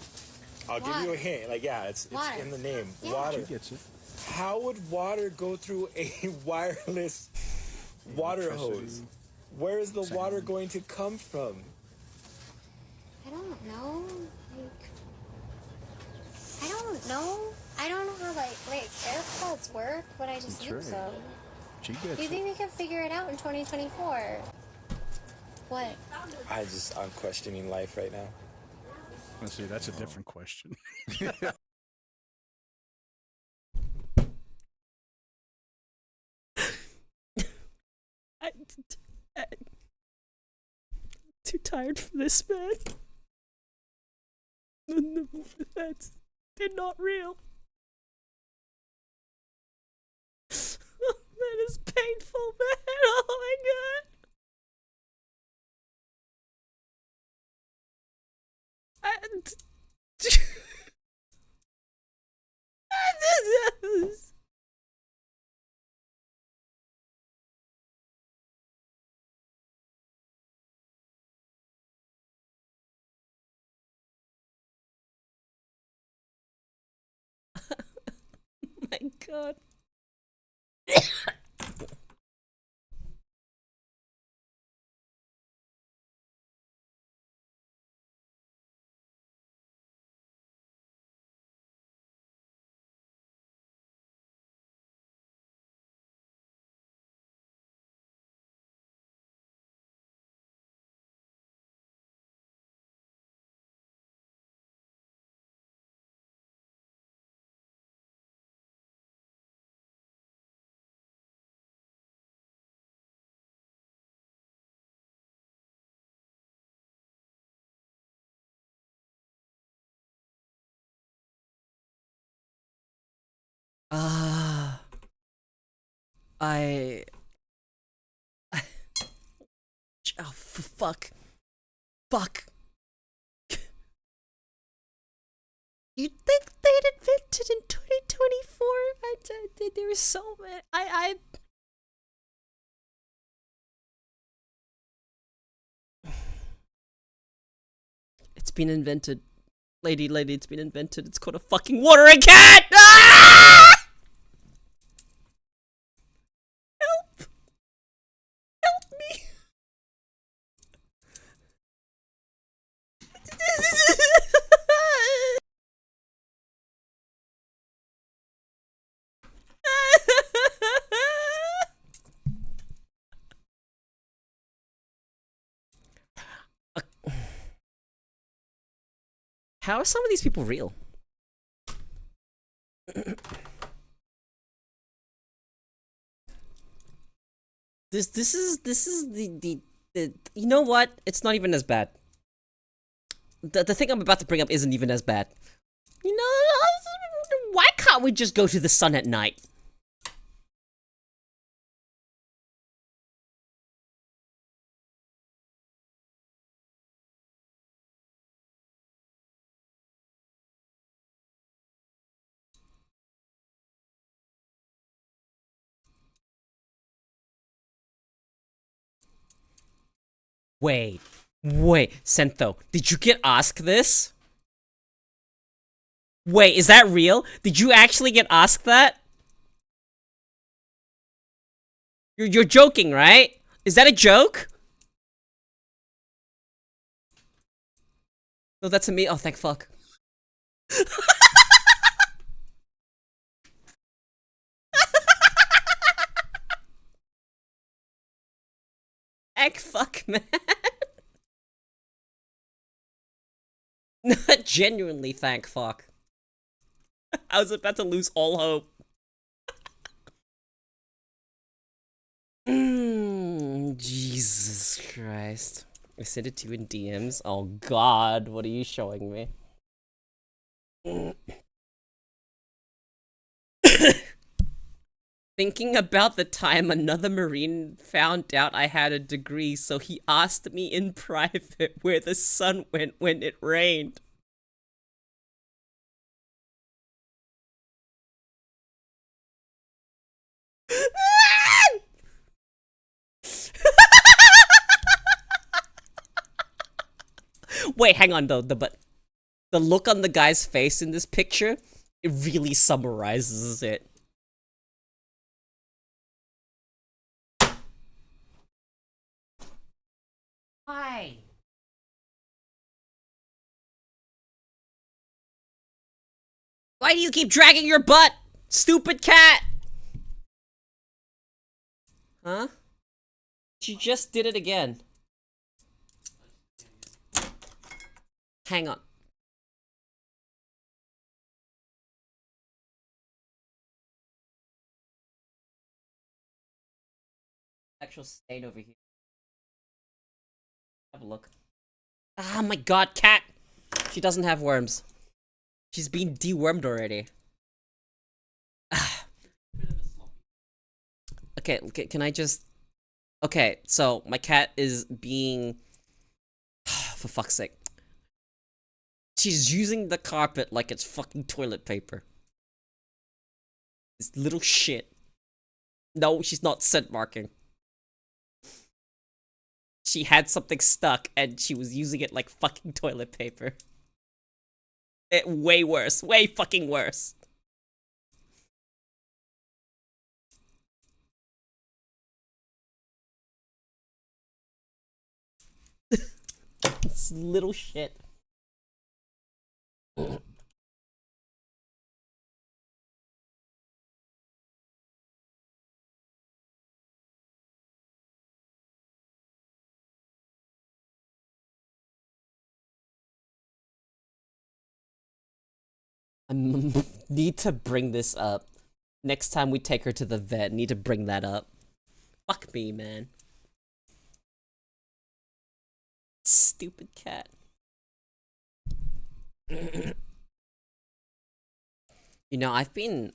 I'll give you a hint. Like, yeah, it's in the name. Yeah. Water. She gets it. How would water go through a wireless water hose? Where is the water going to come from? I don't know. Like, I don't know. I don't know how like AirPods work, but I just use them. She Do gets you it. think we can figure it out in 2024? What? I'm questioning life right now. Let's see, that's a different question. I'm too tired for this, man. They're not real. That is painful, man. Oh my god. My god. I oh fuck. You think they'd invented in 2024? There was so many. It's been invented. Lady, it's been invented. It's called a fucking watering can! Ah! Help! Help me! How are some of these people real? This is the you know what? It's not even as bad. The thing I'm about to bring up isn't even as bad. You know, why can't we just go to the sun at night? Wait, Sentho, did you get asked this? Wait, is that real? Did you actually get asked that? You're joking, right? Is that a joke? No, that's a me. Oh, thank fuck. Thank fuck, man. Genuinely, thank fuck. I was about to lose all hope. Jesus Christ. I sent it to you in DMs. Oh god, what are you showing me? Thinking about the time another Marine found out I had a degree, so he asked me in private where the sun went when it rained. Wait, hang on though, but the look on the guy's face in this picture, it really summarizes it. Hi. Why do you keep dragging your butt, stupid cat? Huh? She just did it again. Hang on. Actual stain over here. Have a look. Ah, my god, cat! She doesn't have worms. She's been dewormed already. Okay, can I just... Okay, so my cat is being... For fuck's sake. She's using the carpet like it's fucking toilet paper. This little shit. No, she's not scent marking. She had something stuck and she was using it like fucking toilet paper. Way worse. Way fucking worse. This little shit. I need to bring this up. Next time we take her to the vet, need to bring that up. Fuck me, man. Stupid cat. You know, I've been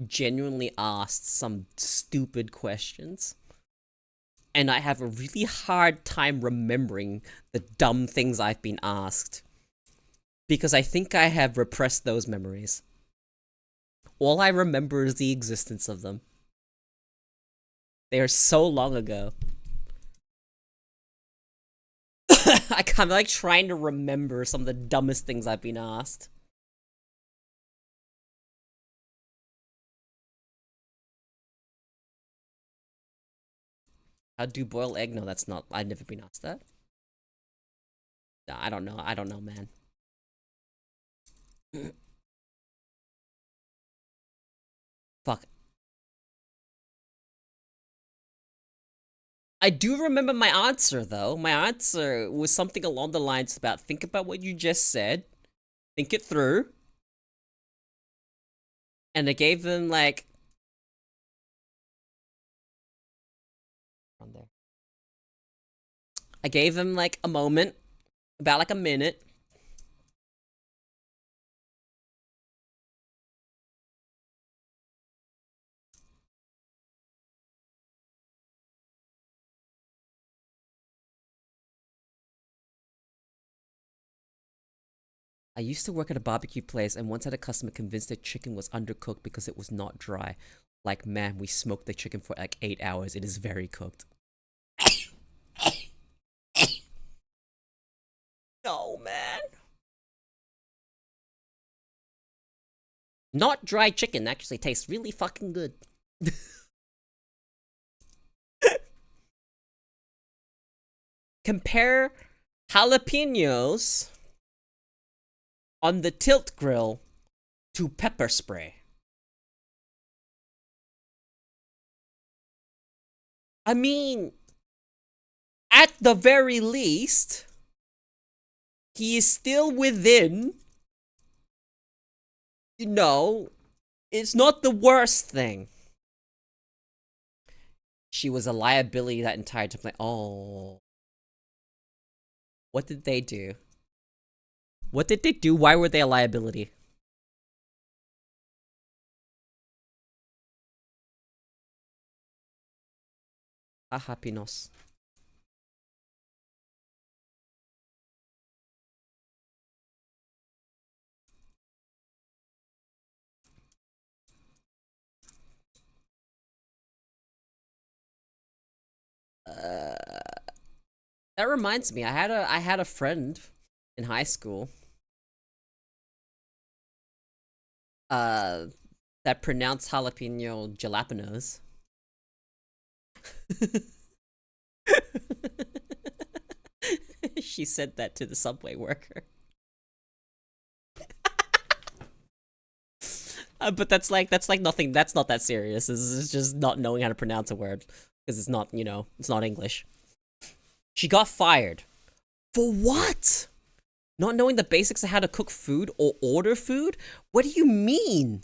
genuinely asked some stupid questions. And I have a really hard time remembering the dumb things I've been asked. Because I think I have repressed those memories. All I remember is the existence of them. They are so long ago. I'm like trying to remember some of the dumbest things I've been asked. How do you boil egg? No, that's not. I've never been asked that. No, I don't know. I don't know, man. Fuck. I do remember my answer, though. My answer was something along the lines about think about what you just said, think it through, and I gave them, like... on there. I gave them, like, a moment, about, like, a minute. I used to work at a barbecue place and once had a customer convinced their chicken was undercooked because it was not dry. Like, man, we smoked the chicken for like 8 hours. It is very cooked. No, man. Not dry chicken actually tastes really fucking good. Compare jalapenos on the tilt grill to pepper spray. I mean, at the very least, he is still within, you know, it's not the worst thing. She was a liability that entire time. Like, oh. What did they do? What did they do? Why were they a liability? Pinos. That reminds me, I had a friend in high school. That pronounced jalapeno jalapenos. She said that to the subway worker. But that's like nothing. That's not that serious. This is just not knowing how to pronounce a word because it's not, you know, it's not English. She got fired. For what? Not knowing the basics of how to cook food or order food? What do you mean?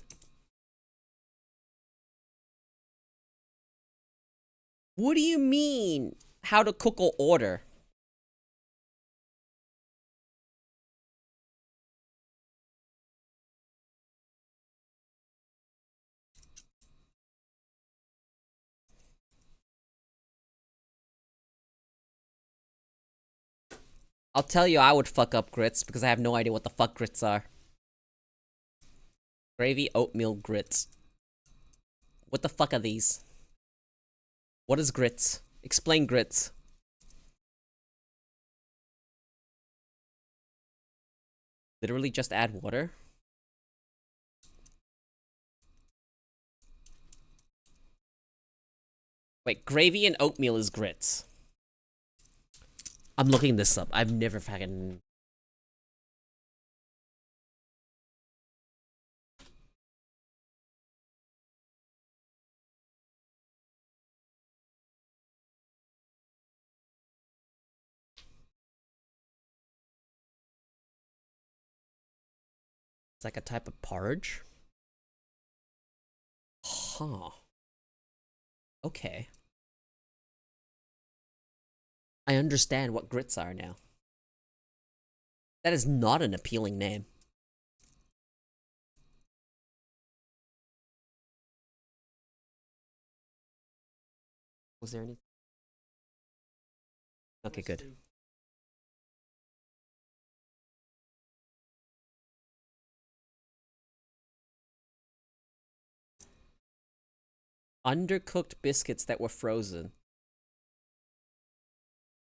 What do you mean? How to cook or order? I'll tell you I would fuck up grits because I have no idea what the fuck grits are. Gravy oatmeal grits. What the fuck are these? What is grits? Explain grits. Literally just add water? Wait, gravy and oatmeal is grits. I'm looking this up. I've never fucking... It's like a type of porridge? Huh. Okay. I understand what grits are now. That is not an appealing name. Was there anything? Okay, good. Undercooked biscuits that were frozen.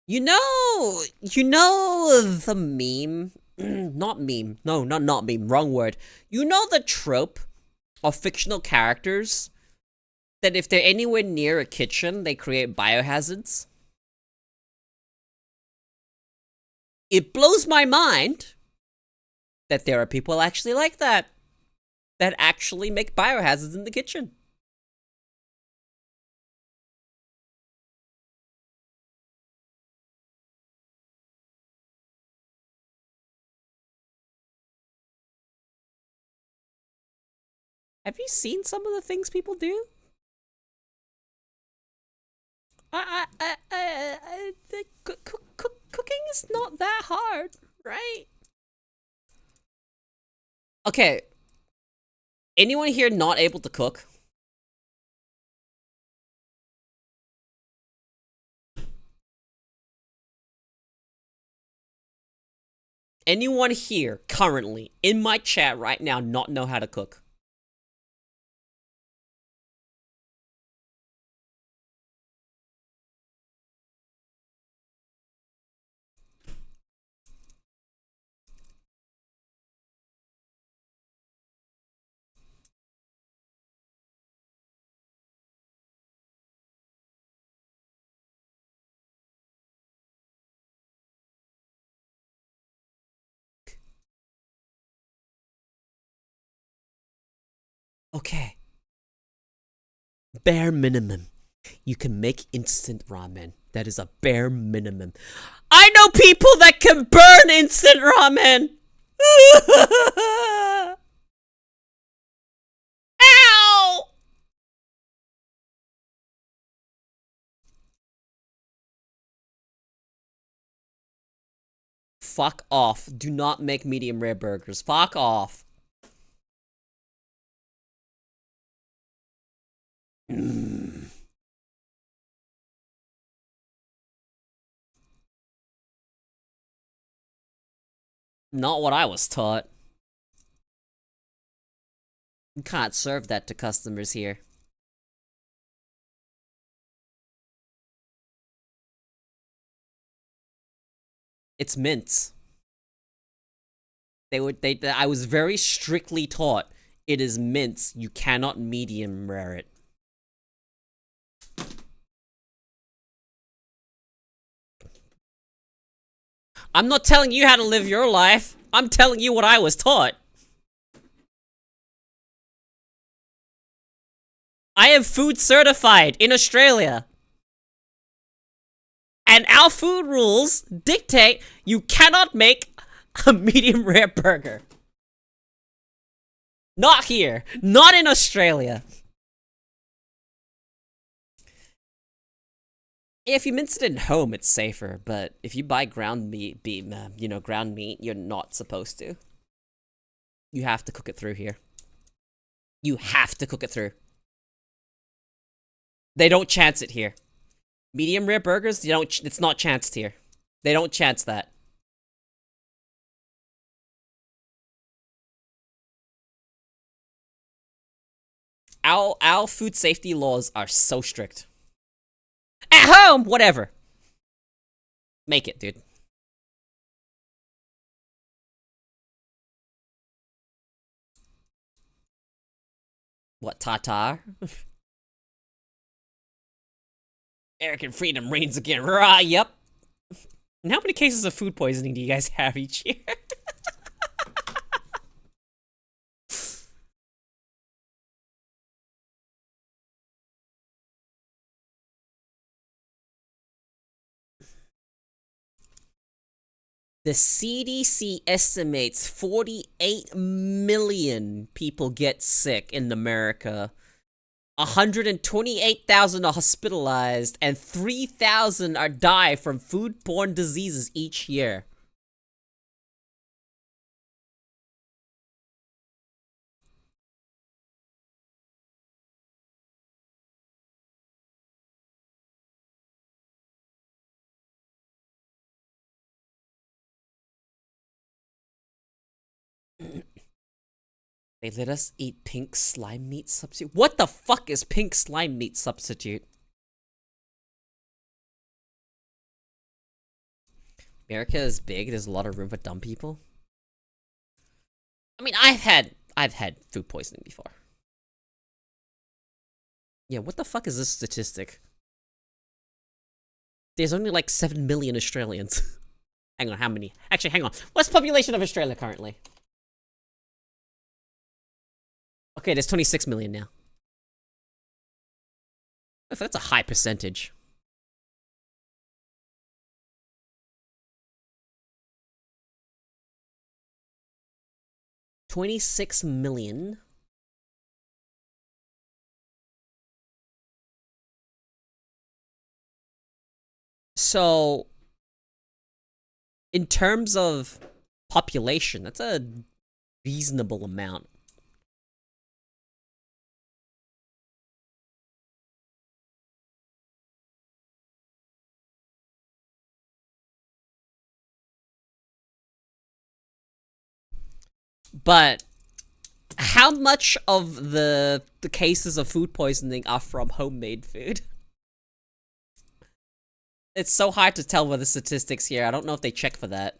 You know the meme? Not meme. No, not meme. Wrong word. You know the trope of fictional characters that if they're anywhere near a kitchen, they create biohazards? It blows my mind that there are people actually like that. That actually make biohazards in the kitchen. Have you seen some of the things people do? Cooking is not that hard, right? Okay. Anyone here not able to cook? Anyone here currently in my chat right now not know how to cook? Okay. Bare minimum. You can make instant ramen. That is a bare minimum. I know people that can burn instant ramen! Ow! Fuck off. Do not make medium rare burgers. Fuck off. Not what I was taught. You can't serve that to customers here. It's mince. I was very strictly taught it is mince. You cannot medium rare it. I'm not telling you how to live your life. I'm telling you what I was taught. I am food certified in Australia. And our food rules dictate you cannot make a medium rare burger. Not here. Not in Australia. If you mince it at home, it's safer. But if you buy ground meat, ground meat, you're not supposed to. You have to cook it through here. You have to cook it through. They don't chance it here. Medium rare burgers, it's not chanced here. They don't chance that. Our food safety laws are so strict. At home, whatever. Make it, dude. What, Tatar? American freedom reigns again. Rah, yep. And how many cases of food poisoning do you guys have each year? The CDC estimates 48 million people get sick in America. 128,000 are hospitalized, and 3,000 are die from foodborne diseases each year. They let us eat pink slime meat substitute. What the fuck is pink slime meat substitute? America is big. There's a lot of room for dumb people. I mean, I've had food poisoning before. Yeah, what the fuck is this statistic? There's only like 7 million Australians. Hang on, how many? Actually, hang on. What's the population of Australia currently? Okay, there's 26 million now. That's a high percentage. $26 million. So, in terms of population, that's a reasonable amount. But how much of the cases of food poisoning are from homemade food? It's so hard to tell with the statistics here. I don't know if they check for that.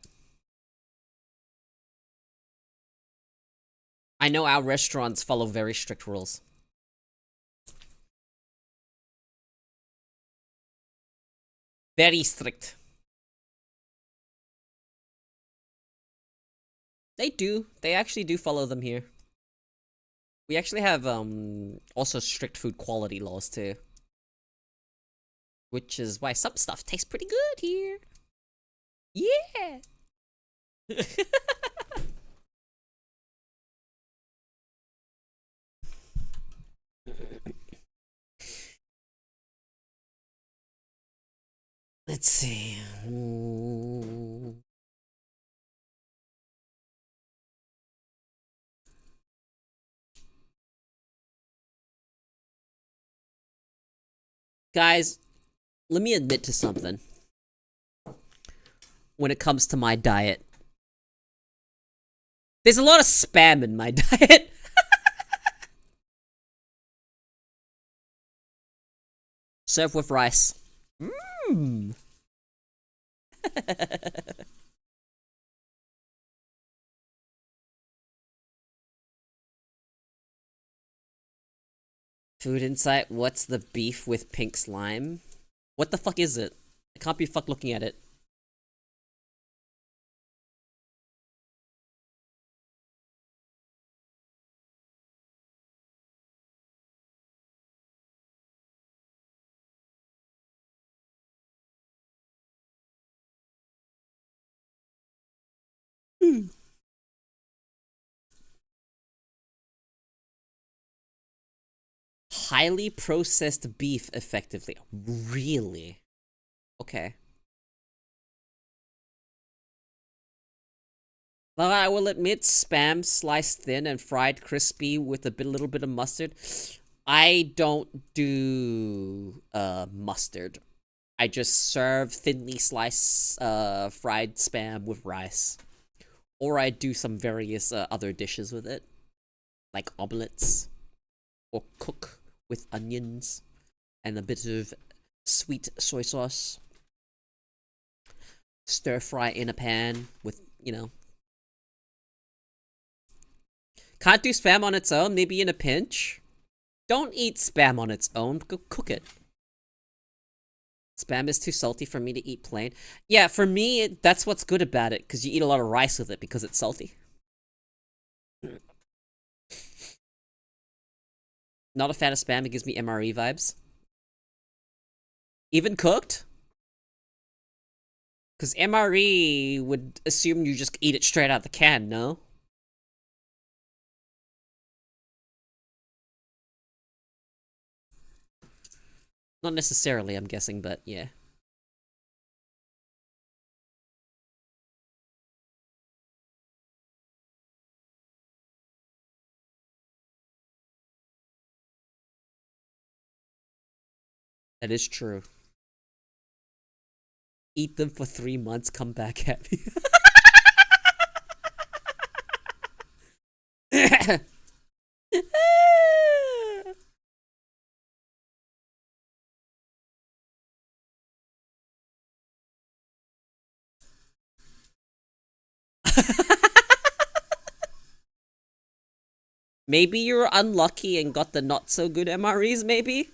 I know our restaurants follow very strict rules. Very strict. They do. They actually do follow them here. We actually have also strict food quality laws too. Which is why some stuff tastes pretty good here. Yeah. Let's see. Guys, let me admit to something. When it comes to my diet. There's a lot of spam in my diet. Serve with rice. Mmm. Food Insight, what's the beef with pink slime? What the fuck is it? I can't be fucked looking at it. Highly processed beef effectively. Really? Okay. Well, I will admit, spam sliced thin and fried crispy with a little bit of mustard. I don't do mustard. I just serve thinly sliced fried spam with rice. Or I do some various other dishes with it. Like omelets. Or cook with onions and a bit of sweet soy sauce. Stir fry in a pan with, you know. Can't do spam on its own, maybe in a pinch. Don't eat spam on its own, go cook it. Spam is too salty for me to eat plain. Yeah, for me, that's what's good about it, because you eat a lot of rice with it because it's salty. Not a fan of spam, it gives me MRE vibes. Even cooked? Because MRE would assume you just eat it straight out the can, no? Not necessarily, I'm guessing, but yeah. That is true. Eat them for 3 months, come back happy. Maybe you're unlucky and got the not so good MREs, maybe?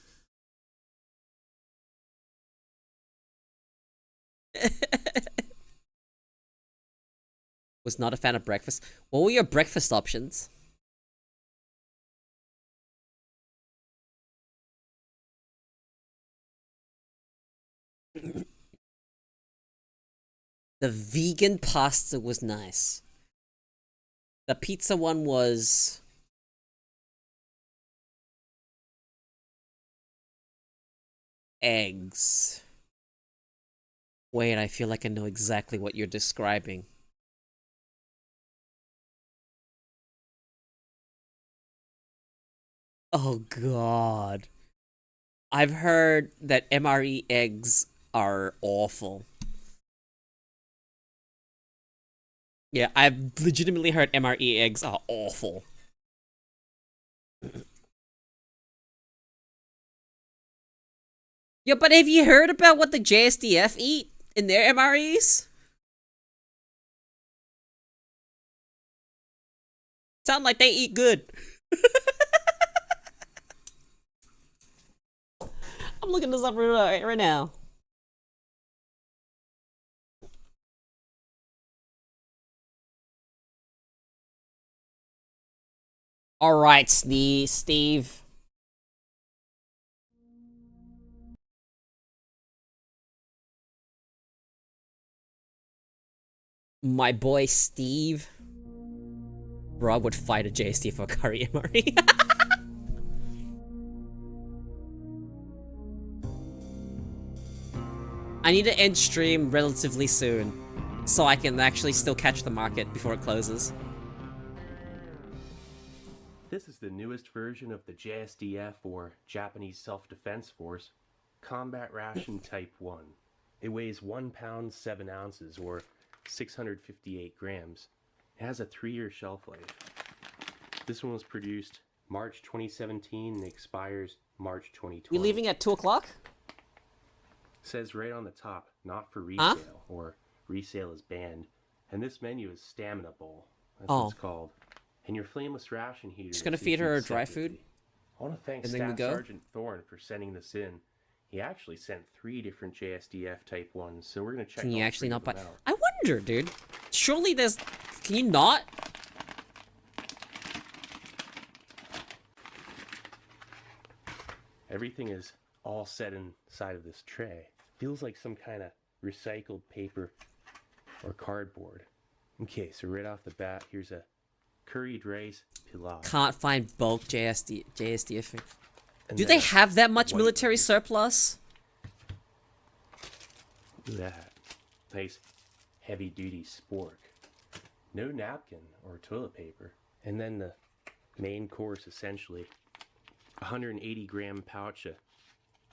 Was not a fan of breakfast. What were your breakfast options? The vegan pasta was nice. The pizza one was... eggs. Wait, I feel like I know exactly what you're describing. Oh god. I've heard that MRE eggs are awful. Yeah, I've legitimately heard MRE eggs are awful. Yeah, but have you heard about what the JSDF eat in their MREs? Sound like they eat good. I'm looking this up right now. Alright, Steve. My boy Steve. Bro, I would fight a JST for curry MRE. I need to end stream relatively soon, so I can actually still catch the market before it closes. This is the newest version of the JSDF, or Japanese Self-Defense Force, Combat Ration Type 1. It weighs 1 pound 7 ounces, or 658 grams. It has a 3-year shelf life. This one was produced March 2017 and expires March 2020. We leaving at 2 o'clock? Says right on the top, not for resale, or resale is banned. And this menu is Stamina Bowl. That's what it's called. And your flameless ration heater. Just gonna feed her dry food. I want to thank and then we Staff go? Sergeant Thorne for sending this in. He actually sent 3 different JSDF Type 1s, so we're gonna check. Can you all actually 3 not of buy? them out. I wonder, dude. Surely there's. Can you not? Everything is all set inside of this tray. Feels like some kind of recycled paper or cardboard. Okay, so right off the bat, here's a curried rice pilaf. Can't find bulk JSDF. And Do then they a have that much white military rice. surplus? Look at that. Nice heavy duty spork. No napkin or toilet paper. And then the main course, essentially. 180 gram pouch of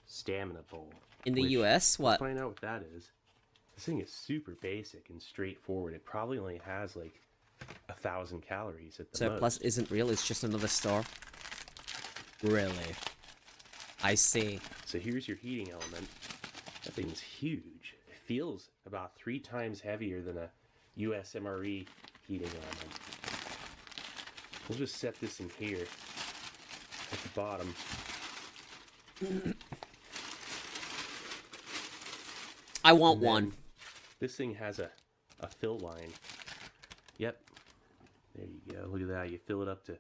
Stamina Bowl. In the which, US? What? Let's find out what that is. This thing is super basic and straightforward. It probably only has like 1,000 calories at the Surplus most. isn't real, it's just another store. Really? I see. So here's your heating element. That thing's huge. It feels about 3 times heavier than a US MRE heating element. We'll just set this in here at the bottom. I want And then one. This thing has a fill line. Yep. There you go. Look at that. You fill it up to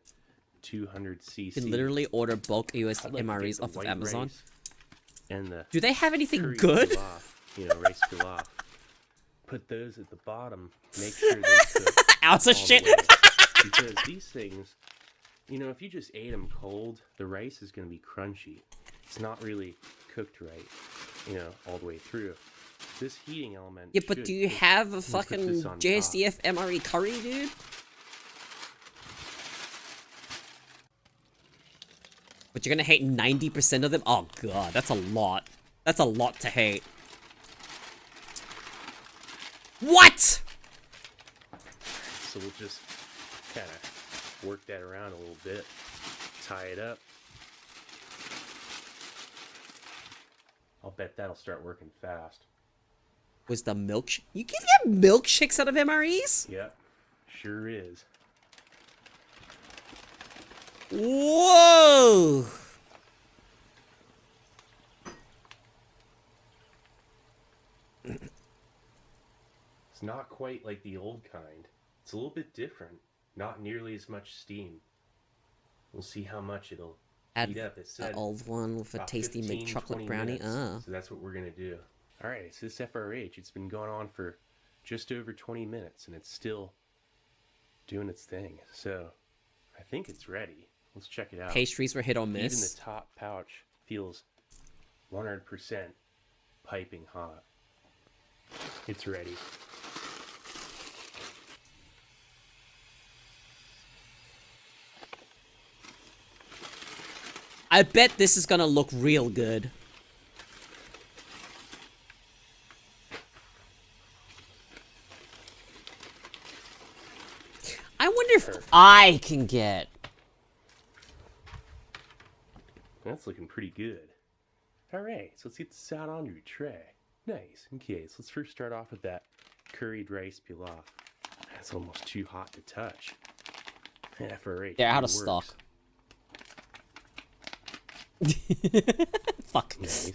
200 cc. You can literally order bulk US I'd like to MREs get the off of white Amazon. rice and the Do they have anything curry good? pilaf, rice pilaf. Put those at the bottom. Make sure they cook Ounce of all the shit. way. Because these things, if you just ate them cold, the rice is going to be crunchy. It's not really cooked right, all the way through. This heating element. Yeah, but should do you cook- have a put fucking this on top. JSDF MRE curry, dude? But you're gonna hate 90% of them? Oh god, that's a lot. That's a lot to hate. What?! So we'll just kind of work that around a little bit, tie it up. I'll bet that'll start working fast. Was the milkshake? You can get milkshakes out of MREs? Yep, sure is. Whoa! It's not quite like the old kind. It's a little bit different. Not nearly as much steam. We'll see how much it'll Add heat up. It an said old one with a about tasty 15, mint chocolate 20 brownie. minutes. So that's what we're gonna do. All right, so this FRH, it's been going on for just over 20 minutes, and it's still doing its thing. So I think it's ready. Let's check it out. Pastries were hit or miss. Even the top pouch feels 100% piping hot. It's ready. I bet this is gonna look real good. I wonder if I can get... That's looking pretty good. Alright, so let's get this out on your tray. Nice. Okay, so let's first start off with that curried rice pilaf. That's almost too hot to touch. FRH. They're out of stock. Fuck. Nice.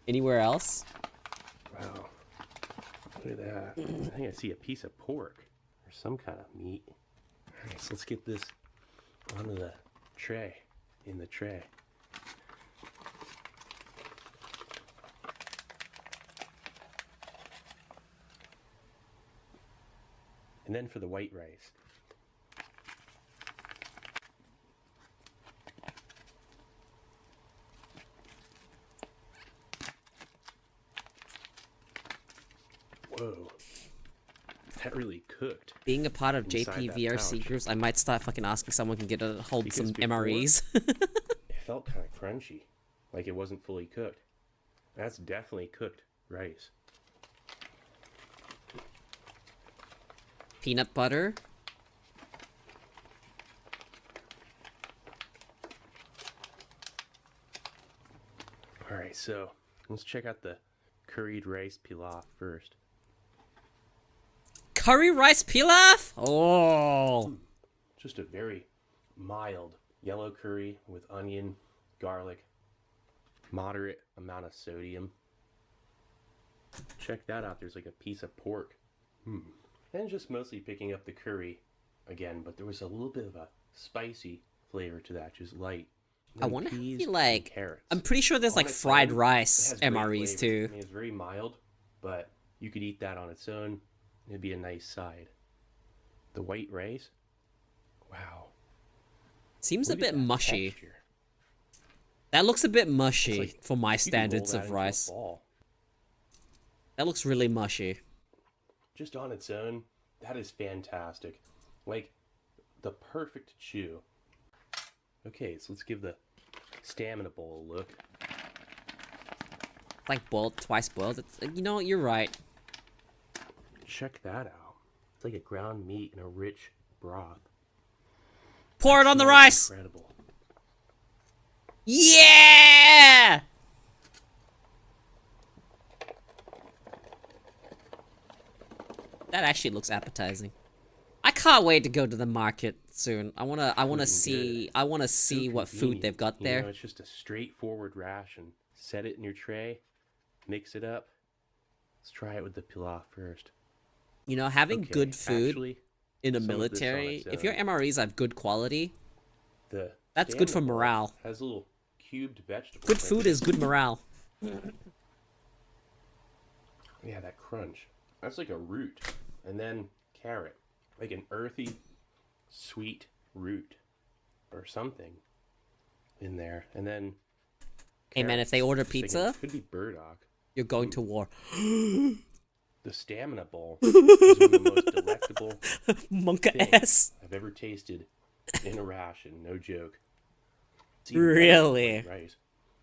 Anywhere else? Wow. Look at that. I think I see a piece of pork or some kind of meat. Alright, so let's get this onto the tray. In the tray. And then for the white rice. Whoa. That really cooked. Being a part of inside that JPVRC pouch. groups, I might start fucking asking someone can get a hold Because some before, MREs. It felt kind of crunchy, like it wasn't fully cooked. That's definitely cooked rice. Peanut butter. Alright, so let's check out the curried rice pilaf first. Curry rice pilaf? Oh. Just a very mild yellow curry with onion, garlic, moderate amount of sodium. Check that out. There's like a piece of pork. And just mostly picking up the curry again, but there was a little bit of a spicy flavor to that, just light. I Then wonder how peas you and like... carrots. I'm pretty sure there's On like its fried own, rice it has great MREs flavors. too. I mean, it's very mild, but you could eat that on its own. It'd be a nice side. The white rice? Wow. Seems Look a at bit that mushy. texture. That looks a bit mushy like for my you could roll standards that of into a rice. ball. That looks really mushy. Just on its own, that is fantastic. Like, the perfect chew. Okay, so let's give the stamina bowl a look. Like boiled, twice boiled. It's, you know, you're right. Check that out. It's like a ground meat in a rich broth. Pour it on the Smells rice! Incredible. Yeah! That actually looks appetizing. I can't wait to go to the market soon. I wanna see what food they've got there. You know, it's just a straightforward ration. Set it in your tray, mix it up. Let's try it with the pilaf first. You know, having Okay, good food actually, in the some of this on military, its if your own. MREs have good quality, that's good for stamina bowl morale. Has little cubed vegetables. Good like food this. is good morale. Yeah, that crunch. That's like a root. And then carrot. Like an earthy, sweet root. Or something. In there. And then Hey man, if they order Just thinking, pizza, could be burdock. you're going to war. The stamina bowl is one of the most delectable Monka things ass. I've ever tasted in a ration. No joke. It's even better than Really? white rice.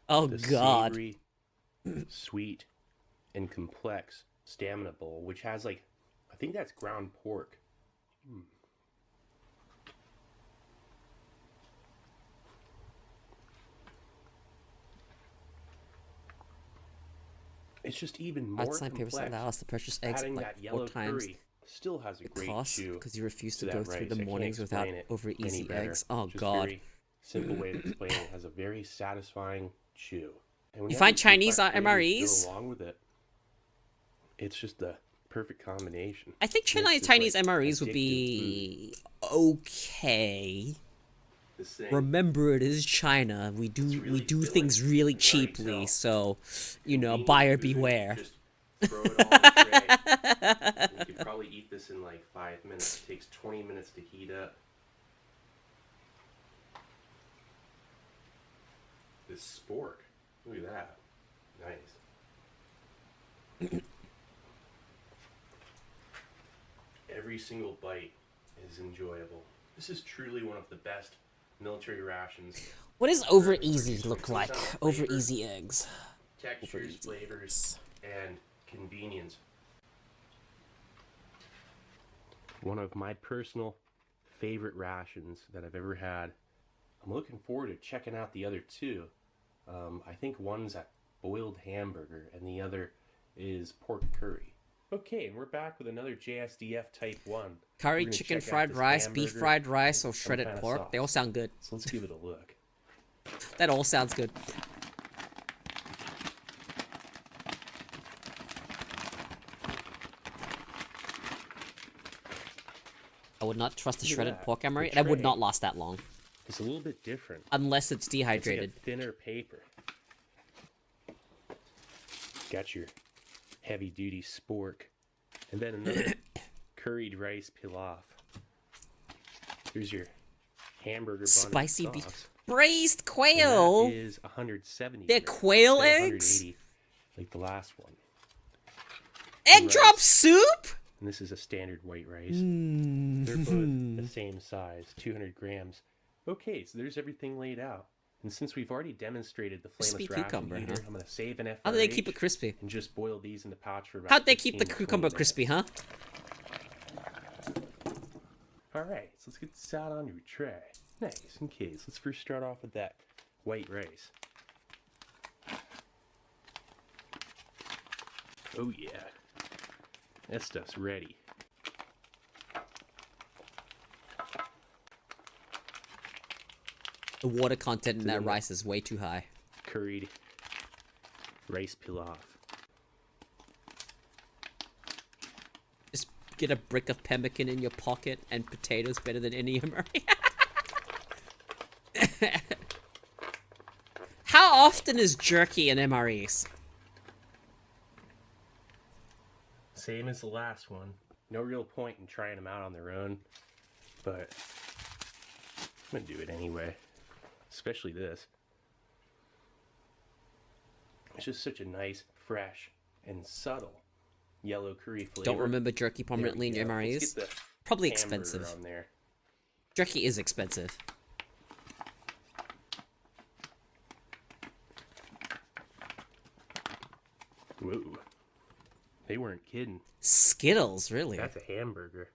Oh The god. savory, sweet, and complex stamina bowl, which has like, I think that's ground pork. It's just even more Outside papers complex. allow us to purchase eggs Adding like that yellow 4 times curry still has a the great cost chew because you refuse to to go that through rice. the I can't mornings without explain it over any easy better. eggs. Oh Just god. very simple way of explaining it, has a very satisfying chew. And when You have find these Chinese complex flavors to MREs? go along with it, it's just the perfect combination. I think And it's just, Chinese like, MREs would addictive be okay. food. This thing, Remember, it is China. We really do filling. things really You can already cheaply, tell. so you know, Convenient buyer food, beware. Just throw it all in a tray. You could probably eat this in like 5 minutes. It takes 20 minutes to heat up. This spork. Look at that. Nice. Every single bite is enjoyable. This is truly one of the best military rations. What does over easy look like? Over easy eggs. Textures, flavors, and convenience. One of my personal favorite rations that I've ever had. I'm looking forward to checking out the other two. I think one's a boiled hamburger and the other is pork curry. Okay, and we're back with another JSDF Type 1. Curry, We're gonna chicken, check out fried this rice, beef hamburger fried rice, or and some shredded kind of pork. They all sauce. sound good. So let's give it a look. That all sounds good. I would not trust a Look at shredded that. pork The MRE. That would tray not last that long. It's a little bit different. Unless it's It's like dehydrated. a thinner paper. Got your heavy duty spork. And then another curried rice pilaf. Here's your hamburger bun Spicy and beef. sauce. Braised And quail! that is 170. They're grams quail instead of eggs? 180 like the last one. Egg rice. drop soup? And this is a standard white rice. They're both the same size, 200 grams. Okay, so there's everything laid out. And since we've already demonstrated the Crispy flameless ration cucumber, heater, huh? I'm going to save an FRH. How do they keep it crispy? And just boil these in the pouch for about How'd they keep the 15 to 20 cucumber minutes. crispy, huh? Alright, so let's get this out on your tray. Nice, okay, so let's first start off with that white rice. Oh yeah, that stuff's ready. The water content in So that then the rice is way too high. Curried rice pilaf. Just get a brick of pemmican in your pocket and potatoes better than any MRE. How often is jerky in MREs? Same as the last one. No real point in trying them out on their own, but I'm gonna do it anyway. Especially this. It's just such a nice, fresh, and subtle yellow curry flavor. Don't remember jerky There we permanently in your go. Let's MREs? get the Probably hamburger expensive. on there. Jerky is expensive. Whoa. They weren't kidding. Skittles, really? That's a hamburger.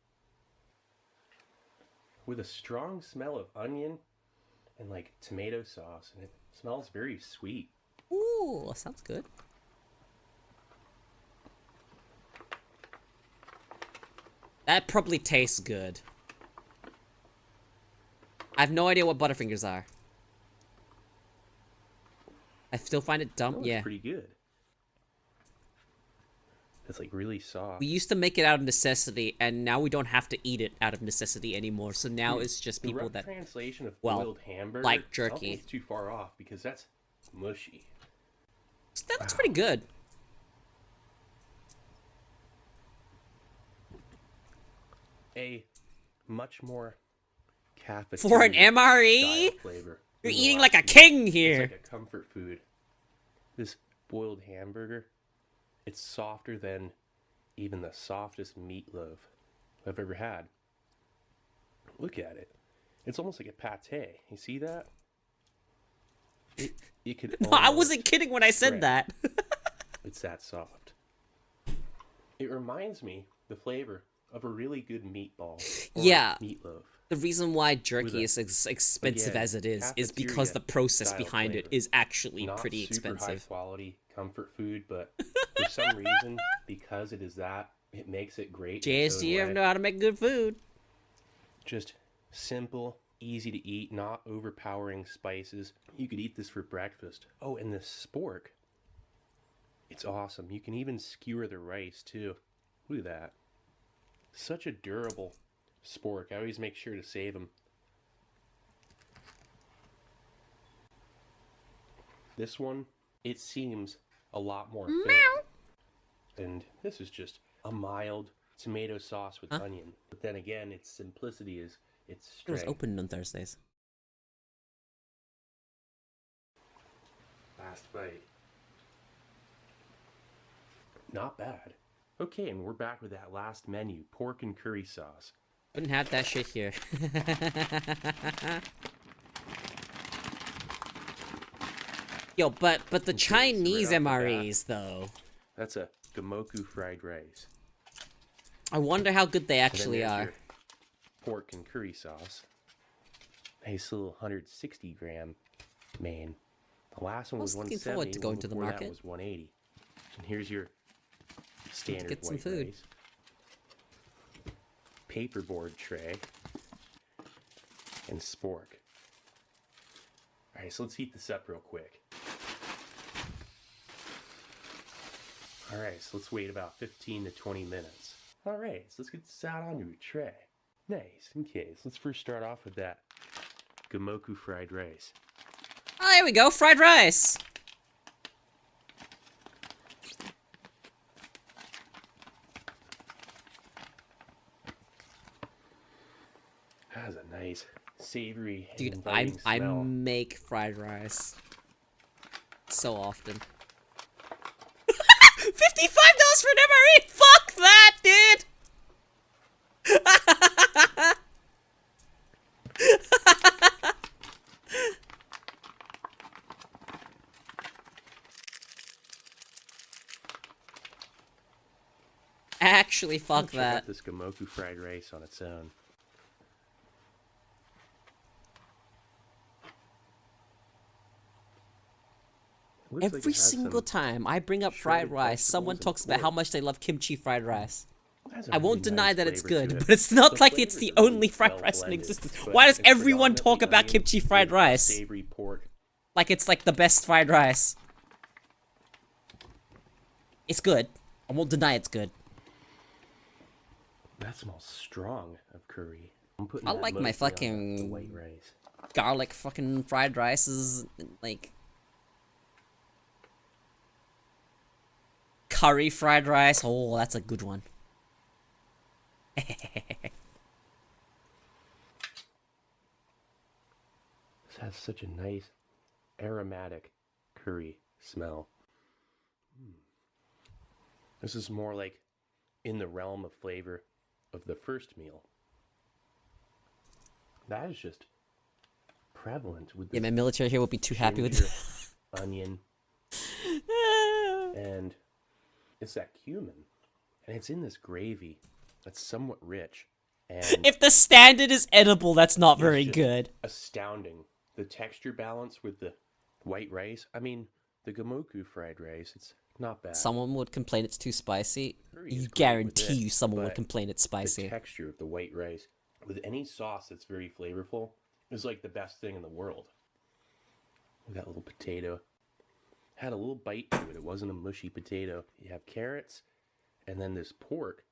With a strong smell of onion and like tomato sauce, and it smells very sweet. Ooh, sounds good. That probably tastes good. I have no idea what Butterfingers are. I still find it dumb. Oh, it's Yeah. pretty good. It's like really soft. We used to make it out of necessity, and now we don't have to eat it out of necessity anymore. So now it's just The people rough that, translation of well, boiled hamburger, like I don't think jerky. it's too far off because that's mushy. That looks pretty good. A much more cafeteria For an MRE? style flavor. You're than the eating last like a one. king here. It's like a comfort food. This boiled hamburger, it's softer than even the softest meatloaf I've ever had. Look at it. It's almost like a pate. You see that? It could. No, I almost wasn't kidding when I said break. that. It's that soft. It reminds me the flavor of a really good meatball. Or Yeah. meatloaf. The reason why jerky With a- is as expensive again, as it is because the cafeteria process style behind it flavor. is actually Not pretty super high expensive. quality comfort food, but for some reason, because it is that, it makes it great. in its own JSDF way. know how to make good food. Just simple, easy to eat, not overpowering spices. You could eat this for breakfast. Oh, and the spork. It's awesome. You can even skewer the rice too. Look at that. Such a durable spork. I always make sure to save them. This one, it seems a lot more filling. And this is just a mild tomato sauce with onion. But then again, its simplicity is its It was strength. open on Thursdays. Last bite. Not bad. Okay, and we're back with that last menu, pork and curry sauce. Wouldn't have that shit here. Yo, but the Chinese right off the bat, MREs though. That's a gamoku fried rice. I wonder how good they And then actually there's are. your pork and curry sauce. Nice little 160 gram main. The last one was I was looking 170. forward to going one to the before market. That was 180. And here's your standard Get some white food. rice. Paperboard tray. And spork. Alright, so let's heat this up real quick. Alright, so let's wait about 15 to 20 minutes. Alright, so let's get this out onto a tray. Nice. Okay, so let's first start off with that gamoku fried rice. Oh, here we go, fried rice. Has a nice savory and Dude, inviting I smell. make fried rice so often. $55 for an MRE? Fuck that, dude! Actually, fuck Check that. out this gamoku fried rice on its own. Looks like it Every has single some time I bring up fried shredded rice, someone vegetables and talks about how pork. much they love kimchi fried rice. Has a I won't really deny nice that it's flavor to good, it. but it's not The like it's the flavors are really only fried well rice in blended, existence. but Why does it's everyone talk predominantly about onion kimchi fried with rice? Savory pork. Like it's like the best fried rice. It's good. I won't deny it's good. That smells strong of curry. I'm putting I that like my mostly on the fucking white rice. garlic fucking fried rices, like curry fried rice. Oh, that's a good one. This has such a nice aromatic curry smell. This is more like in the realm of flavor of the first meal. That is just prevalent with Yeah, this my military here will be too happy with ginger, that. onion, and it's that cumin, and it's in this gravy that's somewhat rich. And If the standard is edible, that's not it's very just good. Astounding. The texture balance with the white rice. I mean, the gamoku fried rice, it's not bad. Someone would complain it's too spicy. Curry is You great with guarantee it, you someone would but complain it's The spicy. texture of the white rice with any sauce that's very flavorful is like the best thing in the world. That little potato had a little bite to it. It wasn't a mushy potato. You have carrots and then this pork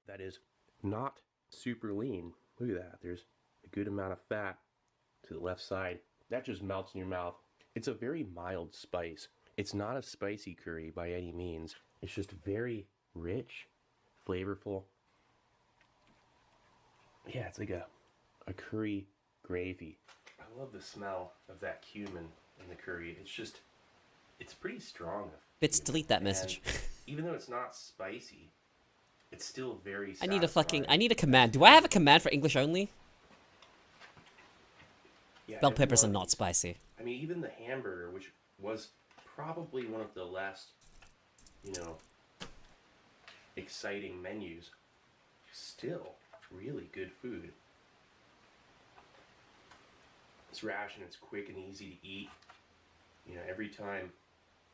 that is not super lean. Look at that. There's a good amount of fat to the left side. That just melts in your mouth. It's a very mild spice. It's not a spicy curry by any means. It's just very rich, flavorful. Yeah, it's like a curry gravy. I love the smell of that cumin in the curry. It's pretty strong. Bits, delete that message. And even though it's not spicy, it's still very I need a satisfying. I need a command. Do I have a command for English only? Yeah, Bell peppers are everyone- not spicy. I mean, even the hamburger, which was probably one of the less, exciting menus, still really good food. This ration is quick and easy to eat. Every time.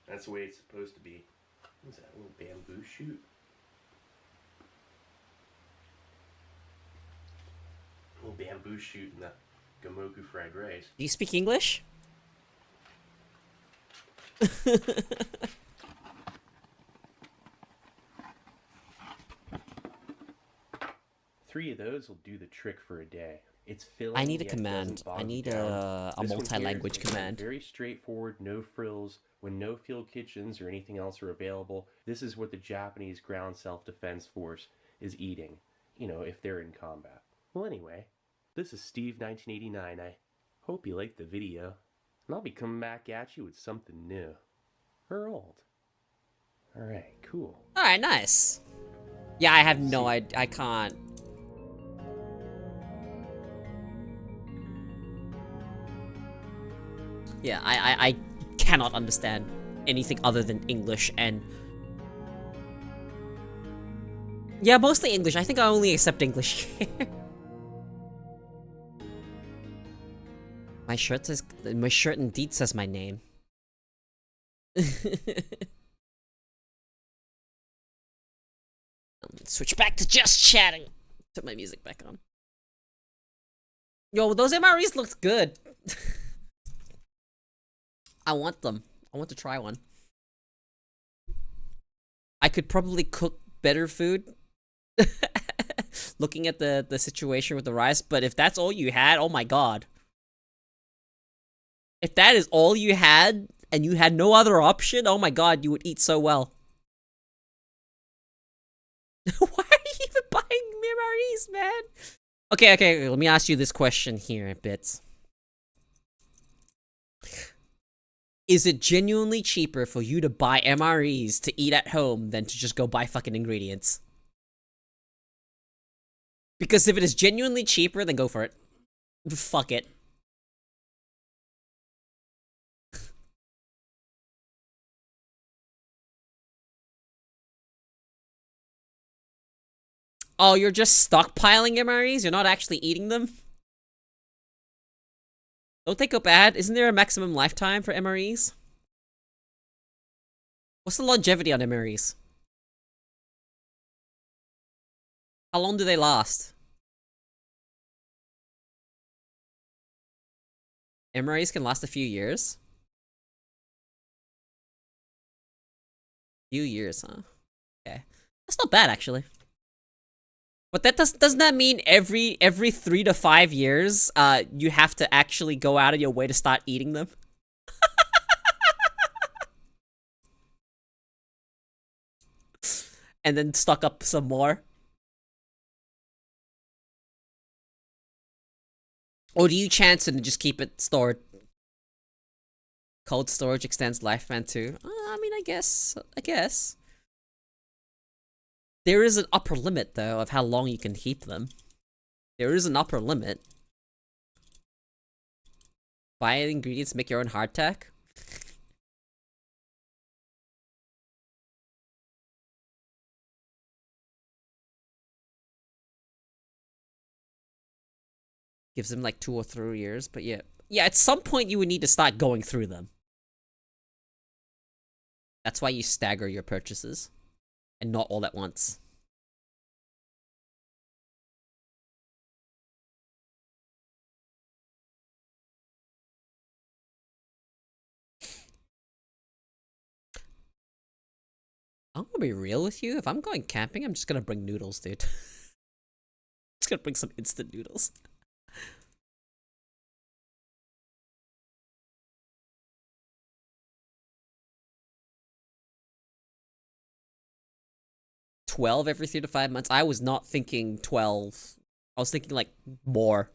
That's the way it's supposed to be. What is that, a little bamboo shoot? A little bamboo shoot in the Gamoku fried rice. Do you speak English? 3 of those will do the trick for a day. It's filling. I need a yet command. doesn't bog I you need down. a This one here multi-language is, again, command. Very straightforward, no frills. When no field kitchens or anything else are available, this is what the Japanese ground self-defense force is eating. You know, if they're in combat. Well, anyway, this is Steve 1989. I hope you liked the video, and I'll be coming back at you with something new or old. All right, cool. All right, nice. Yeah, I have no idea. I can't. Yeah, I cannot understand anything other than English and... Yeah, mostly English. I think I only accept English here. My shirt says... My shirt indeed says my name. Switch back to just chatting. Put my music back on. Yo, those MREs looked good. I want them. I want to try one. I could probably cook better food. Looking at the situation with the rice, but if that's all you had, oh my god. If that is all you had, and you had no other option, oh my god, you would eat so well. Why are you even buying MREs, man? Okay, let me ask you this question here a bit. Is it genuinely cheaper for you to buy MREs to eat at home than to just go buy fucking ingredients? Because if it is genuinely cheaper, then go for it. Fuck it. Oh, you're just stockpiling MREs? You're not actually eating them? Don't they go bad? Isn't there a maximum lifetime for MREs? What's the longevity on MREs? How long do they last? MREs can last a few years? Few years, huh? Okay. That's not bad, actually. But that doesn't that mean every 3 to 5 years, you have to actually go out of your way to start eating them? And then stock up some more? Or do you chance it and just keep it stored? Cold storage extends lifespan too. I mean, I guess. There is an upper limit, though, of how long you can keep them. There is an upper limit. Buy ingredients, make your own hardtack? Gives them like 2 or 3 years, but yeah. Yeah, at some point you would need to start going through them. That's why you stagger your purchases. And not all at once. I'm gonna be real with you. If I'm going camping, I'm just gonna bring noodles, dude. Just gonna bring some instant noodles. $12 every 3 to 5 months. I was not thinking 12. I was thinking like more.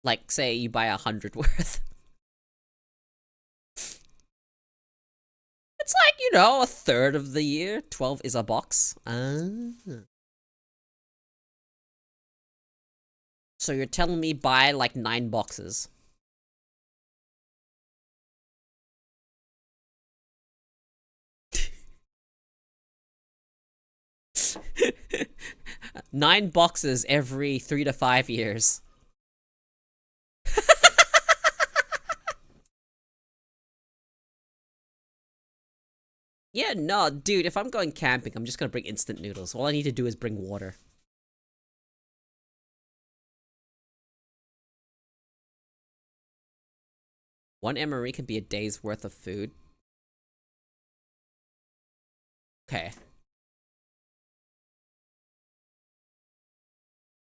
Like, say you buy 100 worth. It's like, you know, a third of the year. 12 is a box. So you're telling me buy like 9 boxes. Nine boxes every 3 to 5 years. Yeah, no, dude, if I'm going camping, I'm just gonna bring instant noodles. All I need to do is bring water. One MRE can be a day's worth of food. Okay.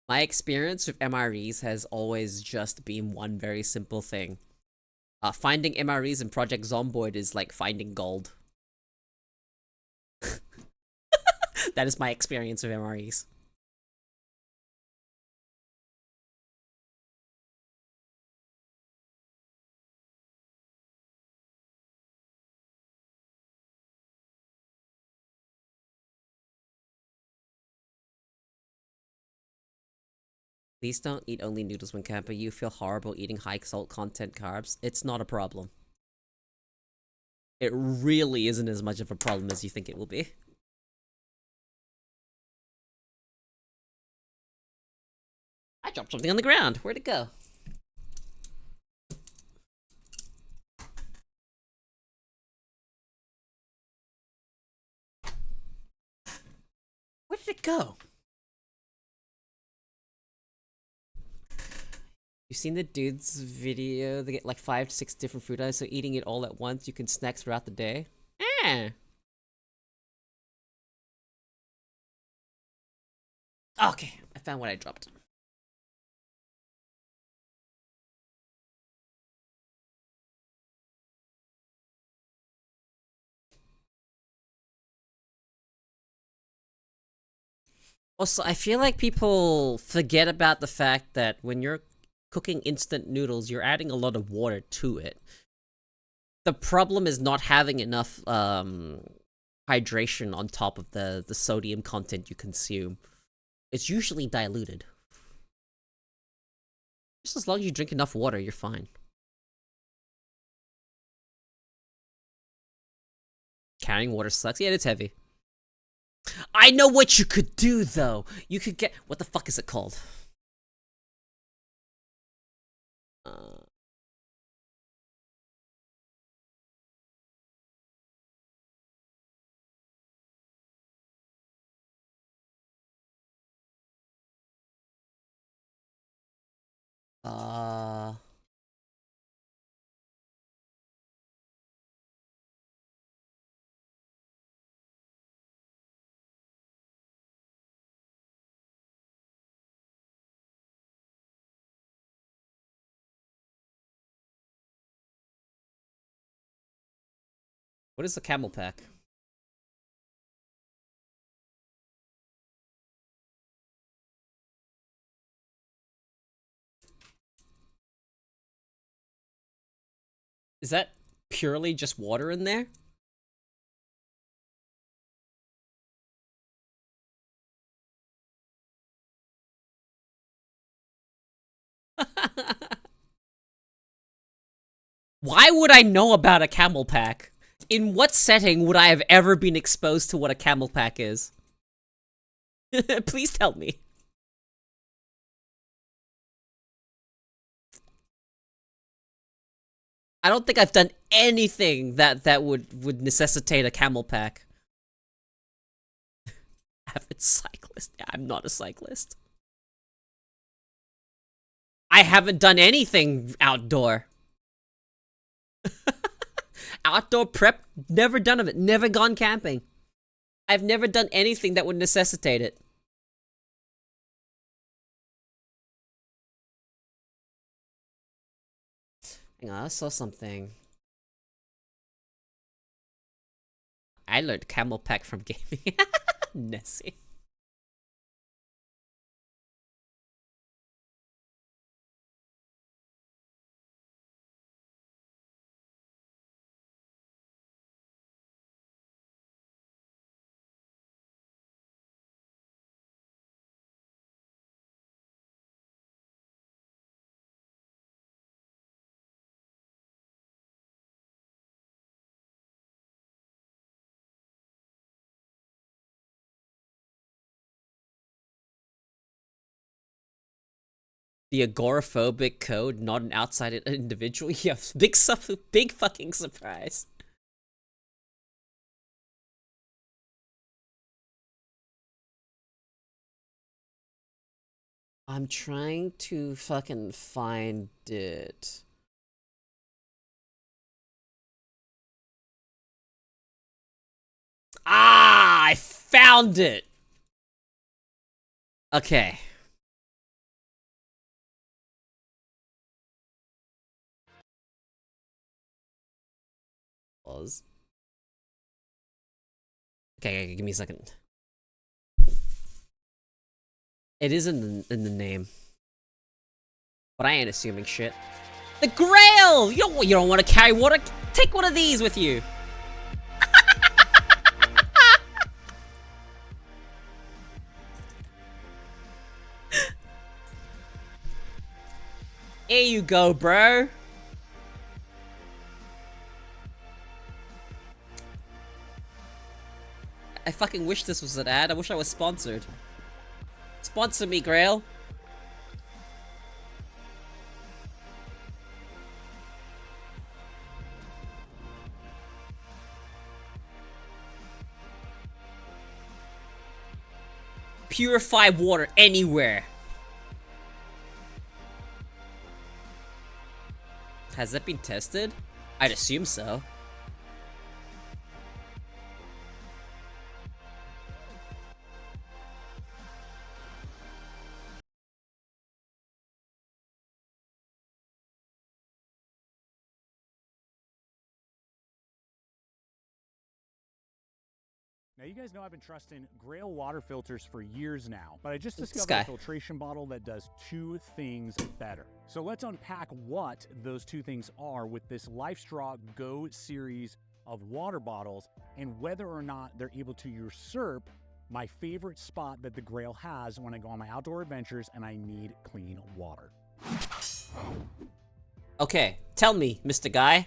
My experience with MREs has always just been one very simple thing. Finding MREs in Project Zomboid is like finding gold. That is my experience with MREs. Please don't eat only noodles when camping. You feel horrible eating high salt content carbs. It's not a problem. It really isn't as much of a problem as you think it will be. I dropped something on the ground. Where'd it go? Where did it go? You've seen the dude's video? They get like 5 to 6 different food items, so eating it all at once, you can snack throughout the day. Okay, I found what I dropped. Also, I feel like people forget about the fact that when you're cooking instant noodles, you're adding a lot of water to it. The problem is not having enough hydration on top of the sodium content you consume. It's usually diluted. Just as long as you drink enough water, you're fine. Carrying water sucks. Yeah, it's heavy. I know what you could do, though. You could get... What the fuck is it called? What is a camel pack? Is that purely just water in there? Why would I know about a camel pack? In what setting would I have ever been exposed to what a camel pack is? Please tell me. I don't think I've done anything that would necessitate a camel pack. Avid cyclist. Yeah, I'm not a cyclist. I haven't done anything outdoor. Outdoor prep, never done of it. Never gone camping. I've never done anything that would necessitate it. Hang on, I saw something. I learned camel pack from gaming. Nessie. The agoraphobic code, not an outside individual. Yeah, big fucking surprise. I'm trying to fucking find it. Ah, I found it. Okay. Pause. Okay, give me a second. It is in the name, but I ain't assuming shit. The Grail. You don't want to carry water. Take one of these with you. Here you go, bro. I fucking wish this was an ad. I wish I was sponsored. Sponsor me, Grail. Purify water anywhere. Has that been tested? I'd assume so. Now, you guys know I've been trusting Grail water filters for years now, but I just This discovered guy. a filtration bottle that does two things better. So let's unpack what those two things are with this LifeStraw Go series of water bottles and whether or not they're able to usurp my favorite spot that the Grail has when I go on my outdoor adventures and I need clean water. Okay, tell me, Mr. Guy.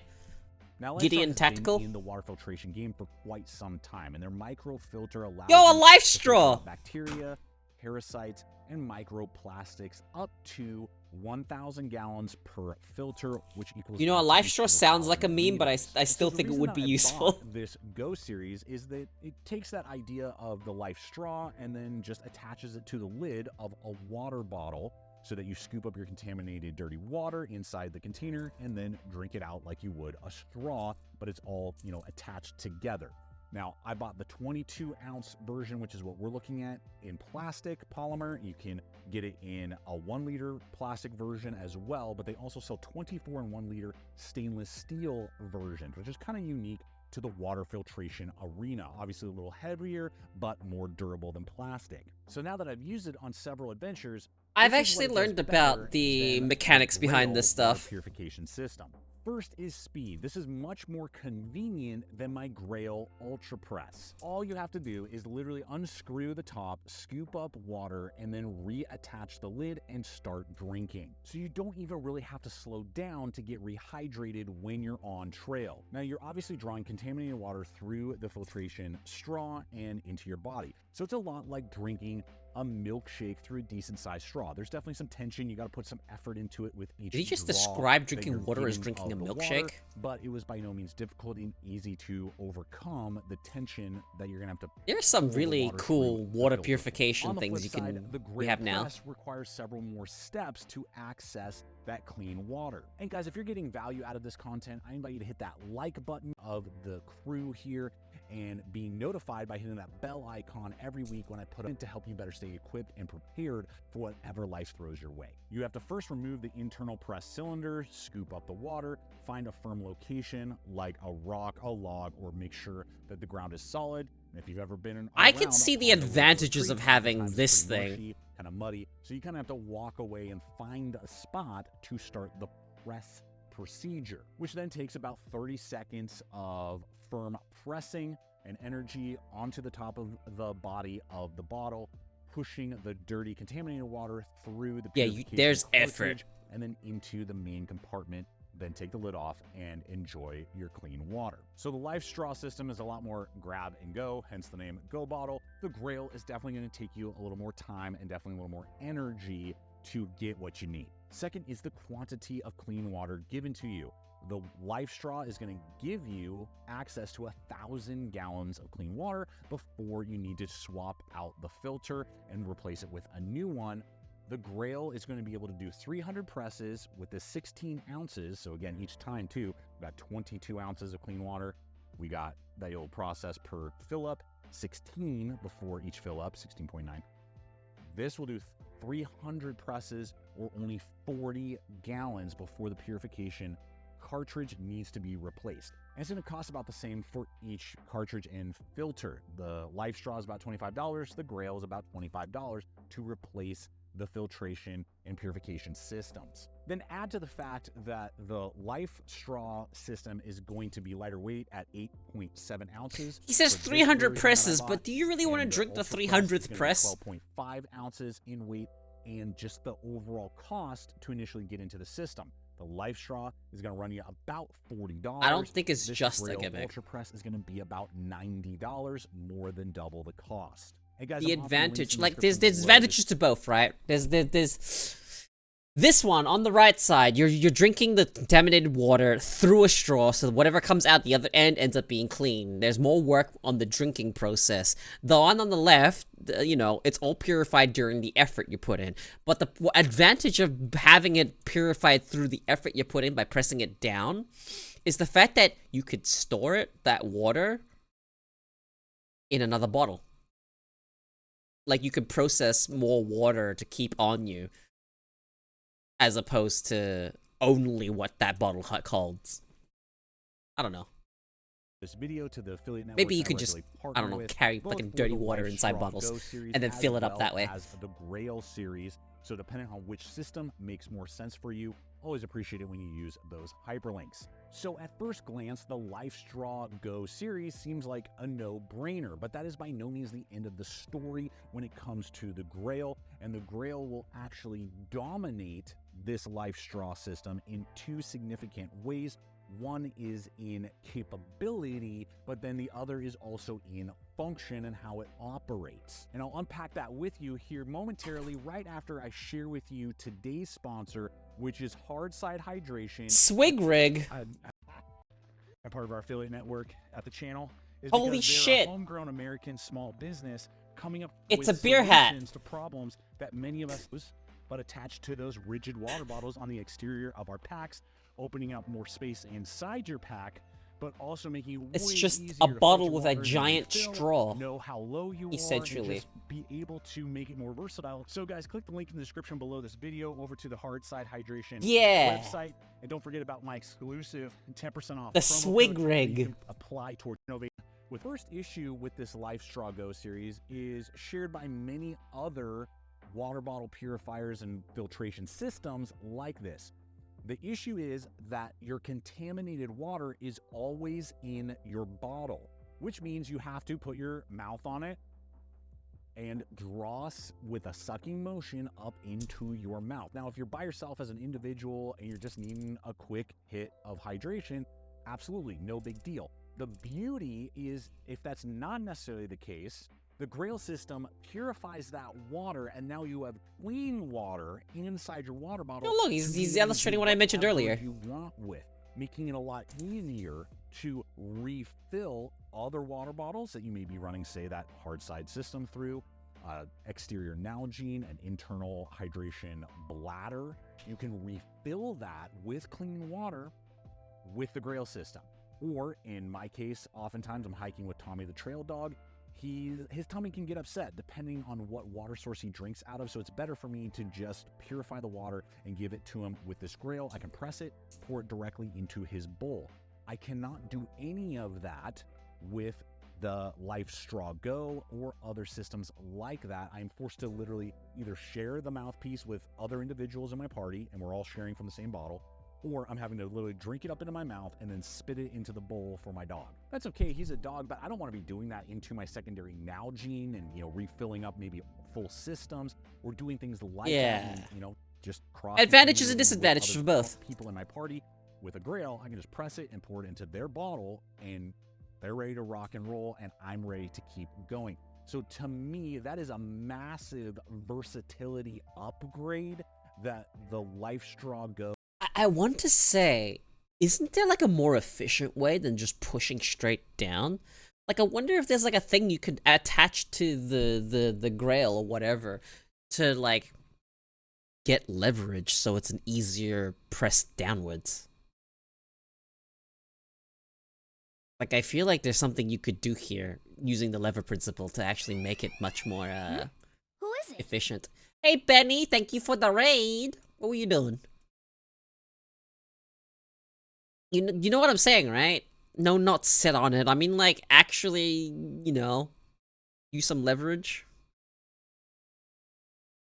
Now, Gideon LifeStraw has Tactical? been in the water filtration game for quite some time, and their microfilter allows Yo, a you life to straw! filter out bacteria, parasites, and microplastics up to 1,000 gallons per filter, which equals. You know, a life straw sounds like a 1,000 meme, but I liters. still So the think it reason would that be I useful. bought this Go series is that it takes that idea of the life straw and then just attaches it to the lid of a water bottle, so that you scoop up your contaminated dirty water inside the container and then drink it out like you would a straw, but it's all, you know, attached together. Now, I bought the 22-ounce version, which is what we're looking at, in plastic polymer. You can get it in a 1-liter plastic version as well, but they also sell 24 and 1-liter stainless steel versions, which is kind of unique to the water filtration arena. Obviously a little heavier, but more durable than plastic. So now that I've used it on several adventures, I've this is actually what it does learned better about the than mechanics the behind Grail this water stuff. purification system. First is speed. This is much more convenient than my Grail Ultra Press. All you have to do is literally unscrew the top, scoop up water, and then reattach the lid and start drinking. So you don't even really have to slow down to get rehydrated when you're on trail. Now, you're obviously drawing contaminated water through the filtration straw and into your body. So it's a lot like drinking a milkshake through a decent sized straw. There's definitely some tension. You got to put some effort into it with each. Did he just draw describe that drinking you're water as getting drinking of a the milkshake? water, but it was by no means difficult and easy to overcome the tension that you're gonna have to. There's some pull the really water cool through the water filter. purification On the things flip you side, can the we Grail have now. Press requires several more steps to access that clean water. And guys, if you're getting value out of this content, I invite you to hit that like button of the crew here and being notified by hitting that bell icon every week when I put it to help you better stay equipped and prepared for whatever life throws your way. You have to first remove the internal press cylinder, scoop up the water, find a firm location like a rock, a log, or make sure that the ground is solid. And if you've ever been in, I can see the advantages of having this thing. Kind of muddy, so you kind of have to walk away and find a spot to start the press procedure, which then takes about 30 seconds of firm pressing and energy onto the top of the body of the bottle, pushing the dirty contaminated water through the purification there's effort. cartridge and then into the main compartment. Then take the lid off and enjoy your clean water. So the Life Straw system is a lot more grab and go, hence the name Go Bottle. The Grail is definitely going to take you a little more time and definitely a little more energy to get what you need. Second is the quantity of clean water given to you. The Life Straw is going to give you access to 1,000 gallons of clean water before you need to swap out the filter and replace it with a new one. The Grail is going to be able to do 300 presses with the 16 ounces. So again, each time too, we got 22 ounces of clean water. We got that you'll process per fill up, 16 before each fill up, 16.9. This will do 300 presses or only 40 gallons before the purification cartridge needs to be replaced. And it's going to cost about the same for each cartridge and filter. The Life Straw is about $25. The Grail is about $25 to replace the filtration and purification systems. Then add to the fact that the Life Straw system is going to be lighter weight at 8.7 ounces. He says For this 300 version that I presses, bought, but do you really want to and drink the Ultra Press 300th is gonna be press? 12.5 ounces in weight, and just the overall cost to initially get into the system. The Life Straw is going to run you about $40. I don't think it's This just a Grail gimmick. Ultra Press is going to be about $90, more than double the cost. Hey guys, The I'm offering links advantage, in the like description there's below. advantages to both, right? There's this one on the right side. You're drinking the contaminated water through a straw, so whatever comes out the other end ends up being clean. There's more work on the drinking process. The one on the left, you know, it's all purified during the effort you put in. But the advantage of having it purified through the effort you put in by pressing it down is the fact that you could store it, that water, in another bottle. Like you could process more water to keep on you, as opposed to only what that bottle holds. I don't know. This video to the affiliate network. Maybe you could just, I don't know, carry fucking dirty water inside bottles and then fill it up that way. As the Grail series. So depending on which system makes more sense for you, always appreciate it when you use those hyperlinks. So at first glance, the Life Straw Go series seems like a no-brainer, but that is by no means the end of the story when it comes to the Grail, and the Grail will actually dominate this Life Straw system in two significant ways. One is in capability, but then the other is also in function and how it operates. And I'll unpack that with you here momentarily right after I share with you today's sponsor, which is Hardside Hydration. Swig Rig. A part of our affiliate network at the channel. Is Holy because they're shit. a homegrown American small business coming up It's with a beer hat. solutions to problems that many of us use, but attached to those rigid water bottles on the exterior of our packs, opening up more space inside your pack, but also making it It's way just easier a to bottle filter with a water as you giant refill, straw, know how low you are, essentially. and just be able to make it more versatile. So guys, click the link in the description below this video over to the Hardside Hydration website, and don't forget about my exclusive 10% off the promo Swig code that you Rig. can apply toward innovation. With first issue with this Life Straw Go series is shared by many other water bottle purifiers and filtration systems like this. The issue is that your contaminated water is always in your bottle, which means you have to put your mouth on it and draw with a sucking motion up into your mouth. Now, if you're by yourself as an individual and you're just needing a quick hit of hydration, absolutely no big deal. The beauty is, if that's not necessarily the case, the Grail system purifies that water, and now you have clean water inside your water bottle. Oh, look, he's illustrating what I mentioned earlier. You want with, making it a lot easier to refill other water bottles that you may be running, say, that Hardside system through, exterior Nalgene, an internal hydration bladder. You can refill that with clean water with the Grail system. Or in my case, oftentimes I'm hiking with Tommy the trail dog. His tummy can get upset depending on what water source he drinks out of, so it's better for me to just purify the water and give it to him with this Grail. I can press it, pour it directly into his bowl. I cannot do any of that with the Life Straw Go or other systems like that. I am forced to literally either share the mouthpiece with other individuals in my party, and we're all sharing from the same bottle, or I'm having to literally drink it up into my mouth and then spit it into the bowl for my dog. That's okay, he's a dog, but I don't want to be doing that into my secondary Nalgene and, refilling up maybe full systems or doing things like that. And, just cross advantages and disadvantages for both people in my party. With a Grail, I can just press it and pour it into their bottle, and they're ready to rock and roll, and I'm ready to keep going. So to me, that is a massive versatility upgrade that the Life Straw Go. I want to say, isn't there like a more efficient way than just pushing straight down? Like, I wonder if there's like a thing you could attach to the Grail or whatever to like get leverage so it's an easier press downwards. Like, I feel like there's something you could do here using the lever principle to actually make it much more Who is it? efficient. Hey Benny, thank you for the raid. What were you doing? You know what I'm saying, right? No, not sit on it. I mean, like, actually, you know, use some leverage.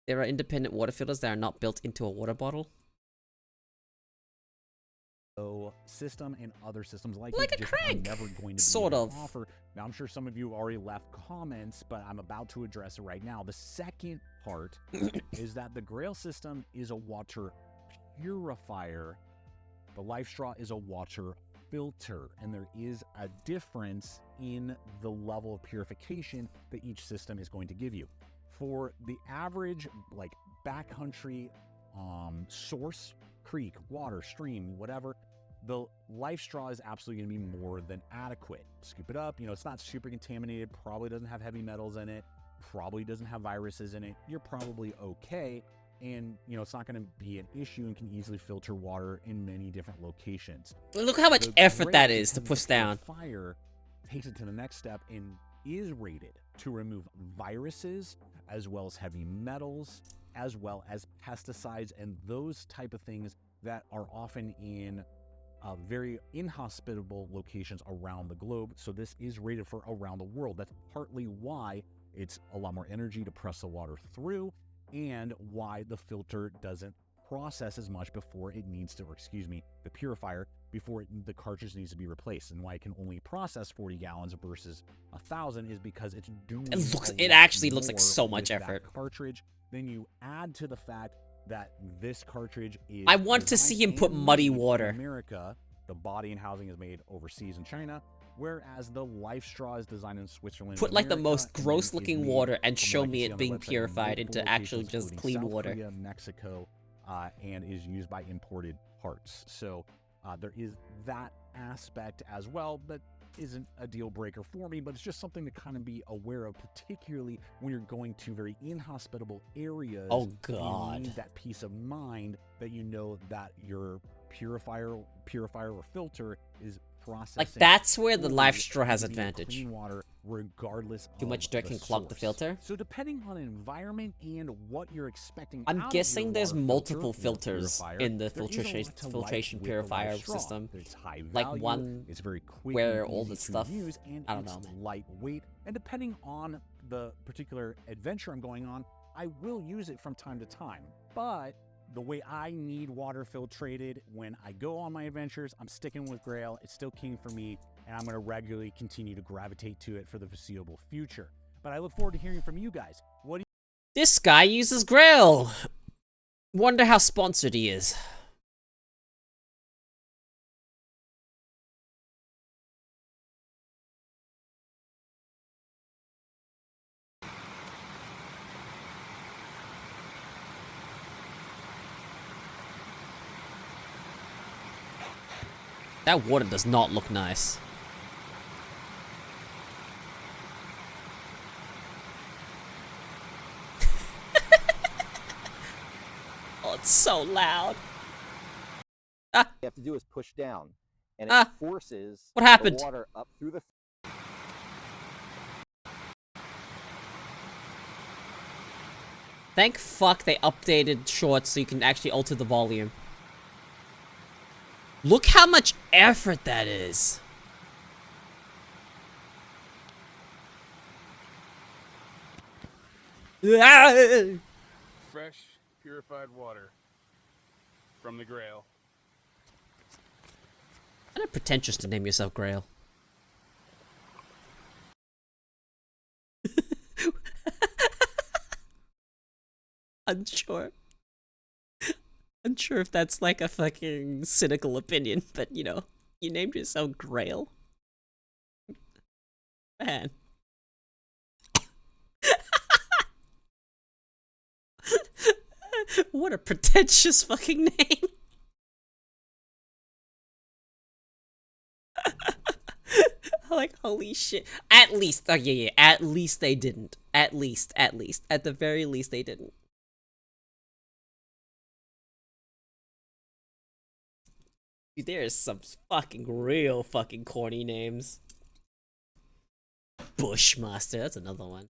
There are independent water filters that are not built into a water bottle. System and other systems like Like it a just crank, are never going to be sort able of. to offer. Now, I'm sure some of you already left comments, but I'm about to address it right now. The second part is that the Grail system is a water purifier. The Life Straw is a water filter, and there is a difference in the level of purification that each system is going to give you. For the average, like, backcountry source, creek, water, stream, whatever, the Life Straw is absolutely going to be more than adequate. Scoop it up, you know, it's not super contaminated, probably doesn't have heavy metals in it, probably doesn't have viruses in it, you're probably okay, and, you know, it's not going to be an issue and can easily filter water in many different locations. Look how much effort that is to push down. Fire takes it to the next step and is rated to remove viruses, as well as heavy metals, as well as pesticides and those type of things that are often in very inhospitable locations around the globe. So this is rated for around the world. That's partly why it's a lot more energy to press the water through, and why the filter doesn't process as much before it needs to, or excuse me, the purifier, before the cartridge needs to be replaced. And why it can only process 40 gallons versus 1,000 is because it's doing It actually looks like so much effort. Cartridge. Then you add to the fact that this cartridge is, I want to see him put muddy water. In America, the body and housing is made overseas in China, whereas the Life Straw is designed in Switzerland. Put like the America, most and then gross is looking made, water and from show what I can me see it on the being website, in purified into multiple actual locations, just including clean South water. Korea, Mexico, and is used by imported parts. So there is that aspect as well that isn't a deal breaker for me, but it's just something to kind of be aware of, particularly when you're going to very inhospitable areas. Oh God! You need that peace of mind that you know that your purifier or filter is processing. Like, that's where the fully Life Straw has and giving you advantage. clean water regardless Too of much dirt the can clog the source. filter. So depending on environment and what you're expecting, I'm out of guessing your there's water multiple filter, your filters purifier, in the there is a lot to like filtration with the purifier Life Straw. system. It's high Like value, one it's very quick where and all easy the to stuff. use, and I don't it's know, man. lightweight. And depending on the particular adventure I'm going on, I will use it from time to time. But the way I need water filtrated when I go on my adventures, I'm sticking with Grail. It's still king for me, and I'm going to regularly continue to gravitate to it for the foreseeable future. But I look forward to hearing from you guys. What do you... This guy uses Grail. Wonder how sponsored he is. That water does not look nice. Oh, it's so loud. You have to do is push down, and it forces what happened? the water up through the. Thank fuck they updated shorts so you can actually alter the volume. Look how much effort that is. Fresh, purified water from the Grail. Kinda pretentious to name yourself Grail. Unsure. Unsure if that's like a fucking cynical opinion, but you know, you named yourself Grail. Man. What a pretentious fucking name. Like, holy shit. At least, oh yeah, at least they didn't. At the very least they didn't. Dude, there's some fucking real fucking corny names. Bushmaster, that's another one.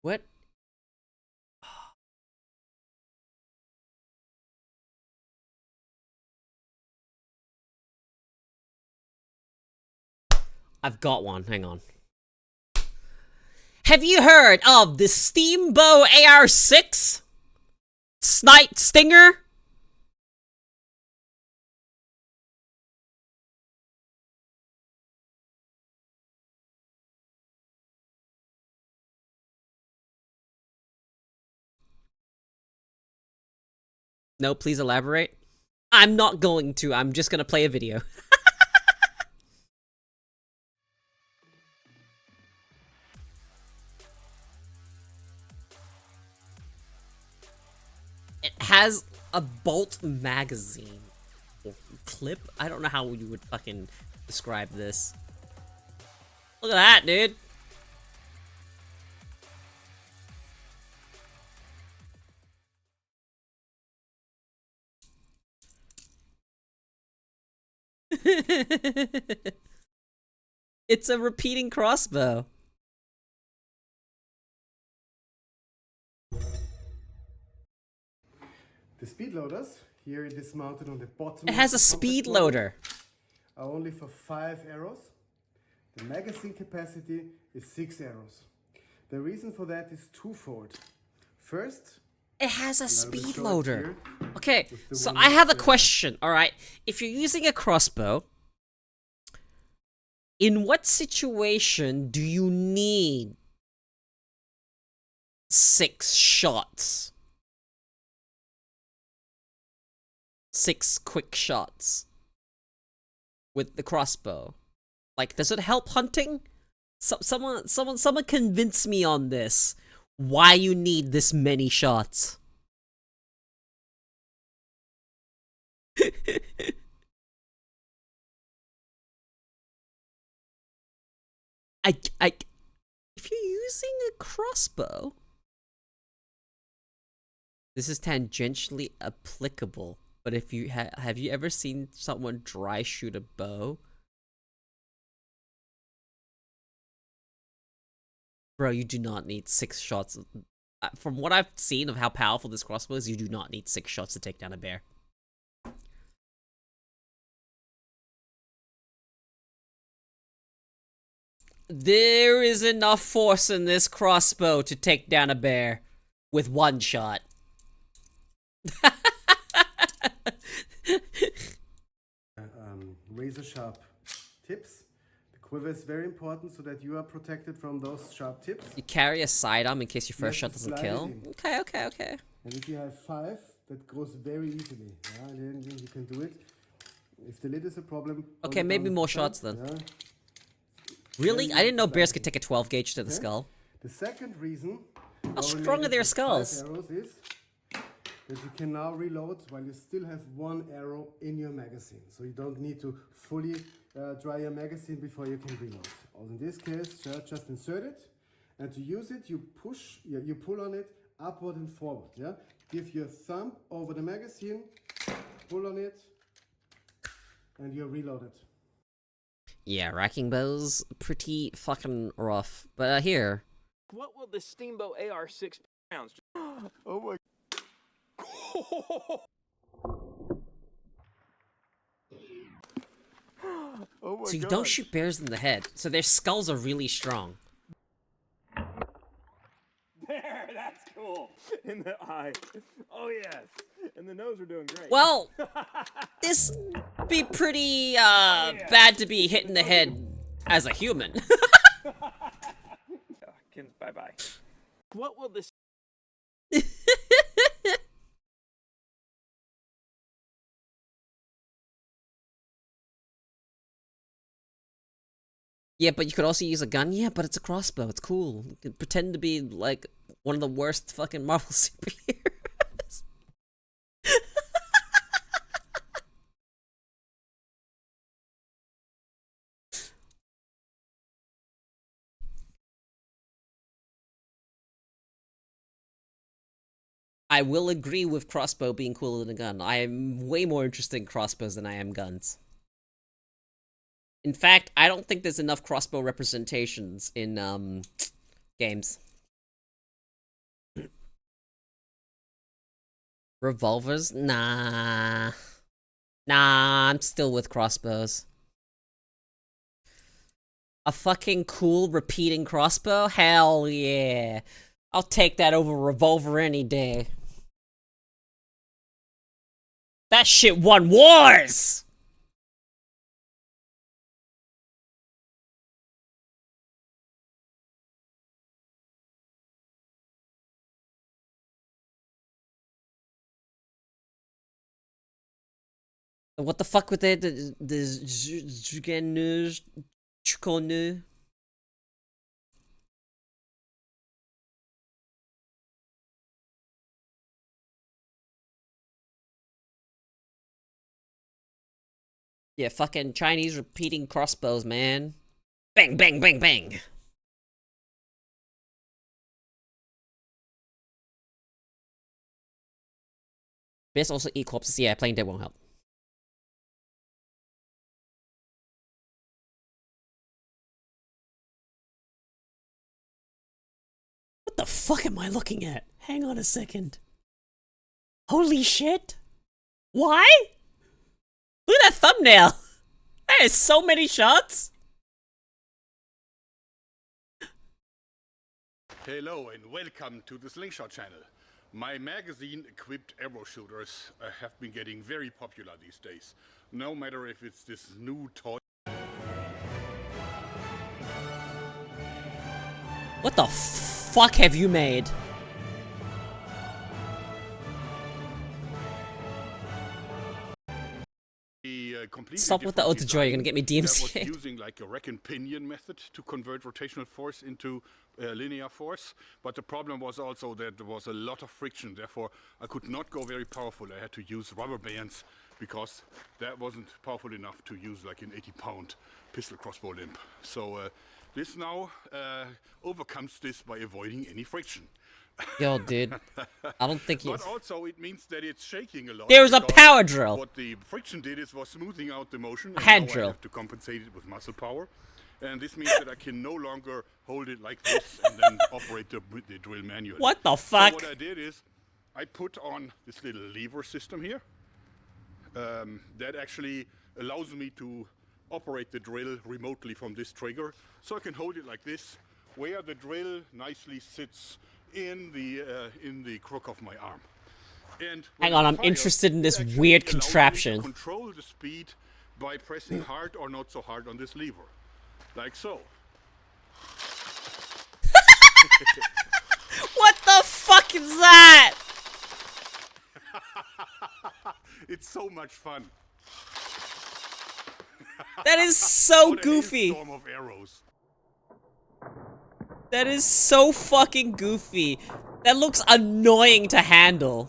What? I've got one, hang on. Have you heard of the Steamboat AR-6? Snipe Stinger? No, please elaborate. I'm not going to, I'm just gonna play a video. It has a bolt magazine. Or clip? I don't know how you would fucking describe this. Look at that, dude. It's a repeating crossbow. The speed loaders, here it is mounted on the bottom. It has a speed loader. Are only for 5 arrows. The magazine capacity is 6 arrows. The reason for that is twofold. First, it has a speed loader. Here, okay, so I have a question, alright? If you're using a crossbow, in what situation do you need 6 shots? 6 quick shots with the crossbow. Like, does it help hunting? Someone convince me on this. Why you need this many shots? If you're using a crossbow, this is tangentially applicable. But if you have you ever seen someone dry shoot a bow? Bro, you do not need 6 shots. From what I've seen of how powerful this crossbow is, you do not need 6 shots to take down a bear. There is enough force in this crossbow to take down a bear with 1 shot. razor sharp tips. The quiver is very important so that you are protected from those sharp tips. You carry a sidearm in case your first shot doesn't kill. Okay. And if you have 5, that goes very easily. Yeah, then you can do it. If the lid is a problem. Okay, maybe more shots then. Yeah. Really? I didn't know bears could take a 12 gauge to the skull. The second reason. How strong are their skulls? 5 arrows is that you can now reload while you still have 1 arrow in your magazine. So you don't need to fully dry your magazine before you can reload. Or in this case, just insert it. And to use it, you pull on it upward and forward. Yeah. Give your thumb over the magazine, pull on it, and you're reloaded. Yeah, racking bows, pretty fucking rough. But here. What will the Steamboat AR-6 pounds? Oh my. Oh my so you don't shoot bears in the head, so their skulls are really strong. There, that's cool. In the eye. Oh yes. And the nose are doing great. Well, this be pretty bad to be hit in the head as a human. Bye-bye. What will this... Yeah, but you could also use a gun. Yeah, but it's a crossbow. It's cool. You can pretend to be, like, one of the worst fucking Marvel superheroes. I will agree with crossbow being cooler than a gun. I am way more interested in crossbows than I am guns. In fact, I don't think there's enough crossbow representations in games. Revolvers? Nah. Nah, I'm still with crossbows. A fucking cool repeating crossbow? Hell yeah. I'll take that over a revolver any day. That shit won wars! What the fuck with the Chukonu? Yeah, fucking Chinese repeating crossbows, man. Bang, bang, bang, bang. Best also eat corpses. Yeah, playing dead won't help. What the fuck am I looking at? Hang on a second. Holy shit. Why? Look at that thumbnail. That is so many shots. Hello and welcome to the Slingshot channel. My magazine-equipped arrow shooters have been getting very popular these days. No matter if it's this new toy. What the fuck have you made? Stop with the ode to joy, you're gonna get me DMCA. That was using like a rack and pinion method to convert rotational force into linear force, but the problem was also that there was a lot of friction, therefore I could not go very powerful. I had to use rubber bands because that wasn't powerful enough to use like an 80-pound pistol crossbow limb. So this now overcomes this by avoiding any friction. Yo, dude, I don't think But also it means that it's shaking a lot. There's a power drill. What the friction did is was smoothing out the motion. A hand now drill. I have to compensate it with muscle power. And this means that I can no longer hold it like this and then operate the drill manually. What the fuck? So what I did is I put on this little lever system here that actually allows me to operate the drill remotely from this trigger. So I can hold it like this, where the drill nicely sits in the crook of my arm. And hang on, I'm interested in this weird contraption. Control the speed by pressing hard or not so hard on this lever, like so. What the fuck is that? It's so much fun. That is so What a goofy. storm of arrows. That is so fucking goofy. That looks annoying to handle.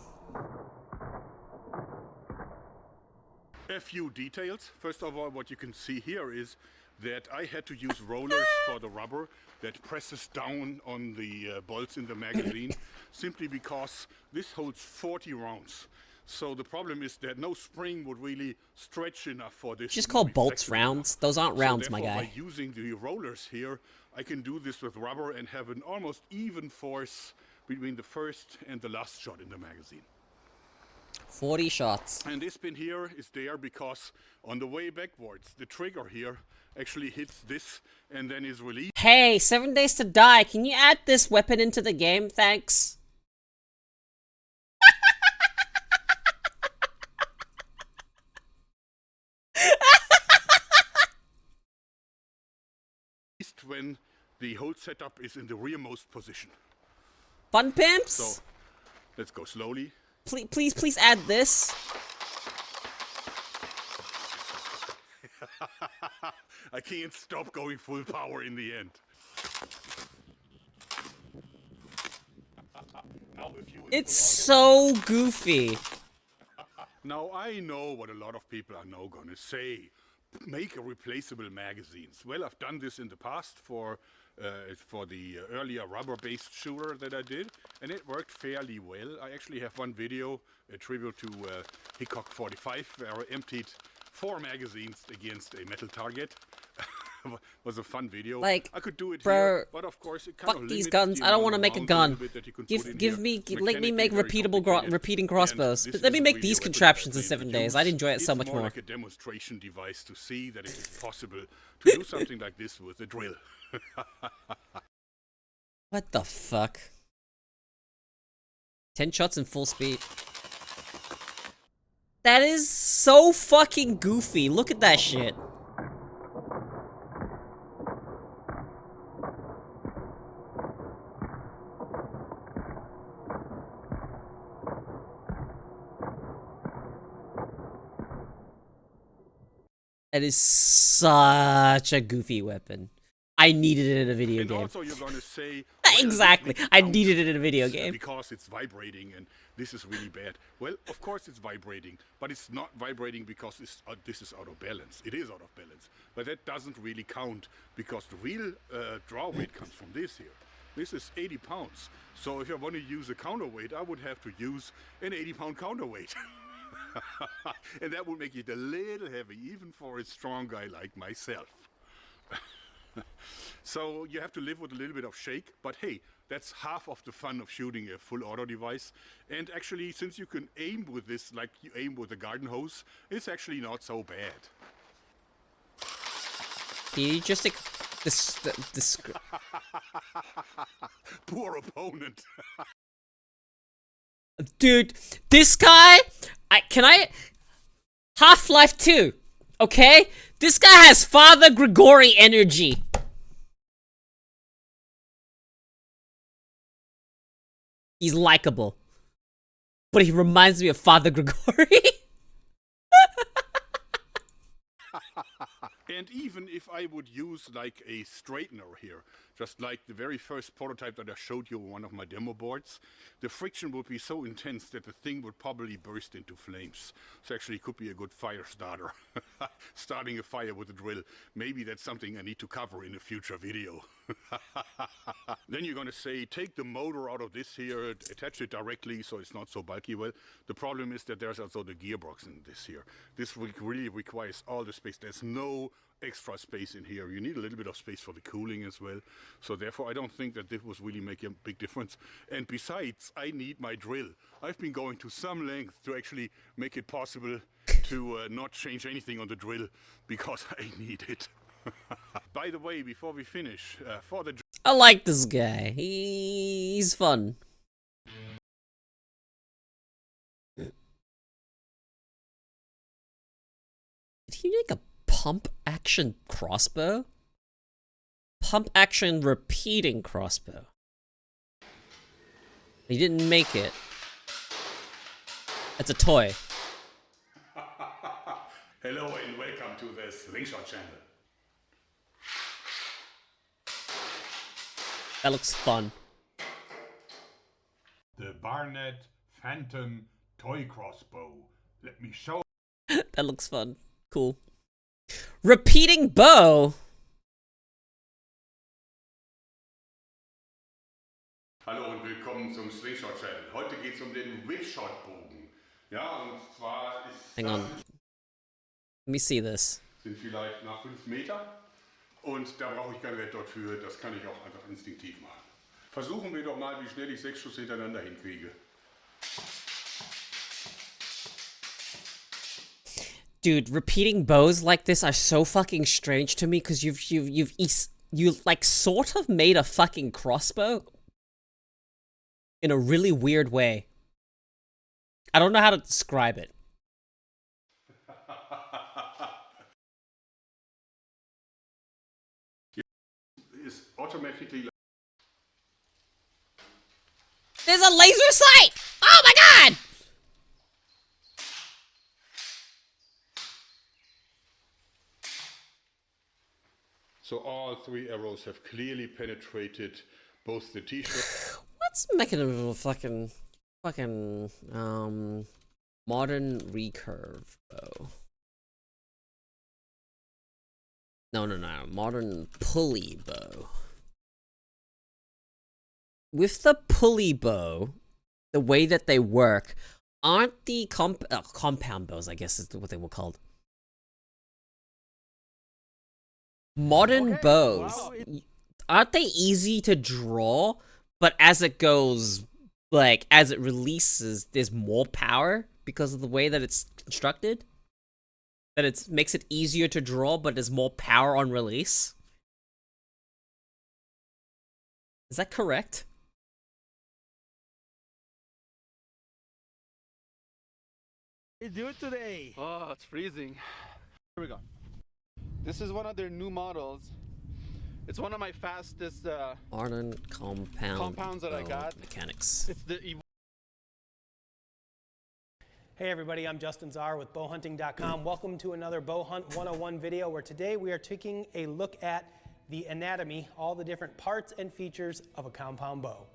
A few details. First of all, what you can see here is that I had to use rollers for the rubber that presses down on the bolts in the magazine, simply because this holds 40 rounds. So the problem is that no spring would really stretch enough for this. Just call bolts rounds. Those aren't rounds, my guy. By using the rollers here, I can do this with rubber and have an almost even force between the first and the last shot in the magazine. 40 shots. And this pin here is there because on the way backwards, the trigger here actually hits this and then is released. Hey, 7 Days to Die. Can you add this weapon into the game? Thanks. When the whole setup is in the rearmost position. Fun pimps? So, let's go slowly. Please add this. I can't stop going full power in the end. It's so goofy. Now I know what a lot of people are now gonna say. Make a replaceable magazines. Well, I've done this in the past for the earlier rubber-based shooter that I did, and it worked fairly well. I actually have one video, a tribute to Hickok 45, where I emptied 4 magazines against a metal target. Was a fun video. Like, I could do it bro, here, but of course it kind fuck of these limits guns. the I don't amount want to of make a rounds gun. little bit that you can put in Give here. me, let me Mechanically make very complicated, repeating and crossbows. this Let me isn't make really these a weapon contraptions in that I 7 plan days. to I'd use. enjoy it so It's much more. like a demonstration device to see that it is possible to do something like this with a drill. What the fuck? 10 shots in full speed. That is so fucking goofy. Look at that shit. That is such a goofy weapon. I needed it in a video And game. also you're gonna say Exactly. I needed it in a video game. because it's vibrating and this is really bad. Well, of course it's vibrating, but it's not vibrating because this is out of balance. It is out of balance, but that doesn't really count because the real draw weight comes from this here. This is 80 pounds. So if I want to use a counterweight, I would have to use an 80-pound counterweight. And that would make it a little heavy, even for a strong guy like myself. So you have to live with a little bit of shake, but hey, that's half of the fun of shooting a full auto device. And actually, since you can aim with this like you aim with a garden hose, it's actually not so bad. Can you just this Poor opponent. Dude, this guy, Half-Life 2, okay? This guy has Father Grigori energy. He's likable. But he reminds me of Father Grigori. And even if I would use like a straightener here, just like the very first prototype that I showed you on one of my demo boards, the friction would be so intense that the thing would probably burst into flames. So actually it could be a good fire starter. Starting a fire with a drill. Maybe that's something I need to cover in a future video. Then you're gonna say, take the motor out of this here, attach it directly so it's not so bulky. Well, the problem is that there's also the gearbox in this here. This really requires all the space. There's no extra space in here. You need a little bit of space for the cooling as well. So therefore, I don't think that this was really make a big difference. And besides, I need my drill. I've been going to some length to actually make it possible to not change anything on the drill because I need it. By the way, before we finish, for the I like this guy. He's fun. Did he make a pump action crossbow? Pump action repeating crossbow. He didn't make it. It's a toy. Hello and welcome to the Slingshot channel. That looks fun. The Barnett Phantom Toy Crossbow. Let me show. That looks fun. Cool. Repeating bow. Hallo und willkommen zum Slingshot Channel. Heute geht's den Whipshot-Bogen. Ja, und zwar ist Hang on. Let me see this. sind vielleicht nach 5 Meter. Und da brauche ich kein Red Dot für, das kann ich auch einfach instinktiv machen. Versuchen wir doch mal, wie schnell ich 6 Schuss hintereinander hinkriege. Dude, repeating bows like this are so fucking strange to me because you like sort of made a fucking crossbow in a really weird way. I don't know how to describe it. Is automatically. There's a laser sight! Oh my god! So all 3 arrows have clearly penetrated both the t-shirt. What's the mechanism of fucking... Fucking modern recurve bow. No, modern pulley bow. With the pulley bow, the way that they work, aren't the compound bows, I guess is what they were called. Modern bows, aren't they easy to draw? But as it goes, like, as it releases, there's more power because of the way that it's constructed? That it makes it easier to draw, but there's more power on release? Is that correct? What do you do today? Oh, it's freezing. Here we go. This is one of their new models. It's one of my fastest modern compounds that I got. Mechanics. It's the Hey everybody, I'm Justin Czar with bowhunting.com. Welcome to another Bow Hunt 101 video where today we are taking a look at the anatomy, all the different parts and features of a compound bow.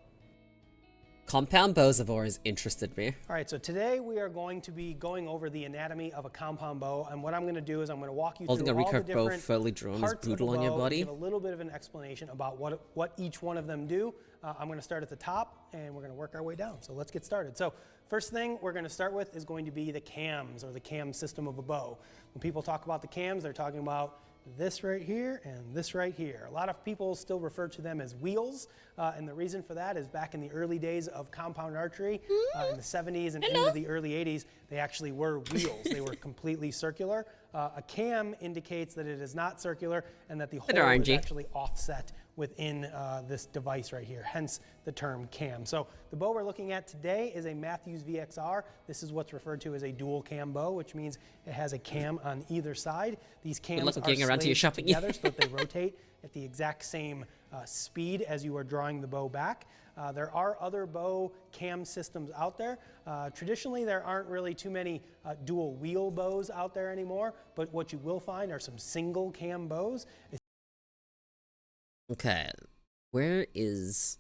Compound bows have always interested me. All right, so today we are going to be going over the anatomy of a compound bow, and what I'm going to do is I'm going to walk you through all the different fairly drawn is brutal on your body. Give a little bit of an explanation about what each one of them do. I'm going to start at the top, and we're going to work our way down. So let's get started. So first thing we're going to start with is going to be the cams, or the cam system of a bow. When people talk about the cams, they're talking about this right here and this right here. A lot of people still refer to them as wheels, and the reason for that is back in the early days of compound archery, in the 70s and into the early 80s, they actually were wheels. They were completely circular. A cam indicates that it is not circular and that the hole is actually offset within this device right here, hence the term cam. So the bow we're looking at today is a Matthews VXR. This is what's referred to as a dual cam bow, which means it has a cam on either side. These cams are slaved together so that they rotate at the exact same speed as you are drawing the bow back. There are other bow cam systems out there. Traditionally, there aren't really too many dual wheel bows out there anymore, but what you will find are some single cam bows. Okay, where is...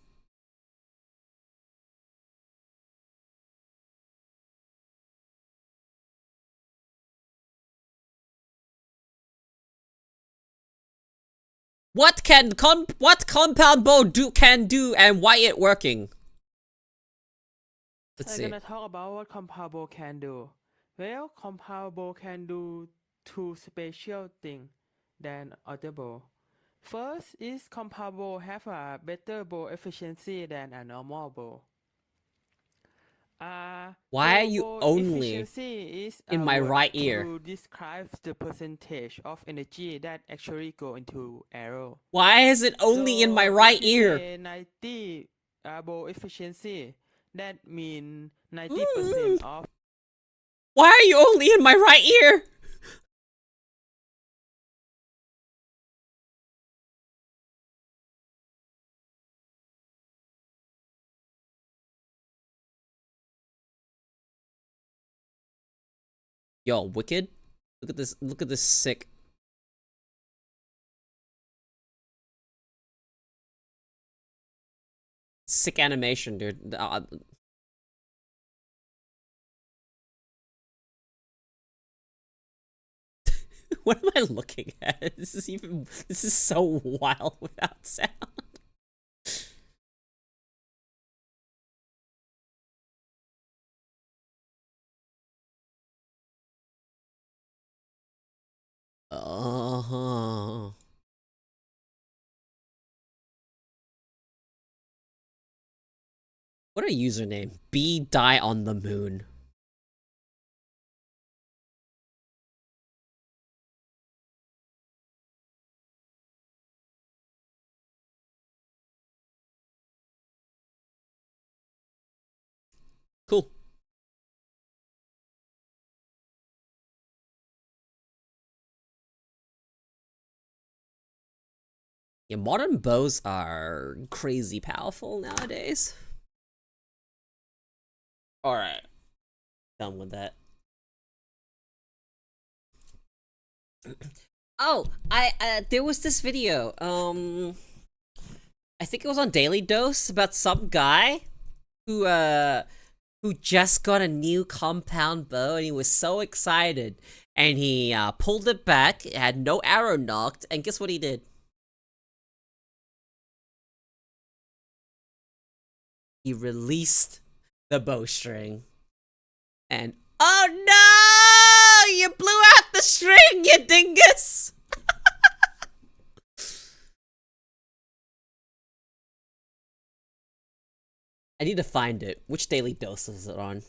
What compound bow can do and why it working? Let's see. I'm gonna talk about what compound bow can do. Well, compound bow can do two special things than other bow. First is compound bow have a better bow efficiency than a normal bow. Why are you only in my right ear? To describe the percentage of energy that actually go into arrow. Why is it only in my right ear? 90 bow efficiency. That means 90% of. Why are you only in my right ear? Yo, wicked. Look at this sick. Sick animation, dude. What am I looking at? This is so wild without sound. What a username. B die on the moon. Cool. Yeah, modern bows are crazy powerful nowadays. Alright. Done with that. Oh, there was this video, I think it was on Daily Dose about some guy who who just got a new compound bow and he was so excited. And he pulled it back, it had no arrow knocked, and guess what he did? He released the bowstring. And oh no! You blew out the string, you dingus! I need to find it. Which daily dose is it on?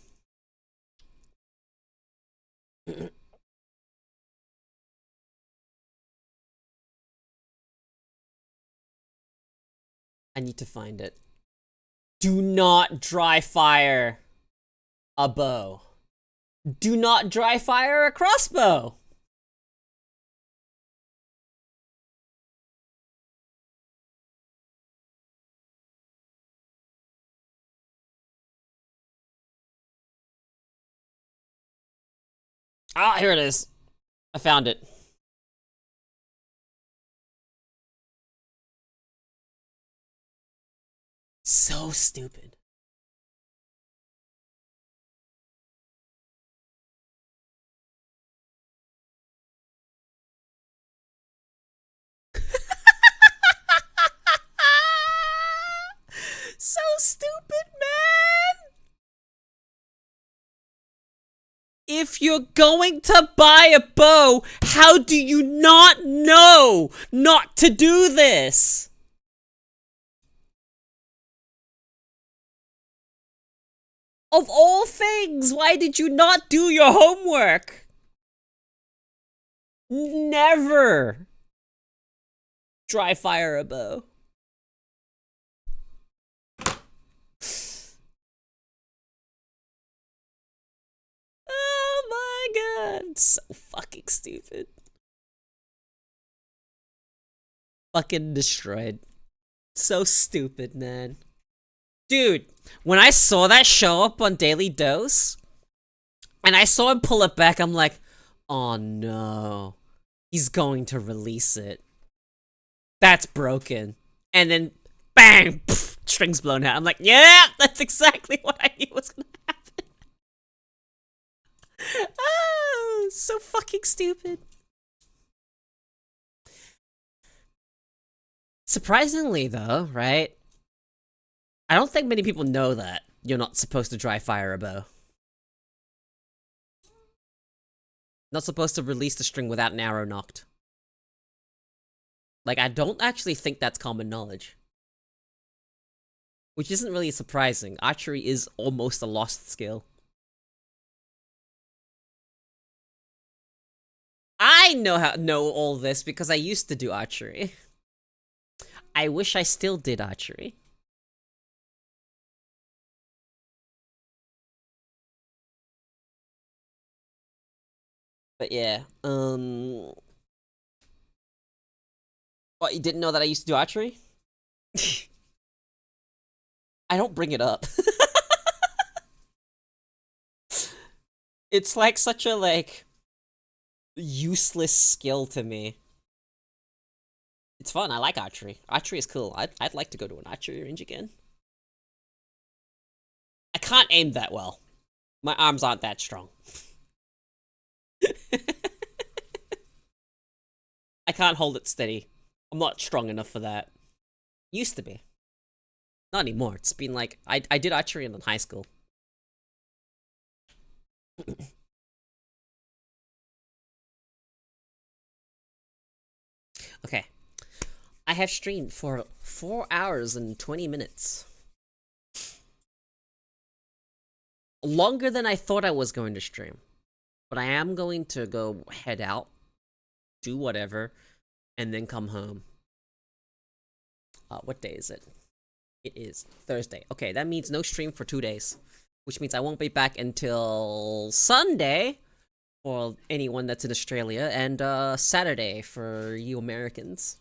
I need to find it. Do not dry fire a bow. Do not dry fire a crossbow. Ah, here it is. I found it. So stupid. So stupid, man! If you're going to buy a bow, how do you not know not to do this? Of all things, why did you not do your homework? Never dry fire a bow. Oh my god, so fucking stupid. Fucking destroyed. So stupid, man. Dude, when I saw that show up on Daily Dose, and I saw him pull it back, I'm like, oh no. He's going to release it. That's broken. And then, bang! Pff, strings blown out. I'm like, yeah! That's exactly what I knew was gonna happen. Oh, so fucking stupid. Surprisingly, though, right? I don't think many people know that you're not supposed to dry fire a bow. Not supposed to release the string without an arrow knocked. Like, I don't actually think that's common knowledge. Which isn't really surprising. Archery is almost a lost skill. I know all this because I used to do archery. I wish I still did archery. But yeah, what, you didn't know that I used to do archery? I don't bring it up. It's like such a, like, useless skill to me. It's fun, I like archery. Archery is cool. I'd like to go to an archery range again. I can't aim that well. My arms aren't that strong. I can't hold it steady. I'm not strong enough for that. Used to be. Not anymore. It's been like, I did archery in high school. Okay. I have streamed for 4 hours and 20 minutes. Longer than I thought I was going to stream. But I am going to go head out, do whatever, and then come home. What day is it? It is Thursday. Okay, that means no stream for 2 days. Which means I won't be back until Sunday for anyone that's in Australia, and Saturday for you Americans.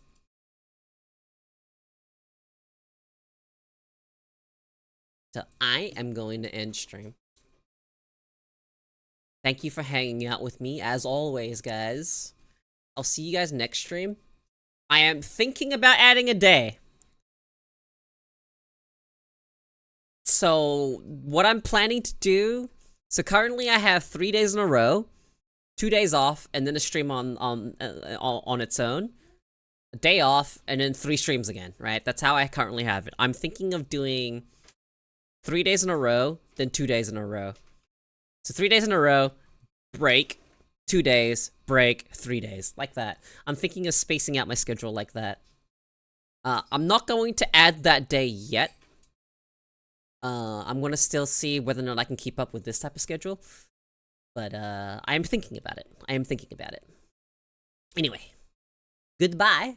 So I am going to end stream. Thank you for hanging out with me, as always, guys. I'll see you guys next stream. I am thinking about adding a day. So what I'm planning to do, so currently I have 3 days in a row, 2 days off, and then a stream on its own, a day off, and then 3 streams again, right? That's how I currently have it. I'm thinking of doing 3 days in a row, then 2 days in a row. So 3 days in a row, break, 2 days, break, 3 days, like that. I'm thinking of spacing out my schedule like that. I'm not going to add that day yet. I'm gonna still see whether or not I can keep up with this type of schedule. But, I'm thinking about it. I am thinking about it. Anyway. Goodbye.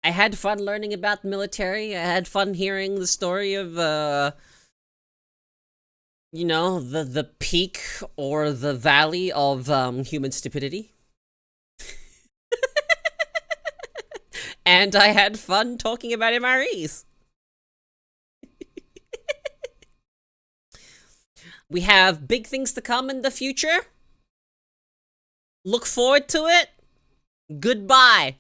I had fun learning about the military. I had fun hearing the story of, you know, the peak or the valley of, human stupidity. And I had fun talking about MREs. We have big things to come in the future. Look forward to it. Goodbye.